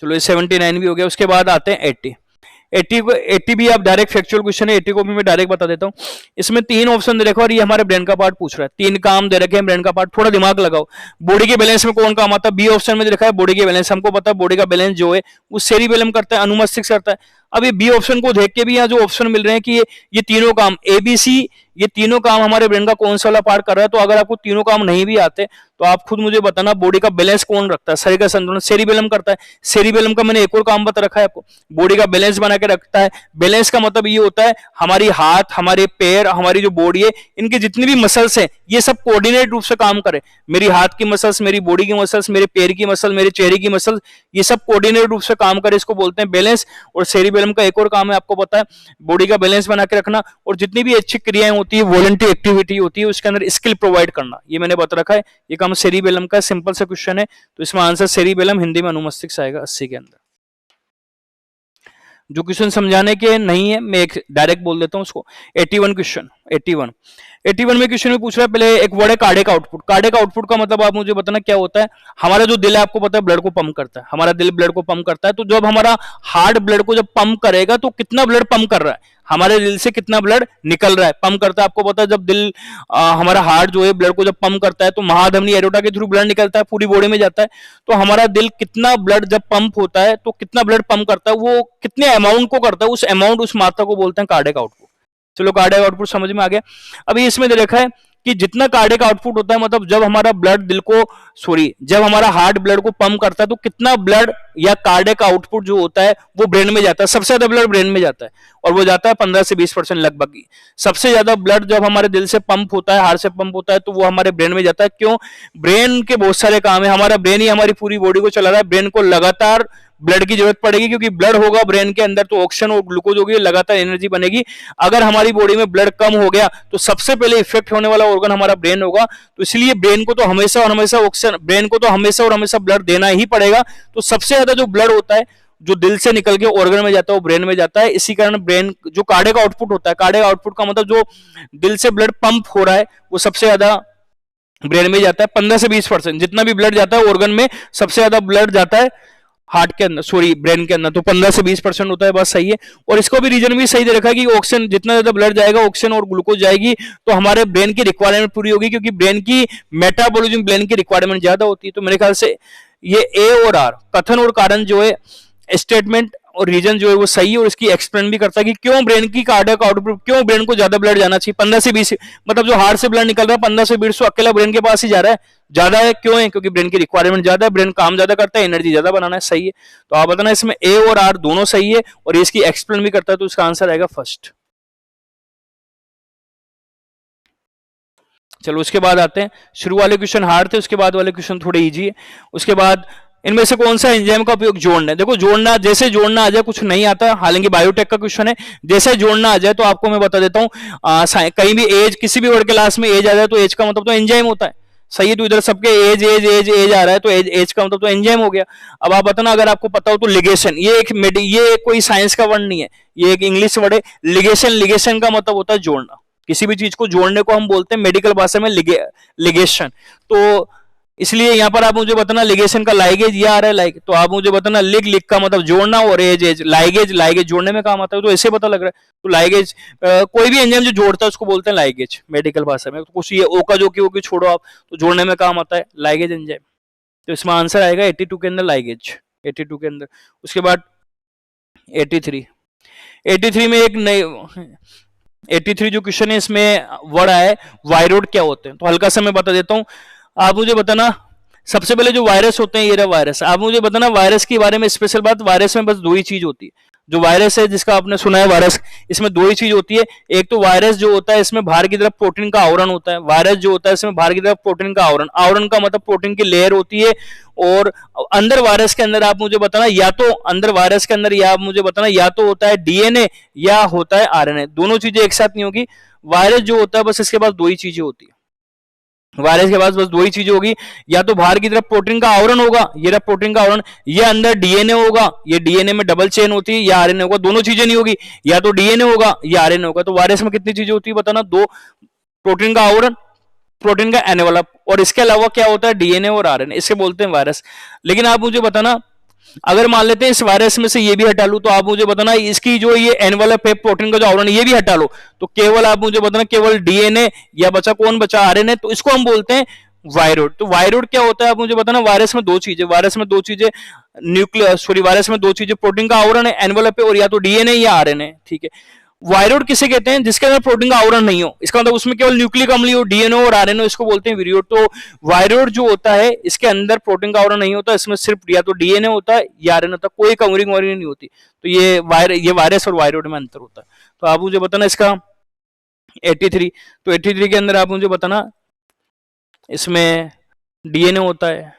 चलो ये 79 भी हो गया। उसके बाद आते हैं 80 भी आप डायरेक्ट फैक्चुअल क्वेश्चन है, 80 को भी मैं डायरेक्ट बता देता हूँ। इसमें 3 ऑप्शन दे रखा और ये हमारे ब्रेन का पार्ट पूछ रहा है। 3 काम दे रखे हैं ब्रेन का पार्ट, थोड़ा दिमाग लगाओ। बॉडी के बैलेंस में कौन काम आता है? बी ऑप्शन में दे रखा है बॉडी के बैलेंस। हमको पता है बॉडी का बैलेंस जो है वो सेरिबेलम करता है, अनुमस्तिष्क करता है। अब ये बी ऑप्शन को देख के भी यहाँ जो ऑप्शन मिल रहे हैं कि ये तीनों काम ABC, ये तीनों काम हमारे ब्रेन का कौन सा वाला पार्ट कर रहा है। तो अगर आपको तीनों काम नहीं भी आते तो आप खुद मुझे बताना बॉडी का बैलेंस कौन रखता है, शरीर का संतुलन सेरिबेलम करता है। सेरिबेलम का मैंने एक और काम बता रखा है आपको, बॉडी का बैलेंस बना के रखता है। बैलेंस का मतलब ये होता है हमारी हाथ, हमारे पैर, हमारी जो बॉडी है, इनकी जितनी भी मसल्स है ये सब कोऑर्डिनेट रूप से काम करे। मेरी हाथ की मसल्स, मेरी बॉडी की मसल्स, मेरे पैर की मसल, मेरे चेहरे की मसल, ये सब कोऑर्डिनेट रूप से काम करे, इसको बोलते हैं बैलेंस। और सेरिबेलम का एक और काम है आपको पता है बॉडी का बैलेंस बना के रखना, और जितनी भी अच्छी क्रियाएं होती है, वॉलंटरी एक्टिविटी होती है, उसके अंदर स्किल प्रोवाइड करना, ये मैंने बता रखा है। ये काम सेरिबेलम का, सिंपल सा क्वेश्चन है, तो इसमें आंसर सेरिबेलम, हिंदी में अनुमस्तिष्क आएगा 80 के अंदर। जो क्वेश्चन समझाने के नहीं है मैं एक डायरेक्ट बोल देता हूं उसको। 81 क्वेश्चन, 81 में क्वेश्चन में पूछ रहा है, पहले एक वर्ड है कार्डियक आउटपुट। कार्डियक आउटपुट का मतलब आप मुझे बताना क्या होता है। हमारा जो दिल है आपको पता है ब्लड को पंप करता है, हमारा दिल ब्लड को पंप करता है। तो जब हमारा हार्ट ब्लड को जब पंप करेगा तो कितना ब्लड पंप कर रहा है, हमारे दिल से कितना ब्लड निकल रहा है, पंप करता है। आपको पता है जब दिल हमारा हार्ट जो है ब्लड को जब पंप करता है तो महाधमनी एरोटा के थ्रू ब्लड निकलता है, पूरी बॉडी में जाता है। तो हमारा दिल कितना ब्लड जब पंप होता है तो कितना ब्लड पंप करता है, वो कितने अमाउंट को करता है, उस अमाउंट, उस मात्रा को बोलते हैं कार्डियक आउटपुट। चलो कार्डियक आउटपुट समझ में आ गया। अभी इसमें दे रखा है कि जितना कार्डियक आउटपुट होता है, मतलब जब हमारा ब्लड दिल को, जब हमारा हार्ट ब्लड को पंप करता है तो कितना ब्लड या कार्डियक आउटपुट जो होता है वो ब्रेन में जाता है। सबसे ज्यादा ब्लड ब्रेन में जाता है, और वो जाता है 15 से 20% लगभग ही। सबसे ज्यादा ब्लड जब हमारे दिल से पंप होता है, हार्ट से पंप होता है, तो वो हमारे ब्रेन में जाता है। क्यों? ब्रेन के बहुत सारे काम है, हमारा ब्रेन ही हमारी पूरी बॉडी को चला रहा है। ब्रेन को लगातार ब्लड की जरूरत पड़ेगी, क्योंकि ब्लड होगा ब्रेन के अंदर तो ऑक्सीजन और ग्लूकोज होगी, लगातार एनर्जी बनेगी। अगर हमारी बॉडी में ब्लड कम हो गया तो सबसे पहले इफेक्ट होने वाला ऑर्गन हमारा ब्रेन होगा। तो इसलिए ब्रेन को तो हमेशा और हमेशा ऑक्सीजन, ब्रेन को तो हमेशा और हमेशा ब्लड देना ही पड़ेगा। तो सबसे ज्यादा जो ब्लड होता है जो दिल से निकल के ऑर्गन में जाता है वो ब्रेन में जाता है। इसी कारण ब्रेन जो कार्डियक आउटपुट होता है, कार्डियक आउटपुट का मतलब जो दिल से ब्लड पंप हो रहा है वो सबसे ज्यादा ब्रेन में जाता है। 15 से 20% जितना भी ब्लड जाता है ऑर्गन में, सबसे ज्यादा ब्लड जाता है हार्ट के अंदर, ब्रेन के अंदर। तो 15 से 20% होता है, बस सही है। और इसको भी रीजन भी सही दे रखा है कि ऑक्सीजन, जितना ज्यादा ब्लड जाएगा ऑक्सीजन और ग्लूकोज जाएगी तो हमारे ब्रेन की रिक्वायरमेंट पूरी होगी, क्योंकि ब्रेन की मेटाबॉलिज्म, ब्रेन की रिक्वायरमेंट ज्यादा होती है। तो मेरे ख्याल से ये A और R, कथन और कारण जो है, स्टेटमेंट और रीजन जो है वो सही है, और इसकी एक्सप्लेन भी करता है कि क्यों ब्रेन की कार्डियक आउटपुट, क्यों ब्रेन को ज्यादा ब्लड जाना चाहिए 15 से 20, मतलब जो हार्ट से ब्लड निकल रहा है 15 से 20 अकेला ब्रेन के पास ही जा रहा है, ज्यादा है। क्यों है? क्योंकि ब्रेन की रिक्वायरमेंट ज्यादा है, ब्रेन काम ज्यादा करता है, एनर्जी ज्यादा बनाना है। सही है। तो आप बताना इसमें ए और आर दोनों सही है, और इसकी एक्सप्लेन भी करता है, तो इसका आंसर आएगा फर्स्ट। चलो उसके बाद आते हैं, शुरू वाले क्वेश्चन हार्ड थे, उसके बाद वाले क्वेश्चन थोड़े इजी है। उसके बाद इनमें से कौन सा एंजाइम का उपयोग जोड़ना है? देखो जोड़ना, जैसे जोड़ना आ जाए कुछ नहीं आता, हालांकि बायोटेक का क्वेश्चन है, जैसे जोड़ना आ जाए तो आपको मैं बता देता हूँ। कहीं भी एज, किसी भी वर्ड क्लास में एज आ जाए तो एज का मतलब तो एंजाइम होता है। सही है। तो इधर सबके एज एज एज एज आ रहा है, तो एज एज का मतलब तो एंजाइम हो गया। अब आप बताना, अगर आपको पता हो तो लिगेशन, ये कोई साइंस का वर्ड नहीं है, ये एक इंग्लिश वर्ड है लिगेशन। लिगेशन का मतलब होता है जोड़ना, किसी भी चीज को जोड़ने को हम बोलते हैं मेडिकल भाषा में लिगेशन। तो इसलिए यहां पर आप मुझे बताना लिगेशन का लाइगेज ये आ रहा है लाइक, तो आप मुझे बताना लिग का मतलब जोड़ना, और एज एज लाइगेज, लाइगेज जोड़ने में काम आता है, तो ऐसे पता लग रहा है। तो लाइगेज कोई भी एंजाइम जो जोड़ता है उसको बोलते हैं लाइगेज मेडिकल भाषा में। तो कुछ ये ओ का जो कि वो की छोड़ो आप, तो जोड़ने में काम आता है लाइगेज एंजाइम। तो इसमें आंसर आएगा 82 के अंदर लाइगेज, 82 के अंदर। उसके बाद 83 में एक नई 83 जो क्वेश्चन है इसमें वर्ड आया है वायरोड क्या होते हैं, तो हल्का सा मैं बता देता हूं। आप मुझे बताना, सबसे पहले जो वायरस होते हैं, ये रहा वायरस। आप मुझे बताना वायरस के बारे में स्पेशल बात, वायरस में बस दो ही चीज होती है। जो वायरस है जिसका आपने सुना है वायरस, इसमें दो ही चीज होती है। एक तो वायरस जो होता है इसमें बाहर की तरफ प्रोटीन का आवरण होता है, वायरस जो होता है इसमें बाहर की तरफ प्रोटीन का आवरण, आवरण का मतलब प्रोटीन की लेयर होती है। और अंदर वायरस के अंदर आप मुझे बताना, या तो अंदर वायरस के अंदर, या आप मुझे बताना या तो होता है डीएनए या होता है आरएनए, दोनों चीजें एक साथ नहीं होगी। वायरस जो होता है बस इसके पास दो ही चीजें होती है, वायरस के पास बस दो ही चीजें होगी, या तो बाहर की तरफ प्रोटीन का आवरण होगा, ये रहा प्रोटीन का आवरण, या अंदर डीएनए होगा, ये डीएनए में डबल चेन होती है, या आरएनए होगा, दोनों चीजें नहीं होगी, या तो डीएनए होगा या आरएनए होगा। तो वायरस में कितनी चीजें होती है बताना, दो, प्रोटीन का आवरण, प्रोटीन का एनवेलप, और इसके अलावा क्या होता है डीएनए और आरएनए, इसे बोलते हैं वायरस। लेकिन आप मुझे बताना, अगर मान लेते हैं इस वायरस में से ये भी हटा लूं, तो आप मुझे बताना इसकी जो ये एनवेलप है प्रोटीन का जो आवरण ये भी हटा लो, तो केवल आप मुझे बताना केवल डीएनए, या बचा कौन, बचा आरएनए, तो इसको हम बोलते हैं वायरोड। तो वायरोड क्या होता है आप मुझे बताना, वायरस में दो चीजें, वायरस में दो चीजें वायरस में दो चीजें, प्रोटीन का आवरण है, एनवेलप है, और या तो डीएनए या आरएनए। ठीक है। वायरोड किसे कहते हैं? जिसके अंदर प्रोटीन का आवरण नहीं हो, इसका मतलब उसमें केवल न्यूक्लिक अम्ल हो, डीएनए और आरएनए, इसको बोलते हैं विरियोड। तो वायरोड जो होता है इसके अंदर प्रोटीन का आवरण नहीं होता, इसमें सिर्फ या तो डीएनए होता है या आरएनए होता है, कोई कवरिंग वरिंग नहीं होती। तो ये वायरस और वायरोड में अंतर होता है। तो आप मुझे बताना इसका 83, तो 83 के अंदर आप मुझे बताना इसमें डीएनए होता है,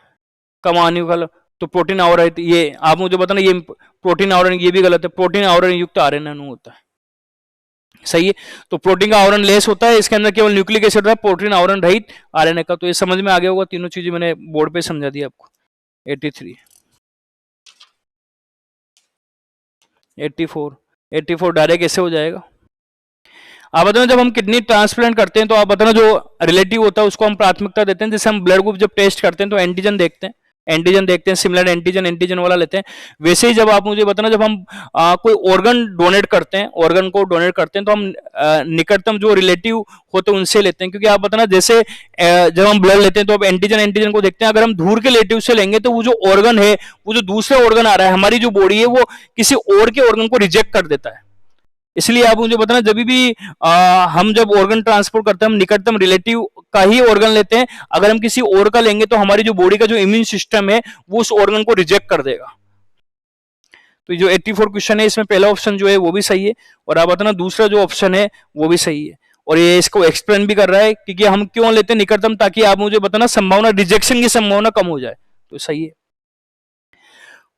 कमान्युकल, तो प्रोटीन आवरण, ये आप मुझे बताना ये प्रोटीन आवरण ये भी गलत है, प्रोटीन आवरण युक्त आरएनए होता है। सही है। तो प्रोटीन का आवरण लेस होता है, इसके अंदर केवल न्यूक्लिक एसिड होता है, प्रोटीन आवरण रहित आरएनए का। तो ये समझ में आ गया होगा, तीनों चीजें मैंने बोर्ड पे समझा दी आपको। 83, 84 डायरेक्ट ऐसे हो जाएगा। आप बताना, जब हम किडनी ट्रांसप्लांट करते हैं तो आप बताना जो रिलेटिव होता है उसको हम प्राथमिकता देते हैं। जैसे हम ब्लड ग्रुप जब टेस्ट करते हैं तो एंटीजन देखते हैं, सिमिलर एंटीजन वाला लेते हैं। वैसे ही जब आप मुझे बताना, जब हम कोई ऑर्गन डोनेट करते हैं, ऑर्गन को डोनेट करते हैं, तो हम निकटतम जो रिलेटिव होते हैं उनसे लेते हैं। क्योंकि आप बताना, जैसे जब हम ब्लड लेते हैं तो अब एंटीजन को देखते हैं, अगर हम दूर के रिलेटिव से लेंगे तो वो जो ऑर्गन है, वो जो दूसरे ऑर्गन आ रहा है, हमारी जो बॉडी है वो किसी और के ऑर्गन को रिजेक्ट कर देता है। इसलिए आप मुझे बताना, जब भी हम जब ऑर्गन ट्रांसपोर्ट करते हैं हम निकटतम रिलेटिव का ही ऑर्गन लेते हैं। अगर हम किसी और का लेंगे तो हमारी जो बॉडी का जो इम्यून सिस्टम है वो उस ऑर्गन को रिजेक्ट कर देगा। तो जो 84 क्वेश्चन है इसमें पहला ऑप्शन जो है वो भी सही है, और आप बताना दूसरा जो ऑप्शन है वो भी सही है। और ये इसको एक्सप्लेन भी कर रहा है क्योंकि हम क्यों लेते हैं निकटतम, ताकि आप मुझे बताना संभावना, रिजेक्शन की संभावना कम हो जाए। तो सही है।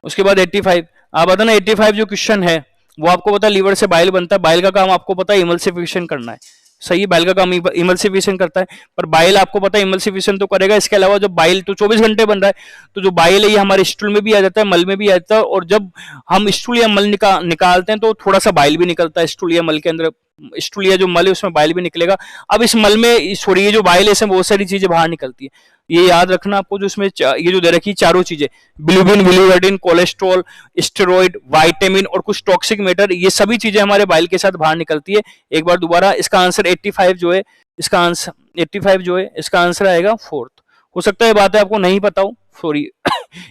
उसके बाद 85, आप बताना 85 जो क्वेश्चन है वो आपको पता है लीवर से बाइल बनता है, बाइल का काम आपको पता है इमल्सिफिकेशन करना है। सही है, बाइल का काम इमल्सिफिकेशन करता है, पर बाइल आपको पता है इमल्सिफिकेशन तो करेगा, इसके अलावा जब बाइल तो 24 घंटे बन रहा है, तो जो बाइल है ये हमारे स्टूल में भी आ जाता है, मल में भी आ जाता है, और जब हम स्टूल या मल निकालते हैं तो थोड़ा सा बाइल भी निकलता है स्टूल या मल के अंदर, स्टूल या जो मल है उसमें बाइल भी निकलेगा। अब इस मल में सॉरी ये जो बाइल है इसमें बहुत सारी चीजें बाहर निकलती है, ये याद रखना आपको। जो इसमें ये जो दे रखी चारों चीजें, bilirubin, bilirubin, cholesterol, steroid, vitamin और कुछ टॉक्सिक मैटर, ये सभी चीजें हमारे बाइल के साथ बाहर निकलती है। एक बार दोबारा इसका आंसर 85 जो है, इसका आंसर 85 जो है इसका आंसर आएगा फोर्थ। हो सकता है बात है आपको नहीं पता हो, सॉरी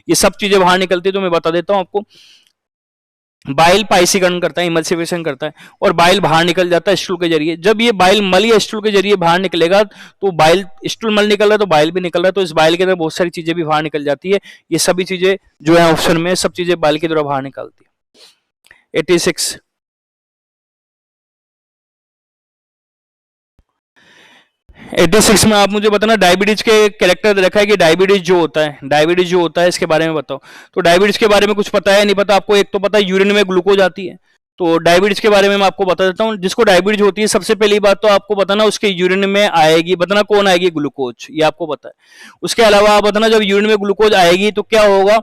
ये सब चीजें बाहर निकलती है, तो मैं बता देता हूं आपको। बाइल पाइसीकरण करता है, इमल्सिफिकेशन करता है, और बाइल बाहर निकल जाता है स्टूल के जरिए। जब ये बाइल मल या स्टूल के जरिए बाहर निकलेगा तो बाइल, स्टूल मल निकल रहा है तो बाइल भी निकल रहा है, तो इस बाइल के अंदर बहुत सारी चीजें भी बाहर निकल जाती है। ये सभी चीजें जो है ऑप्शन में, सब चीजें बाइल के द्वारा बाहर निकलती है। 86 86 में आप मुझे बताना, डायबिटीज के कैरेक्टर रखा है कि डायबिटीज जो होता है, डायबिटीज जो होता है इसके बारे में बताओ। तो डायबिटीज के बारे में कुछ पता है नहीं पता आपको? एक तो पता है यूरिन में ग्लूकोज आती है, तो डायबिटीज के बारे में मैं आपको बता देता हूँ। जिसको डायबिटीज होती है सबसे पहली बात तो आपको बताना उसके यूरिन में आएगी, बताना कौन आएगी? ग्लूकोज, ये आपको पता है। उसके अलावा आप बताना जब यूरिन में ग्लूकोज आएगी तो क्या होगा,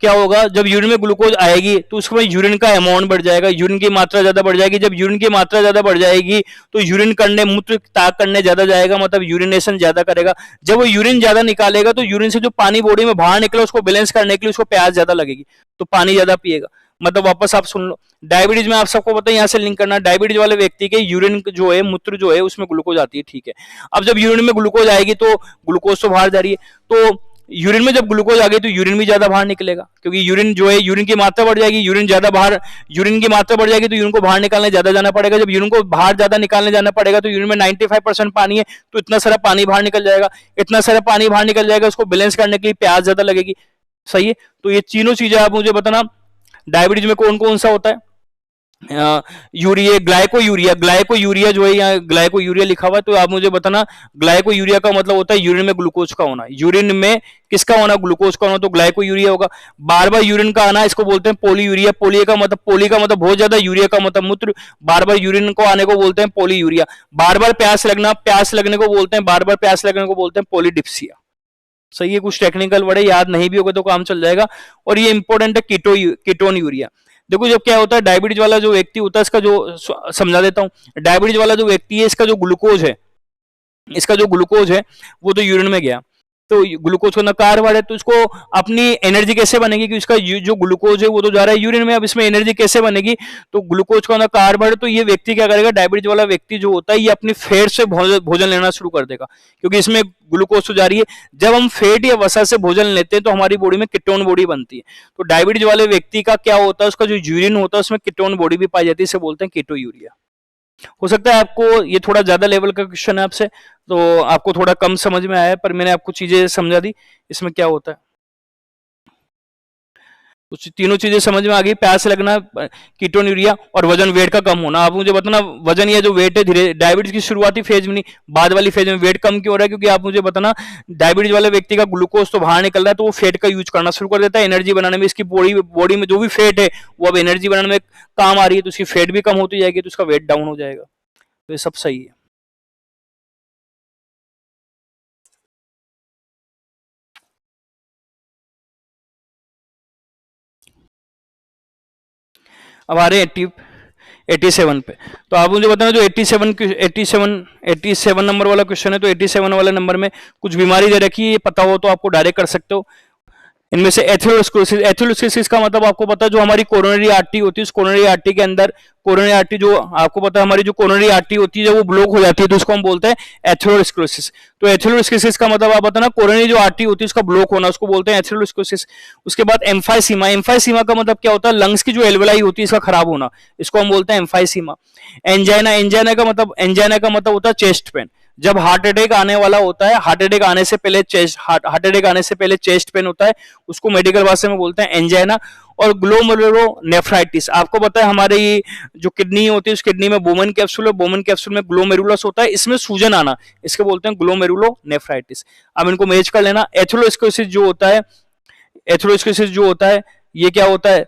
क्या होगा? जब यूरिन में ग्लूकोज आएगी तो उसमें यूरिन का अमाउंट बढ़ जाएगा, यूरिन की मात्रा ज्यादा बढ़ जाएगी। जब यूरिन की मात्रा ज्यादा बढ़ जाएगी तो यूरिन करने, मूत्र त्याग करने ज्यादा जाएगा, मतलब यूरिनेशन ज्यादा करेगा। जब वो यूरिन ज्यादा निकालेगा तो यूरिन से जो पानी बॉडी में बाहर निकला उसको बैलेंस करने के लिए उसको प्यास ज्यादा लगेगी, तो पानी ज्यादा पिएगा। मतलब वापस आप सुन लो, डायबिटीज में आप सबको पता है, यहाँ से लिंक करना, डायबिटीज वाले व्यक्ति के यूरिन जो है, मूत्र जो है उसमें ग्लूकोज आती है, ठीक है। अब जब यूरिन में ग्लूकोज आएगी तो ग्लूकोज तो बाहर जा रही है, तो यूरिन में जब ग्लूकोज आ गई तो यूरिन भी ज्यादा बाहर निकलेगा, क्योंकि यूरिन जो है, यूरिन की मात्रा बढ़ जाएगी, यूरिन ज्यादा बाहर, यूरिन की मात्रा बढ़ जाएगी तो यूरिन को बाहर निकालने ज्यादा जाना पड़ेगा। जब यूरिन को बाहर ज्यादा निकालने जाना पड़ेगा तो यूरिन में 95% पानी है, तो इतना सारा पानी बाहर निकल जाएगा, इतना सारा पानी बाहर निकल जाएगा, उसको बैलेंस करने के लिए प्यास ज्यादा लगेगी, सही है। तो ये तीनों चीजें आप मुझे बताना डायबिटीज में कौन कौन सा होता है। यूरिया, ग्लाइको यूरिया जो है, यहाँ ग्लाइको यूरिया लिखा हुआ है, तो आप मुझे बताना ग्लाइको यूरिया का मतलब होता है यूरिन में ग्लूकोज का होना। यूरिन में किसका होना? ग्लूकोज का होना, तो ग्लाइको यूरिया होगा। बार बार यूरिन का आना, इसको बोलते हैं पोली यूरिया। पोली का मतलब बहुत ज्यादा, यूरिया का मतलब मूत्र, बार बार यूरिन को आने को बोलते हैं पोली यूरिया। बार बार प्यास लगना, प्यास लगने को बोलते हैं, बार बार प्यास लगने को बोलते हैं पोलीडिप्सिया, सही है। कुछ टेक्निकल वर्ड है, याद नहीं भी होगा तो काम चल जाएगा। और ये इंपॉर्टेंट है कीटोन यूरिया। देखो जब क्या होता है, डायबिटीज वाला जो व्यक्ति होता है, इसका जो, समझा देता हूं, डायबिटीज वाला जो व्यक्ति है, इसका जो ग्लूकोज है, इसका जो ग्लूकोज है वो तो यूरिन में गया, तो ग्लूकोज को नकार बढ़े, तो उसको अपनी एनर्जी कैसे बनेगी कि उसका जो ग्लूकोज है वो तो जा रहा है यूरिन में, अब इसमें एनर्जी कैसे बनेगी? तो ग्लूकोज का नकार बढ़े तो ये व्यक्ति क्या करेगा, डायबिटीज वाला व्यक्ति जो होता है ये अपनी फैट से भोजन लेना शुरू कर देगा, क्योंकि इसमें ग्लूकोज तो जा रही है। जब हम फैट या वसा से भोजन लेते हैं तो हमारी बॉडी में कीटोन बॉडी बनती है। तो डायबिटीज वाले व्यक्ति का क्या होता है, उसका जो यूरिन होता है उसमें कीटोन बॉडी भी पाई जाती है, इसे बोलते हैं कीटो यूरिया। हो सकता है आपको ये थोड़ा ज्यादा लेवल का क्वेश्चन है आपसे, तो आपको थोड़ा कम समझ में आया, पर मैंने आपको चीजें समझा दी इसमें क्या होता है। कुछ तीनों चीजें समझ में आ गई, प्यास लगना, कीटोन यूरिया, और वजन, वेट का कम होना। आप मुझे बताना वजन या जो वेट है, धीरे डायबिटीज की शुरुआती फेज में नहीं, बाद वाली फेज में वेट कम क्यों हो रहा है? क्योंकि आप मुझे बताना डायबिटीज वाले व्यक्ति का ग्लूकोज तो बाहर निकल रहा है, तो वो फैट का यूज करना शुरू कर देता है एनर्जी बनाने में। इसकी बॉडी में जो भी फैट है वो अब एनर्जी बनाने में काम आ रही है, तो उसकी फैट भी कम होती जाएगी, तो उसका वेट डाउन हो जाएगा। तो ये सब सही है। अब आ रहे हैं 87 पे। तो आप मुझे बताना जो 87 नंबर वाला क्वेश्चन है, तो 87 वाले नंबर में कुछ बीमारी दे रखी है, ये पता हो तो आपको डायरेक्ट कर सकते हो। इनमें से एथेरोस्क्लेरोसिस, एथेरोस्क्लेरोसिस का मतलब आपको पता है जो हमारी कोरोनरी आर्टरी होती है, उस कोरोनरी आर्टरी के अंदर, कोरोनरी आर्टरी जो आपको पता है हमारी जो कोरोनरी आर्टरी होती है जब वो ब्लॉक हो जाती है तो उसको हम बोलते हैं एथेरोस्क्लेरोसिस। तो एथेरोस्क्लेरोसिस का मतलब आप बताना कोरोनरी जो आर्टरी होती है उसका ब्लॉक होना, उसको बोलते हैं एथेरोस्क्लेरोसिस। उसके बाद एम्फाइसीमा, एम्फाइसीमा का मतलब क्या होता है? लंग्स की जो एल्वेलाई होती है इसका खराब होना, इसको हम बोलते हैं एम्फाइसीमा। एंजाइना, एंजाइना का मतलब होता है चेस्ट पेन। जब हार्ट अटैक आने वाला होता है, हार्ट अटैक आने से पहले चेस्ट पेन होता है, उसको मेडिकल भाषा में बोलते हैं एंजाइना। और ग्लोमेरुलोनेफ्राइटिस, आपको पता है हमारे ये जो किडनी होती है उस किडनी में बोमन कैप्सूल है, बोमन कैप्सूल में ग्लोमेरुलस होता है, इसमें सूजन आना, इसके बोलते हैं ग्लोमेरुलोनेफ्राइटिस। अब इनको मैच कर लेना। एथेरोस्क्लेरोसिस जो होता है ये क्या होता है?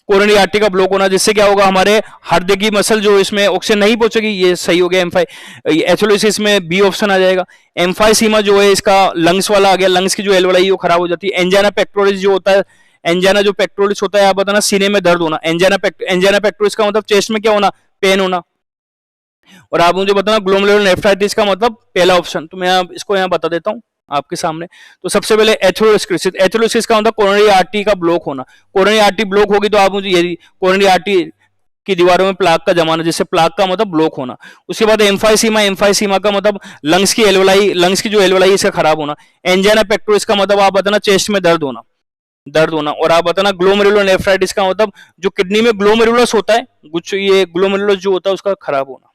कोरोनरी आर्टरी का ब्लॉक होना, जिससे क्या होगा हमारे हृदय की मसल जो इसमें ऑक्सीजन नहीं पहुंचेगी, ये सही हो गया एथेरोस्क्लेरोसिस में बी ऑप्शन आ जाएगा। एम्फाइसीमा जो है इसका लंग्स वाला आ गया, लंग्स की जो एल्वेलाई वो खराब हो जाती है। एंजाइना पेक्टोरिस जो होता है, एंजाइना जो पेक्टोरिस होता है आप बताना सीने में दर्द होना, एंजाइना पेक्टोरिस का मतलब चेस्ट में क्या होना? पेन होना। और आप मुझे बताना ग्लोमेरुलोनेफ्राइटिस का मतलब पहला ऑप्शन, तो मैं इसको यहाँ बता देता हूँ आपके सामने। तो सबसे पहले एथेरोस्क्लेरोसिस, एथेरोस्क्लेरोसिस का मतलब कोरोनरी आर्टरी का ब्लॉक होना। कोरोनरी आर्टरी ब्लॉक होगी तो आप मुझे यही कोरोनरी आर्टरी की दीवारों में प्लाक का जमाना, जिससे प्लाक का मतलब ब्लॉक होना। उसके बाद एम्फाइसीमा, एम्फाइसीमा का मतलब लंग्स की जो एल्वेलाई इसका खराब होना। एंजाइना पेक्टोरिस का मतलब आप बताना चेस्ट में दर्द होना। दर्द होना। और आप बताना ग्लोमेरुलोनेफ्राइटिस का मतलब जो किडनी में ग्लोमेरुलस होता है, कुछ ये ग्लोमेरुलस जो होता है उसका खराब होना।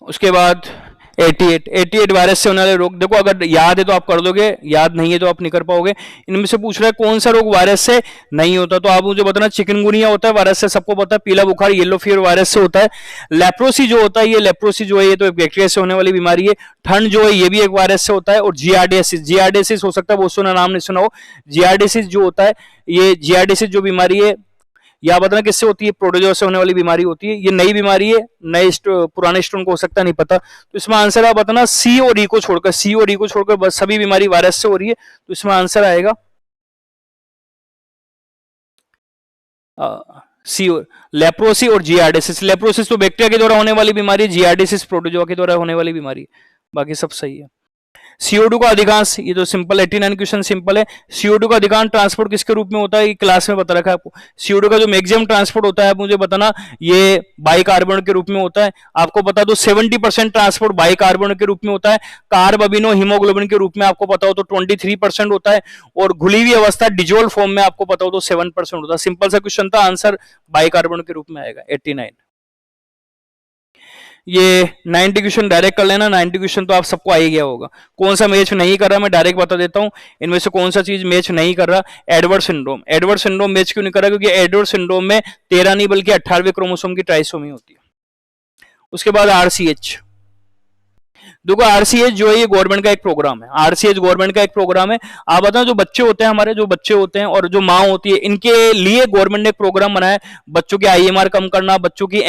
उसके बाद 88 वायरस से होने वाले रोग, देखो अगर याद है तो आप कर दोगे, याद नहीं है तो आप नहीं कर पाओगे। इनमें से पूछ रहा है कौन सा रोग वायरस से नहीं होता, तो आप मुझे बताना चिकनगुनिया होता है वायरस से, सबको पता है। पीला बुखार येलो फीवर वायरस से होता है। लेप्रोसी जो होता है, ये लेप्रोसी जो है ये तो एक बैक्टीरिया से होने वाली बीमारी है। ठंड जो है ये भी एक वायरस से होता है। और जियार्डियासिस हो सकता है, बहुत सुना नाम नहीं सुना हो। जियार्डियासिस जो होता है, ये जियार्डियासिस जो बीमारी है या बताना किससे होती है, प्रोटोजोआ से होने वाली बीमारी होती है। ये नई बीमारी है, नए पुराने स्टोन को हो सकता नहीं पता। तो इसमें आंसर आप बताना सी और ई को छोड़कर, सी और ई को छोड़कर बस सभी बीमारी वायरस से हो रही है। तो इसमें आंसर आएगा सी, लेप्रोसी और जियार्डिसिस। लेप्रोसिस तो बैक्टीरिया के द्वारा होने वाली बीमारी है, जियार्डिसिस प्रोटोजोआ के द्वारा होने वाली बीमारी। बाकी सब सही है। CO2 का अधिकांश, ये तो सिंपल 89 क्वेश्चन सिंपल है। CO2 का अधिकांश ट्रांसपोर्ट किसके रूप में होता है, ये क्लास में बता रखा है आपको। CO2 का जो मैक्सिमम ट्रांसपोर्ट होता है, आप मुझे बताना, ये बाइकार्बोनेट के रूप में होता है। आपको बता दो 70% ट्रांसपोर्ट बाइकार्बोनेट के रूप में होता है। कार्ब अमीनो हीमोग्लोबिन के रूप में आपको पता हो तो 23% होता है। और घुली हुई अवस्था डिजोल्व फॉर्म में आपको पता हो तो 7% होता है। सिंपल सा क्वेश्चन था, आंसर बाइकार्बोनेट के रूप में आएगा 89। ये 90 क्वेश्चन डायरेक्ट कर लेना, 90 क्वेश्चन तो आप सबको आ ही गया होगा। कौन सा मैच नहीं कर रहा मैं डायरेक्ट बता देता हूं, इनमें से कौन सा चीज मैच नहीं कर रहा। Edward syndrome. Edward syndrome match क्यों नहीं कर रहा, क्योंकि एडवर्ड सिंड्रोम में 13 नहीं बल्कि 18वें क्रोमोसोम की ट्राइसोमी होती है। उसके बाद RCH। देखो RCH जो है ये गवर्नमेंट का एक प्रोग्राम है। RCH गवर्नमेंट का एक प्रोग्राम है। आप बताओ जो बच्चे होते हैं हमारे, जो बच्चे होते हैं और जो माँ होती है, इनके लिए गवर्नमेंट ने एक प्रोग्राम बनाया है। बच्चों की IMR कम करना, बच्चों की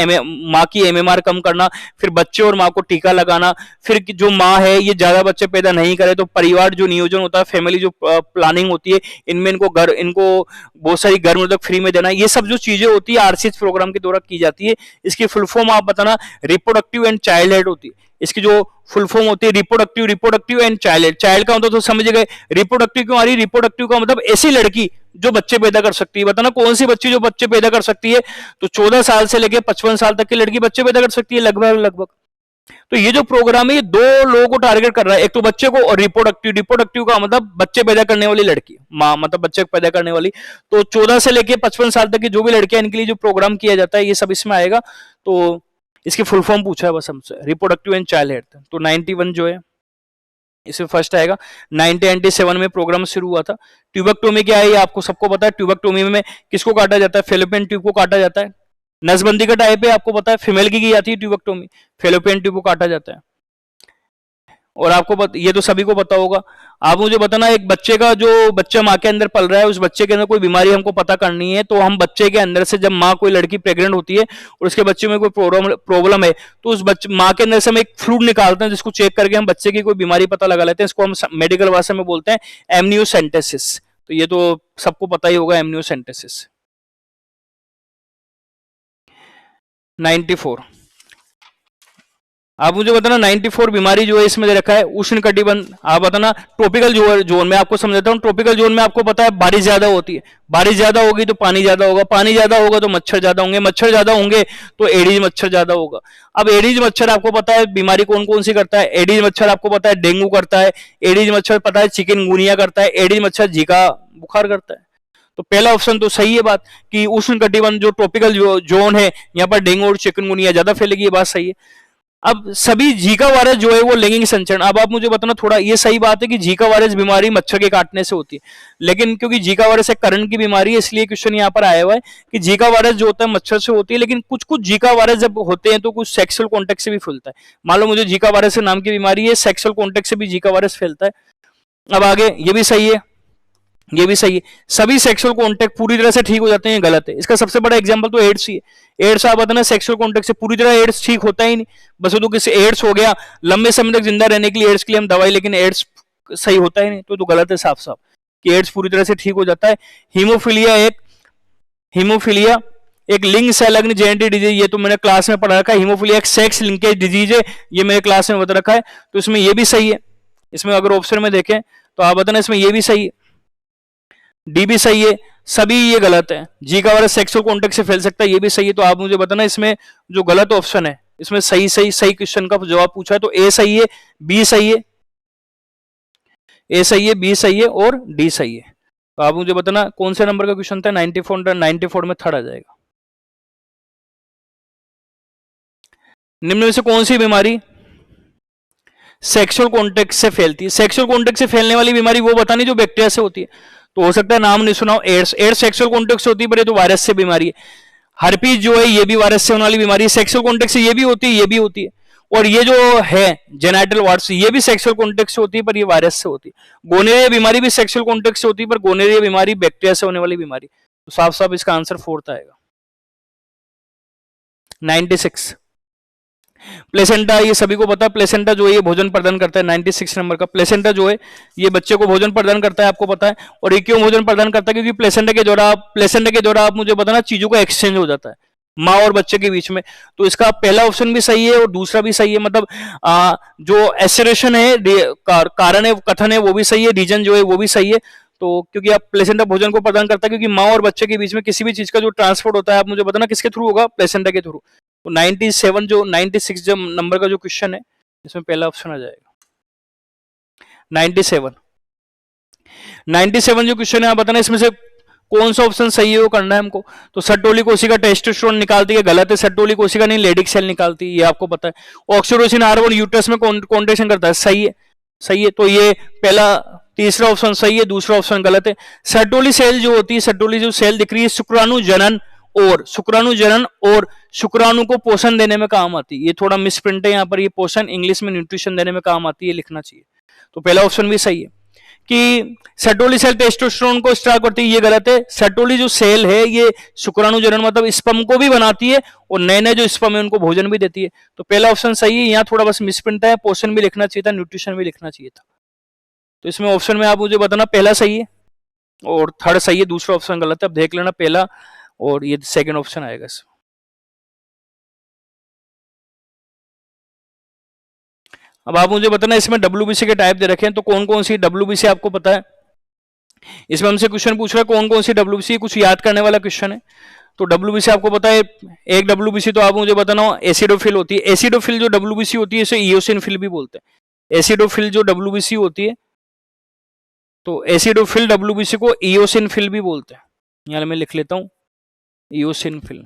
माँ की MMR कम करना, फिर बच्चे और माँ को टीका लगाना, फिर जो माँ है ये ज्यादा बच्चे पैदा नहीं करे तो परिवार जो नियोजन होता है, फैमिली जो प्लानिंग होती है, इनमें इनको बहुत सारी घर मतलब फ्री में देना, ये सब जो चीजें होती है RCH प्रोग्राम के द्वारा की जाती है। इसकी फुल फॉर्म आप बताना, रिप्रोडक्टिव एंड चाइल्ड हेल्थ होती है। इसकी जो फुल फॉर्म होती है रिप्रोडक्टिव एंड चाइल्ड। चाइल्ड का मतलब तो समझ गए, रिप्रोडक्टिव क्यों आ रही है, रिप्रोडक्टिव का मतलब ऐसी लड़की जो बच्चे पैदा कर सकती है। बताना कौन सी बच्ची जो बच्चे पैदा कर सकती है, तो 14 साल से लेकर 55 साल तक की लड़की बच्चे पैदा कर सकती है लगभग। तो ये जो प्रोग्राम है ये 2 लोगों को टारगेट कर रहा है, एक तो बच्चे को और रिप्रोडक्टिव का मतलब बच्चे पैदा करने वाली लड़की, माँ मतलब बच्चे पैदा करने वाली। तो 14 से लेकर 55 साल तक की जो भी लड़कियां, इनके लिए जो प्रोग्राम किया जाता है ये सब इसमें आएगा। तो इसकी फुल फॉर्म पूछा है बस हमसे, रिप्रोडक्टिव एंड चाइल्ड हेल्थ। तो 91 जो है इसमें फर्स्ट आएगा। 1997 में प्रोग्राम शुरू हुआ था। ट्यूबेक्टोमी क्या है ये आपको सबको पता है। ट्यूबेक्टोमी में किसको काटा जाता है, फेलोपियन ट्यूब को काटा जाता है। नसबंदी का टाइप है, आपको पता है फीमेल की जाती है ट्यूबेक्टोमी, फेलोपियन ट्यूब को काटा जाता है। और आपको ये तो सभी को पता होगा। आप मुझे बताना, एक बच्चे का जो बच्चा माँ के अंदर पल रहा है, उस बच्चे के अंदर कोई बीमारी हमको पता करनी है, तो हम बच्चे के अंदर से, जब माँ कोई लड़की प्रेग्नेंट होती है और उसके बच्चे में कोई प्रॉब्लम है, तो उस बच्चे माँ के अंदर से हम एक फ्लूइड निकालते हैं, जिसको चेक करके हम बच्चे की कोई बीमारी पता लगा लेते हैं। इसको हम मेडिकल भाषा में बोलते हैं एमनियोसेंटेसिस। तो ये तो सबको पता ही होगा एमनियोसेंटेसिस। 94 आप मुझे बताना, 94 बीमारी जो है इसमें दे रखा है उष्ण कटिबंध। आप बताना ट्रॉपिकल जोन में, आपको समझाता हूँ। ट्रॉपिकल जोन में आपको पता है बारिश ज्यादा होती है, बारिश ज्यादा होगी तो पानी ज्यादा होगा, पानी ज्यादा होगा तो मच्छर ज्यादा होंगे, मच्छर ज्यादा होंगे तो एडीज मच्छर ज्यादा होगा। अब एडीज मच्छर आपको पता है बीमारी कौन कौन सी करता है। एडीज मच्छर आपको पता है डेंगू करता है, एडीज मच्छर पता है चिकनगुनिया करता है, एडीज मच्छर जीका बुखार करता है। तो पहला ऑप्शन तो सही है बात, कि उष्ण कटिबंध जो ट्रॉपिकल जोन है यहाँ पर डेंगू और चिकनगुनिया ज्यादा फैलेगी, ये बात सही है। अब सभी जीका वायरस जो है वो लैंगिक संचरण। अब आप मुझे बताना, थोड़ा ये सही बात है कि जीका वायरस बीमारी मच्छर के काटने से होती है, लेकिन क्योंकि जीका वायरस एक करंट की बीमारी है, इसलिए क्वेश्चन यहाँ पर आया हुआ है कि जीका वायरस जो होता है मच्छर से होती है, लेकिन कुछ कुछ जीका वायरस जब होते हैं तो कुछ सेक्सुअल कॉन्टेक्ट से भी फैलता है। मान लो मुझे जीका वायरस नाम की बीमारी है, सेक्सुअल कॉन्टेक्ट से भी जीका वायरस फैलता है। अब आगे ये भी सही है, ये भी सही है। सभी सेक्सुअल कॉन्टेक्ट पूरी तरह से ठीक हो जाते हैं, गलत है। इसका सबसे बड़ा एग्जांपल तो एड्स ही है। एड्स आप बताना, सेक्सुअल कॉन्टेक्ट से पूरी तरह एड्स ठीक होता ही नहीं। बस वो तो किसी एड्स हो गया, लंबे समय तक जिंदा रहने के लिए एड्स के लिए हम दवाई, लेकिन एड्स सही होता ही नहीं, तो गलत है साफ साफ कि एड्स पूरी तरह से ठीक हो जाता है। हीमोफीलिया एक लिंग संलग्न जेनेटिक डिजीज, ये तो मैंने क्लास में पढ़ा रखा है। हीमोफीलिया एक सेक्स लिंकेज डिजीज है, ये मैंने क्लास में बता रखा है। तो इसमें ये भी सही है। इसमें अगर ऑप्शन में देखें तो आप बताना, इसमें ये भी सही है, डी भी सही है, सभी ये गलत है। जीका वायरस सेक्सुअल कॉन्टेक्ट से फैल सकता है, ये भी सही है। तो आप मुझे बताना इसमें जो गलत ऑप्शन है इसमें सही सही सही क्वेश्चन का जवाब पूछा है, तो ए सही है, बी सही है, ए सही है, बी सही है और डी सही है। तो आप मुझे बताना कौन से नंबर का क्वेश्चन था, 94 में थर्ड आ जाएगा। निम्न में से कौन सी बीमारी सेक्सुअल कॉन्टेक्ट से फैलती है? सेक्सुअल कॉन्टेक्ट से फैलने वाली बीमारी वो बतानी जो बैक्टीरिया से होती है। तो हो सकता है नाम नहीं सुना हो, एड्स। एड्स सेक्सुअल कॉन्टेक्ट से होती है, पर ये तो वायरस से बीमारी है। हर्पीज जो है ये भी वायरस से होने वाली बीमारी है, सेक्सुअल कॉन्टेक्ट से ये भी होती है, ये भी होती है। और ये जो है जेनाइटल वार्ड्स, ये भी सेक्सुअल कॉन्टेक्ट से होती है, पर ये वायरस से होती है। गोनेरिया बीमारी भी सेक्सुअल कॉन्टेक्ट से होती है, पर गोनेरिया बीमारी बैक्टीरिया से होने वाली बीमारी। तो साफ साफ इसका आंसर फोर्थ आएगा। 96 प्लेसेंटा, ये सभी को पता है, प्लेसेंटा जो है ये भोजन प्रदान करता है। 96 नंबर का प्लेसेंटा जो है ये बच्चे को भोजन प्रदान करता है, आपको पता है। और ये क्यों भोजन प्रदान करता है? क्योंकि प्लेसेंटा के द्वारा आप मुझे बताना चीजों का एक्सचेंज हो जाता है माँ और बच्चे के बीच में। तो इसका पहला ऑप्शन भी सही है और दूसरा भी सही है। मतलब जो एसरेशन है, कारण है, कथन है, वो भी सही है, रीजन जो है वो भी सही है। तो क्योंकि आप प्लेसेंटा भोजन को प्रदान करता है, क्योंकि माँ और बच्चे के बीच में किसी भी चीज का जो ट्रांसपोर्ट होता है, आप मुझे बताना किसके थ्रू होगा? प्लेसेंटा के थ्रू। तो 96 जो नंबर का जो क्वेश्चन है, इसमें पहला ऑप्शन आ जाएगा 97 जो क्वेश्चन है, आप बताना इसमें से कौन सा ऑप्शन सही है, वो करना है हमको। तो सर्टोली कोशिका टेस्टोस्टेरोन निकालती है, गलत है। सर्टोली कोशिका नहीं, लेडिक सेल निकालती है, ये आपको पता है। ऑक्सीटोसिन हार्मोन यूट्रस में कॉन्ट्रैक्शन करता है, सही है, सही है। तो ये पहला तीसरा ऑप्शन सही है, दूसरा ऑप्शन गलत है। सर्टोली सेल जो होती है, सर्टोली जो सेल दिख रही है, शुक्राणु जनन और शुक्राणु को पोषण देने में काम आती है। ये थोड़ा मिसप्रिंट है यहाँ पर, ये पोषण इंग्लिश में न्यूट्रिशन देने में काम आती है, लिखना चाहिए। तो पहला ऑप्शन भी सही है कि सर्टोली सेल टेस्टोस्टेरोन को स्त्राव करती है, ये गलत है। सर्टोली जो सेल है ये शुक्राणु जनन मतलब स्पर्म को भी बनाती है और नए नए जो स्पर्म है उनको भोजन भी देती है। तो पहला ऑप्शन सही है, यहाँ थोड़ा बस मिसप्रिंट है, पोषण भी लिखना चाहिए था, न्यूट्रिशन भी लिखना चाहिए था। तो इसमें ऑप्शन में आप मुझे बताना पहला सही है और थर्ड सही है, दूसरा ऑप्शन गलत है। अब देख लेना पहला और ये सेकंड ऑप्शन आएगा इसमें। अब आप मुझे बताना इसमें WBC के टाइप दे रखे हैं, तो कौन कौन सी WBC आपको पता है? इसमें हमसे क्वेश्चन पूछ रहा है कौन कौन सी WBC, कुछ याद करने वाला क्वेश्चन है। तो WBC आपको पता है, एक WBC तो आप मुझे बताना एसिडोफिल होती है। एसिडोफिल जो WBC होती है इसे इयोसिनोफिल भी बोलते हैं। एसिडोफिल जो WBC होती है, तो एसिडोफिल WBC को इयोसिनोफिल भी बोलते हैं। यहां मैं लिख लेता हूं इयोसिनोफिल।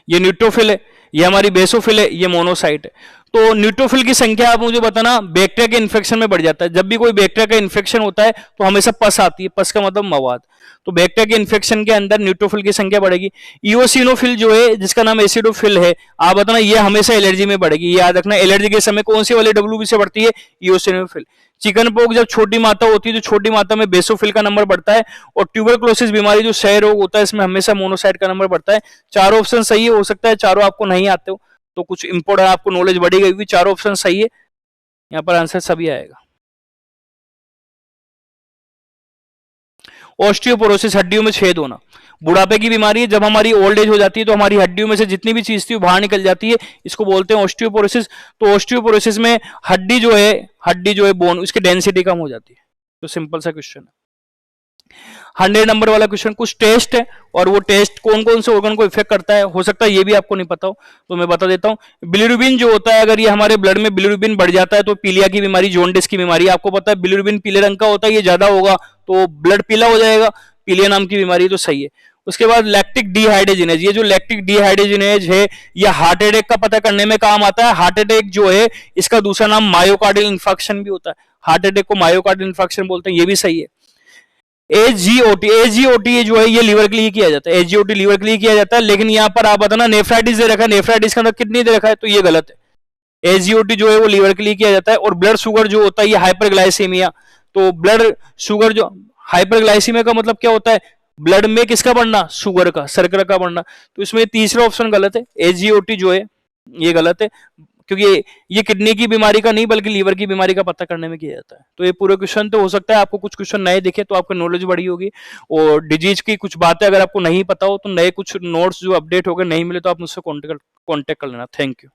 ये न्यूट्रोफिल है, ये हमारी बेसोफिल है, ये मोनोसाइट है। तो न्यूट्रोफिल की संख्या आप मुझे बताना बैक्टीरिया के इन्फेक्शन में बढ़ जाता है। जब भी कोई बैक्टीरिया का इन्फेक्शन होता है तो हमेशा पस आती है, पस का मतलब मवाद। तो बैक्टीरिया के इन्फेक्शन के अंदर न्यूट्रोफिल की संख्या बढ़ेगी। इयोसिनोफिल जो है जिसका नाम एसिडोफिल है, आप बताना ये हमेशा एलर्जी में बढ़ेगी। ये याद रखना, एलर्जी के समय कौन सी वाली WBC बढ़ती है? इयोसिनोफिल। चिकन पॉक्स जब छोटी मात्रा होती है तो छोटी मात्रा में बेसोफिल का नंबर बढ़ता है। और ट्यूबरक्लोसिस बीमारी जो क्षय रोग होता है इसमें हमेशा मोनोसाइट का नंबर बढ़ता है। चारों ऑप्शन सही है, हो सकता है चारों आपको नहीं आते हो तो कुछ इंपोर्टेंट आपको नॉलेज बढ़ी गई, चारों ऑप्शन सही है, यहाँ पर आंसर सभी आएगा। ऑस्टियोपोरोसिस, हड्डियों में छेद होना, बुढ़ापे की बीमारी है। जब हमारी ओल्ड एज हो जाती है तो हमारी हड्डियों में से जितनी भी चीज थी वो बाहर निकल जाती है, इसको बोलते हैं ऑस्टियोपोरोसिस। तो ऑस्टियोपोरोसिस में हड्डी जो है बोन, उसकी डेंसिटी कम हो जाती है। तो सिंपल सा क्वेश्चन है। 100 नंबर वाला क्वेश्चन, कुछ टेस्ट है और वो टेस्ट कौन कौन से ऑर्गन को इफेक्ट करता है, हो सकता है ये भी आपको नहीं पता हो तो मैं बता देता हूं। बिलिरुबिन जो होता है, अगर ये हमारे ब्लड में बिलिरुबिन बढ़ जाता है तो पीलिया की बीमारी, जॉन्डिस की बीमारी, आपको पता है बिलिरुबिन पीले रंग का होता है, ये ज्यादा होगा तो ब्लड पीला हो जाएगा, पीलिया नाम की बीमारी, तो सही है। उसके बाद लैक्टिक डिहाइड्रोजिनेज, ये जो लैक्टिक डिहाइड्रोजिनेज है ये हार्ट अटैक का पता करने में काम आता है। हार्ट अटैक जो है इसका दूसरा नाम मायोकार्डियल इंफार्क्शन भी होता है, हार्ट अटैक को मायोकार्डियल इंफार्क्शन बोलते हैं, ये भी सही है। एसजीओटी जो है ये लीवर के लिए किया जाता है, एसजीओटी लीवर के लिए किया जाता है, लेकिन यहाँ पर आप बताना नेफ्राइटिस दे रखा है, नेफ्राइटिस का अंदर किडनी दे रखा है, तो ये गलत है। एसजीओटी जो है वो लीवर के लिए किया जाता है। और ब्लड शुगर जो होता है ये हाइपरग्लाइसेमिया, तो ब्लड शुगर जो, हाइपरग्लाइसेमिया का मतलब क्या होता है? ब्लड में किसका बढ़ना? शुगर का, शर्करा का बढ़ना। तो इसमें तीसरा ऑप्शन गलत है, एसजीओटी जो है ये गलत है, क्योंकि ये किडनी की बीमारी का नहीं बल्कि लीवर की बीमारी का पता करने में किया जाता है। तो ये पूरे क्वेश्चन तो हो सकता है आपको कुछ क्वेश्चन नए दिखे तो आपको नॉलेज बढ़ी होगी, और डिजीज की कुछ बातें अगर आपको नहीं पता हो तो नए कुछ नोट्स जो अपडेट हो गए नहीं मिले तो आप मुझसे कॉन्टेक्ट कर लेना। Thank you.